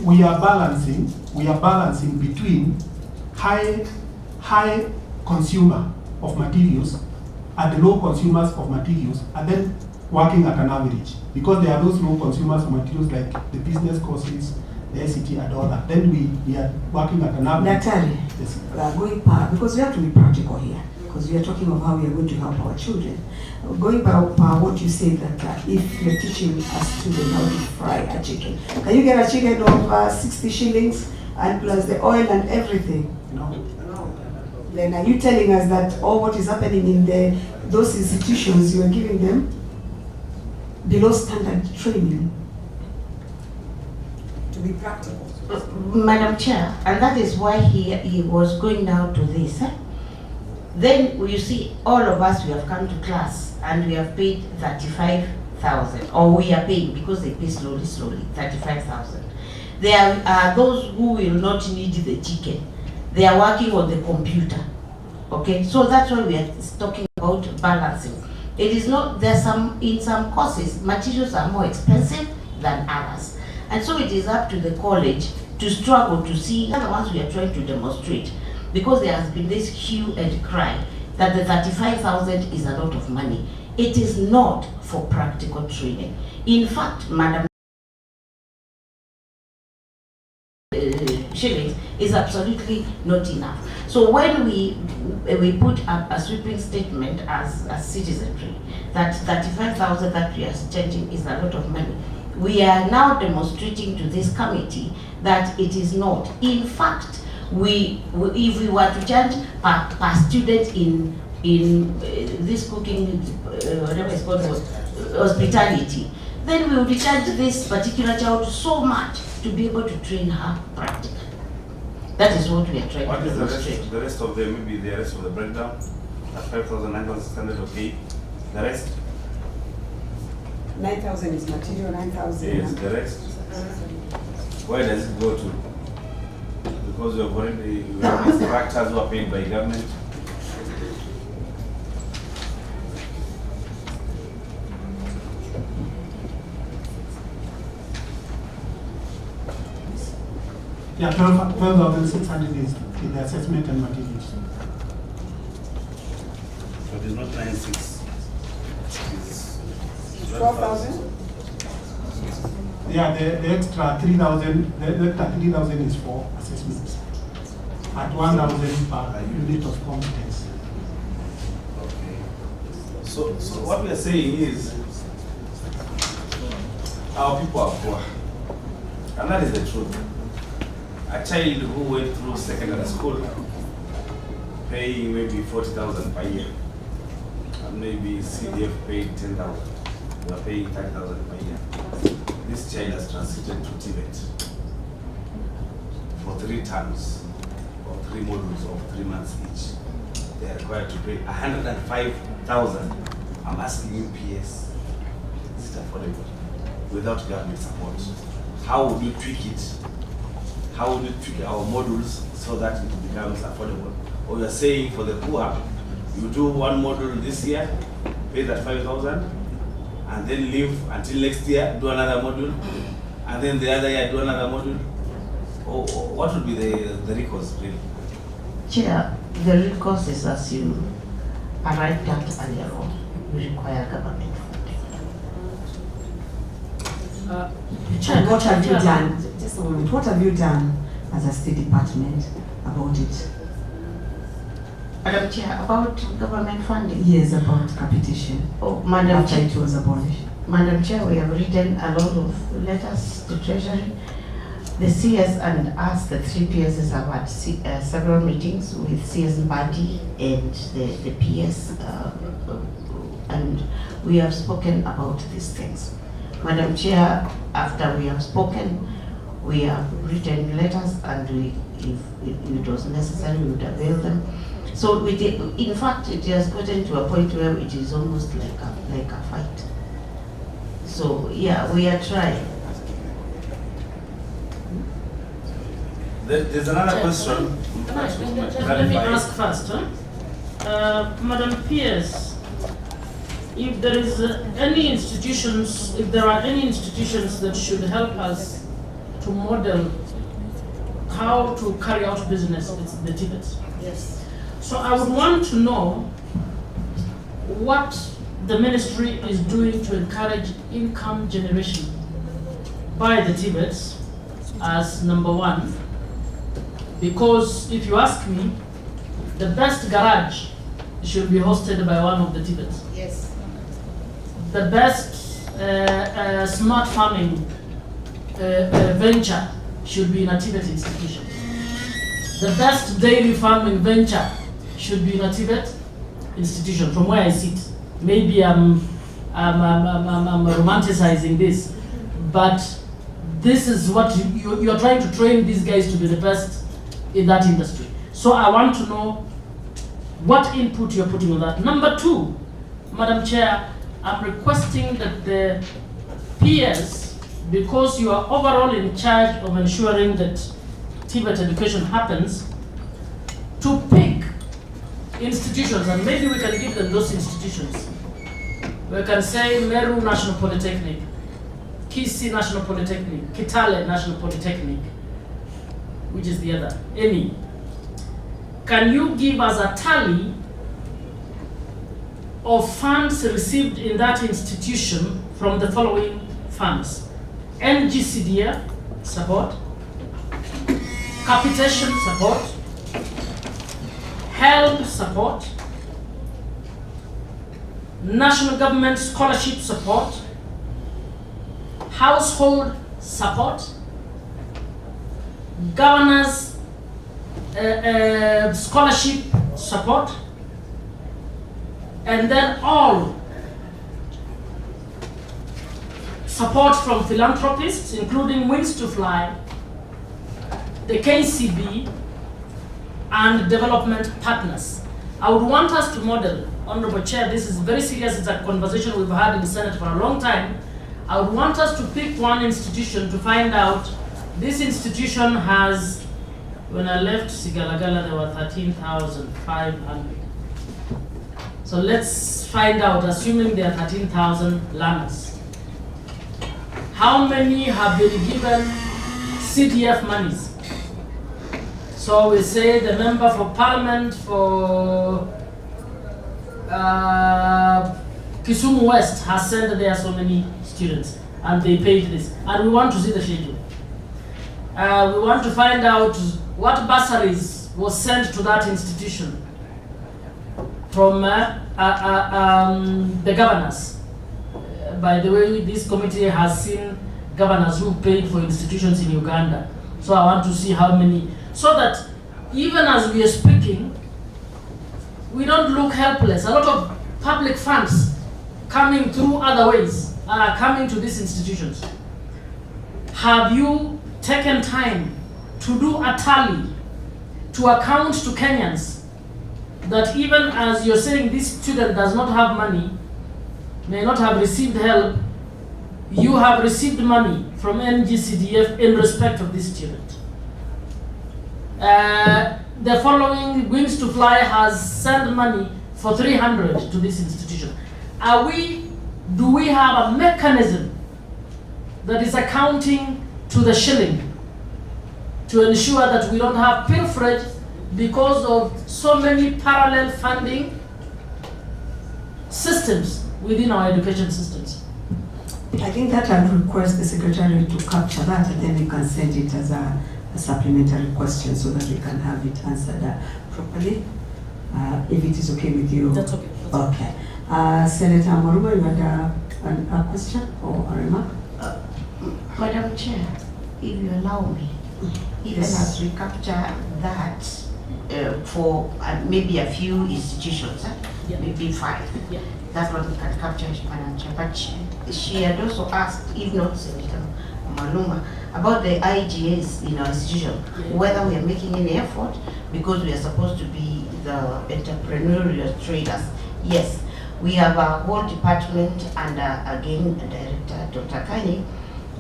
we are balancing between high consumer of materials and the low consumers of materials, and then working at an average. Because there are those low consumers of materials like the business courses, the ICT and all that. Then we are working at an average. Daktari, yes. We are going par, because we have to be practical here, because we are talking of how we are going to help our children. Going by what you say, that if you're teaching a student how to fry a chicken, can you get a chicken of 60 shillings and plus the oil and everything? No. Then are you telling us that all what is happening in those institutions, you are giving them below standard training to be practical? Madam Chair, and that is why he was going now to this. Then you see, all of us, we have come to class and we have paid 35,000, or we are paying because they pay slowly, 35,000. There are those who will not need the chicken. They are working on the computer. Okay, so that's why we are talking about balancing. It is not, in some courses, materials are more expensive than others. And so it is up to the college to struggle to see the ones we are trying to demonstrate. Because there has been this hue and cry that the 35,000 is a lot of money. It is not for practical training. In fact, Madam shillings is absolutely not enough. So when we put up a sweeping statement as citizenry that 35,000 that we are charging is a lot of money, we are now demonstrating to this committee that it is not. In fact, if we were to charge per student in this cooking, whatever it's called, hospitality, then we would charge this particular child so much to be able to train her practically. That is what we are trying to demonstrate. What is the rest of the breakdown? At 5,900, okay. The rest? 9,000 is material, 9,000. Yes, the rest. Where does it go to? Because we have instructors who are paid by government. Yeah, 12,600 is in the assessment and materials. But it's not 9,600. It's 12,000? Yeah, the extra 3,000, the extra 3,000 is for assessments. At 1,000 per unit of competence. okay. So what we are saying is, our people are poor, and that is the truth. A child who went through secondary school, paying maybe 40,000 per year, and maybe CDF paid 10,000, we are paying 10,000 per year. This child has transited to TVET for 3 terms. or 3 modules of 3 months each, they are required to pay 105,000. I'm asking you, PS, is it affordable without government support? How would you tweak it? How would you tweak our modules so that it becomes affordable? Or you're saying for the poor, you do 1 module this year, pay that 5,000, and then leave until next year, do another module, and then the other year do another module? Or what would be the recourse, really? Chair, the recourse is as you arrived at earlier on, we require government funding. And what have you done? Just a moment. What have you done as a State Department about it? Madam Chair, about government funding? Yes, about capitation. Oh, Madam After Chair. it was abolished. Madam Chair, we have written a lot of letters to Treasury. The CS and us, the 3 PSs, have had several meetings with CS Mbadi and the PS, and we have spoken about these things. Madam Chair, after we have spoken, we have written letters, and if it was necessary, we would avail them. So in fact, it has gotten to a point where it is almost like a fight. So yeah, we are trying. There's another question. Let me ask first. Madam PS, if there is any institutions, if there are any institutions that should help us to model how to carry out business, it's the TVET. Yes. So I would want to know what the ministry is doing to encourage income generation by the TVETs as number 1. Because if you ask me, the best garage should be hosted by one of the TVETs. Yes. The best smart farming venture should be in a TVET institution. The best dairy farming venture should be in a TVET institution, from where I sit. Maybe I'm romanticizing this, but this is what you are trying to train these guys to be the best in that industry. So I want to know what input you're putting on that. Number 2, Madam Chair, I'm requesting that the PS, because you are overall in charge of ensuring that TVET education happens, to pick institutions, and maybe we can give them those institutions. We can say Meru National Polytechnic, Kisii National Polytechnic, Kitale National Polytechnic, which is the other, any. Can you give us a tally of funds received in that institution from the following funds? NGCDF support, capitation support, health support, national government scholarship support, household support, governors scholarship support, and then all support from philanthropists, including Wings to Fly, the KCB, and development partners. I would want us to model, Honorable Chair, this is very serious, it's a conversation we've had in the Senate for a long time. I would want us to pick one institution to find out, this institution has, when I left Sigalagala, there were 13,500. So let's find out, assuming there are 13,000 learners, how many have been given CDF monies? So we say the member for parliament for Kisumu West has sent there so many students and they paid this. And we want to see the schedule. We want to find out what bursaries was sent to that institution from the governors. By the way, this committee has seen governors who paid for institutions in Uganda. So I want to see how many, so that even as we are speaking, we don't look helpless. A lot of public funds coming through other ways are coming to these institutions. Have you taken time to do a tally to account to Kenyans that even as you're saying this student does not have money, may not have received help, you have received money from NGCDF in respect of this student. The following, Wings to Fly has sent money for 300 to this institution. Do we have a mechanism that is accounting to the shilling to ensure that we don't have pilferage because of so many parallel funding systems within our education systems? I think that I'll request the Secretary to capture that, and then we can send it as a supplementary question so that we can have it answered properly. If it is okay with you. That's okay. Okay. Senator Moruma, you had a question or a remark? Madam Chair, if you allow me, even as we capture that for maybe a few institutions, maybe 5, that's what we can capture, Madam Chair. But she had also asked, if not Senator Maluma, about the IGAs in our institution, whether we are making any effort because we are supposed to be the entrepreneurial traders. Yes, we have a whole department and again Director Dr. Kani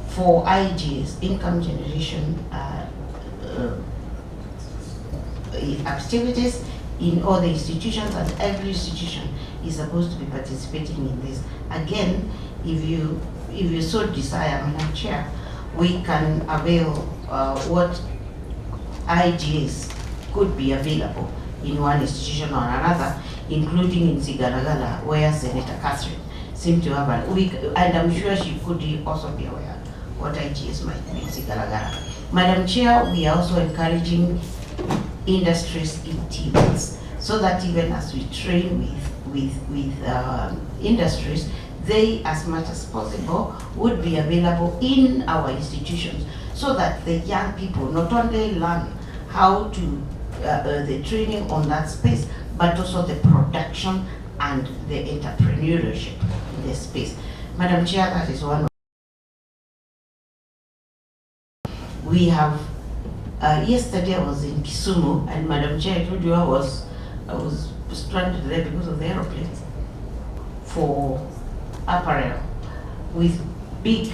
for IGAs, income generation activities in all the institutions, and every institution is supposed to be participating in this. Again, if you so desire, Madam Chair, we can avail what IGAs could be available in one institution or another, including in Sigalagala, where Senator Catherine seemed to have and I'm sure she could also be aware what IGAs might be in Sigalagala. Madam Chair, we are also encouraging industries in TVETs, so that even as we train with industries, they, as much as possible, would be available in our institutions, so that the young people not only learn how to the training on that space, but also the production and the entrepreneurship in the space. Madam Chair, that is one. We have yesterday I was in Kisumu, and Madam Chair, I told you I was stranded there because of the aeroplanes for apparel with big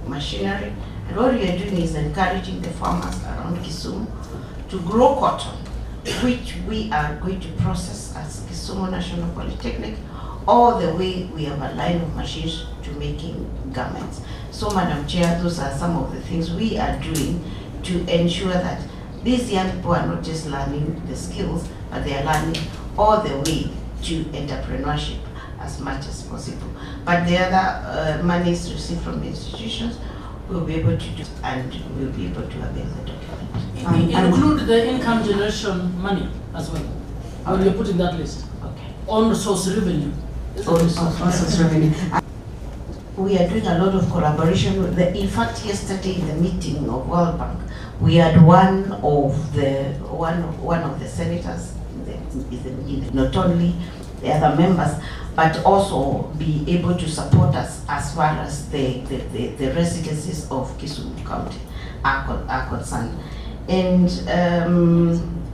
machinery. And what we are doing is encouraging the farmers around Kisumu to grow cotton, which we are going to process as Kisumu National Polytechnic. All the way we have a line of machines to making garments. So, Madam Chair, those are some of the things we are doing to ensure that these young people are not just learning the skills, but they are learning all the way to entrepreneurship as much as possible. But the other monies received from the institutions, we'll be able to do, and we'll be able to avail the document. Include the income generation money as well, when you put in that list. Okay. On source revenue. On source revenue. We are doing a lot of collaboration with the, in fact, yesterday in the meeting of World Bank, we had one of the senators, not only the other members, but also be able to support us as far as the residences of Kisumu County are concerned. And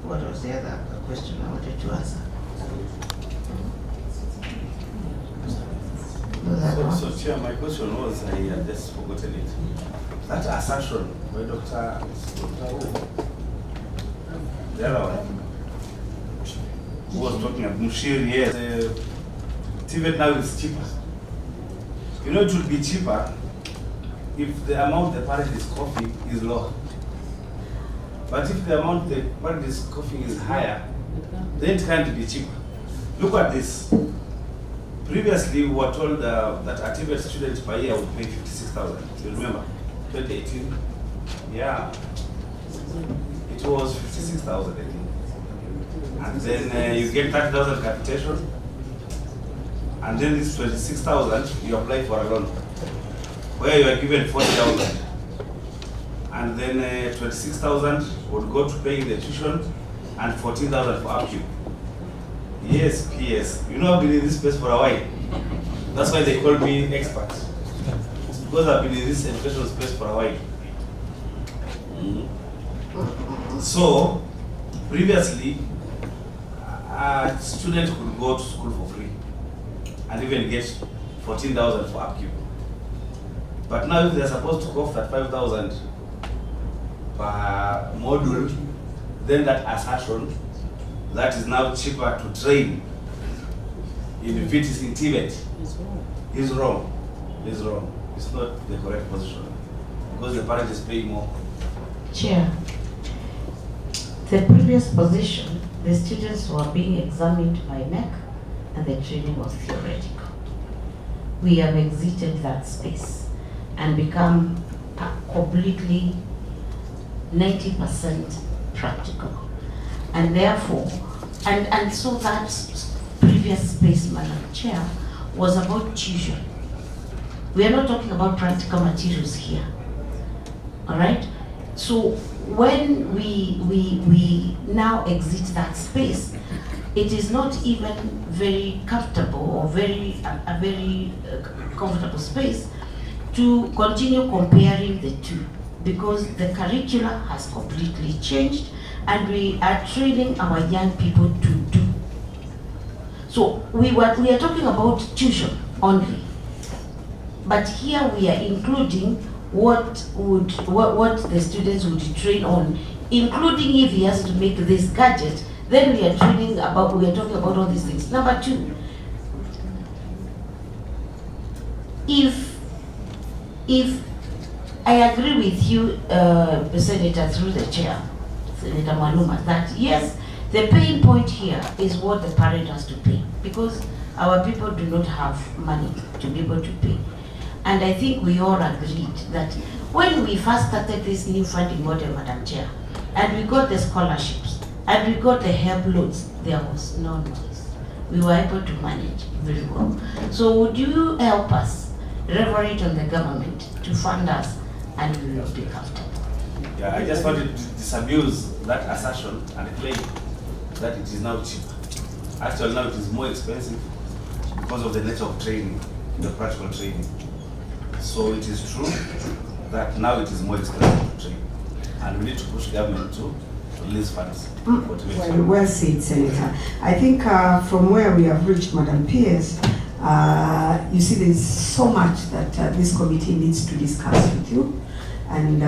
what was the other question I wanted to answer? So Chair, my question was, I had just forgotten it. That assertion by Dr. The other one, who was talking about Mushiri, yes, TVET now is cheaper. You know, it would be cheaper if the amount the parent is coughing is low. But if the amount the parent is coughing is higher, then it can't be cheaper. Look at this. Previously, we were told that a TVET student per year would pay 56,000. You remember? 2018? Yeah. It was 56,000, I think. And then you get 30,000 capitation. And then this 26,000, you apply for a loan, where you are given 40,000. And then 26,000 would go to paying the tuition, and 14,000 for upkeep. Yes, PS. You know, I've been in this space for a while. That's why they call me expert. It's because I've been in this educational space for a while. So, previously, a student could go to school for free and even get 14,000 for upkeep. But now if they're supposed to cost that 5,000 per module, then that assertion that is now cheaper to train in the VTC in TVET is wrong. Is wrong. It's not the correct position because the parent is paying more. Chair, the previous position, the students were being examined by NEC and the training was theoretical. We have exited that space and become completely 90% practical. And therefore, and so that previous space, Madam Chair, was about tuition. We are not talking about practical materials here. All right? So when we now exit that space, it is not even very comfortable or a very comfortable space to continue comparing the two, because the curricula has completely changed and we are training our young people to do. So we are talking about tuition only, but here we are including what the students would train on, including if he has to make this gadget, then we are talking about all these things. Number two, if I agree with you, Senator, through the chair, Senator Maluma, that yes, the paying point here is what the parent has to pay, because our people do not have money to be able to pay. And I think we all agreed that when we first started this new funding model, Madam Chair, and we got the scholarships, and we got the help loans, there was no noise. We were able to manage very well. So would you help us leverage on the government to fund us, and we will be comfortable? Yeah, I just wanted to disabuse that assertion and claim that it is now cheap. Actually, now it is more expensive because of the nature of training, the practical training. So it is true that now it is more expensive to train, and we need to push government to release funds. Well said, Senator. I think from where we have reached, Madam Pierce, you see there's so much that this committee needs to discuss with you. And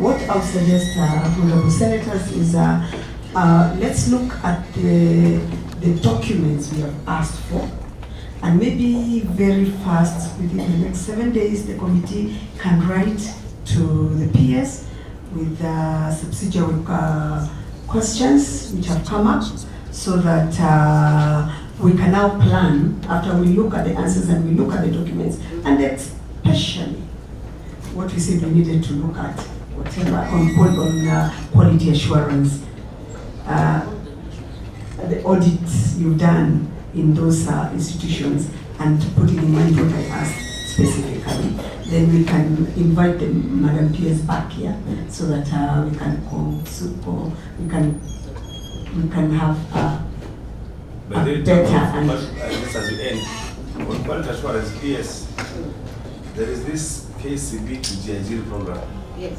what I would suggest, Honorable Senators, is let's look at the documents we have asked for. And maybe very fast, within the next 7 days, the committee can write to the PS with subsidiary questions which have come up, so that we can now plan after we look at the answers and we look at the documents, and especially what we said we needed to look at, whatever on quality assurance, the audits you've done in those institutions, and put it in mind what I asked specifically. Then we can invite the Madam PS back here, so that we can have a better and just as we end, on quality assurance PS, there is this KCB to GIG program. Yes.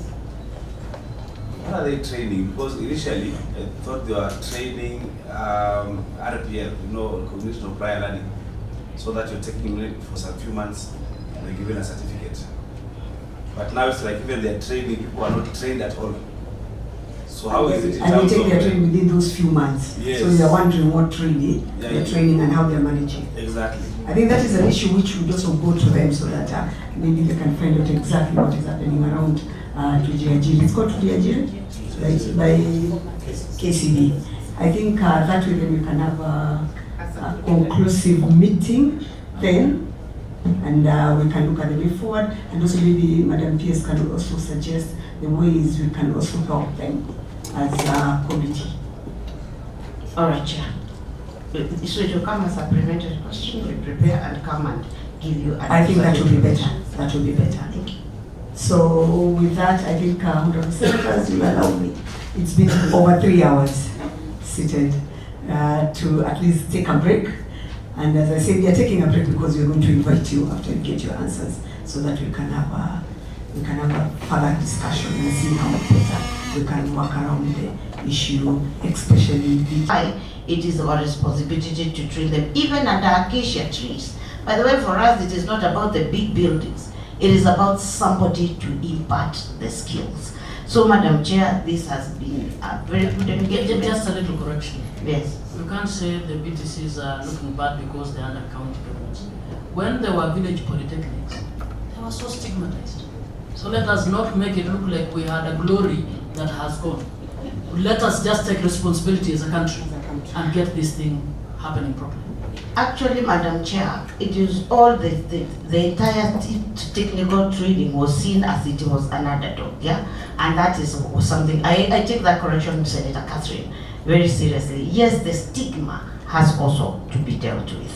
What are they training? Because initially I thought they were training RPL, recognition of prior learning, so that you're taking it for some few months and they're given a certificate. But now it's like even they're training, people are not trained at all. So how is it in and terms they take of their training within those few months? Yes. So you're wondering what training, they're training and how they're managing. Exactly. I think that is an issue which would also go to them, so that maybe they can find out exactly what is happening around to GIG. It's called to GIG, right, by KCB. I think that way then we can have a conclusive meeting then, and we can look at the way forward, and also maybe Madam PS can also suggest the ways we can also help them as a committee. All right, Chair. So it will come as a supplementary question, we prepare and come and give you an I think that will be better. That will be better. Thank you. So with that, I think Honorable Senators will allow me. It's been over 3 hours seated to at least take a break. And as I said, we are taking a break because we are going to invite you after you get your answers, so that we can have a further discussion and see how better we can work around the issue, especially it is our responsibility to train them, even under acacia trees. By the way, for us, it is not about the big buildings. It is about somebody to impart the skills. So, Madam Chair, this has been a very good engagement. Just a little correction. Yes. You can't say the VTCs are looking bad because they're under county governments. When there were village polytechnics, they were so stigmatized. So let us not make it look like we had a glory that has gone. Let us just take responsibility as a country and get this thing happening properly. Actually, Madam Chair, it is all the entire technical training was seen as it was an underdog, yeah? And that is something, I take that correction, Senator Catherine, very seriously. Yes, the stigma has also to be dealt with,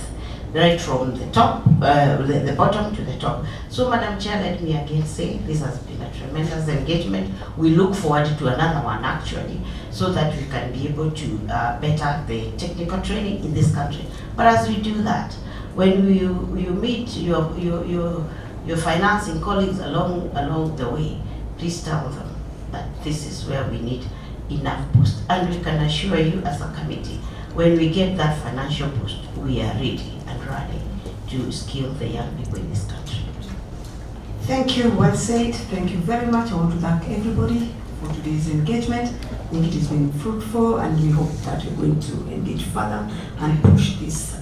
right from the top, the bottom to the top. So, Madam Chair, let me again say this has been a tremendous engagement. We look forward to another one, actually, so that we can be able to better the technical training in this country. But as we do that, when you meet your financing colleagues along the way, please tell them that this is where we need enough boost. And we can assure you as a committee, when we get that financial boost, we are ready and ready to skill the young people in this country. Thank you, well said. Thank you very much. I want to thank everybody for today's engagement. I think it has been fruitful, and we hope that we're going to engage further and push this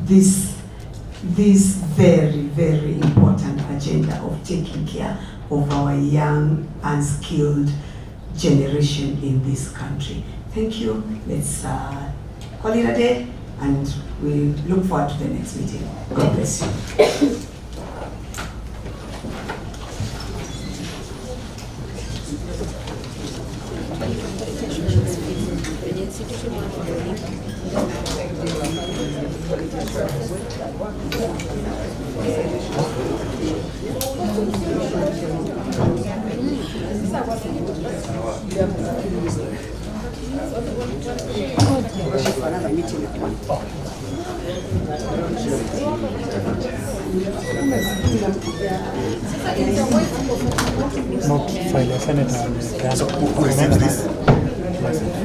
this very, very important agenda of taking care of our young and skilled generation in this country. Thank you. Let's call it a day, and we look forward to the next meeting. God bless you. Not file a senator. So who received this?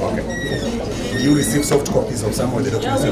Okay. Will you receive soft copies of some of the documents?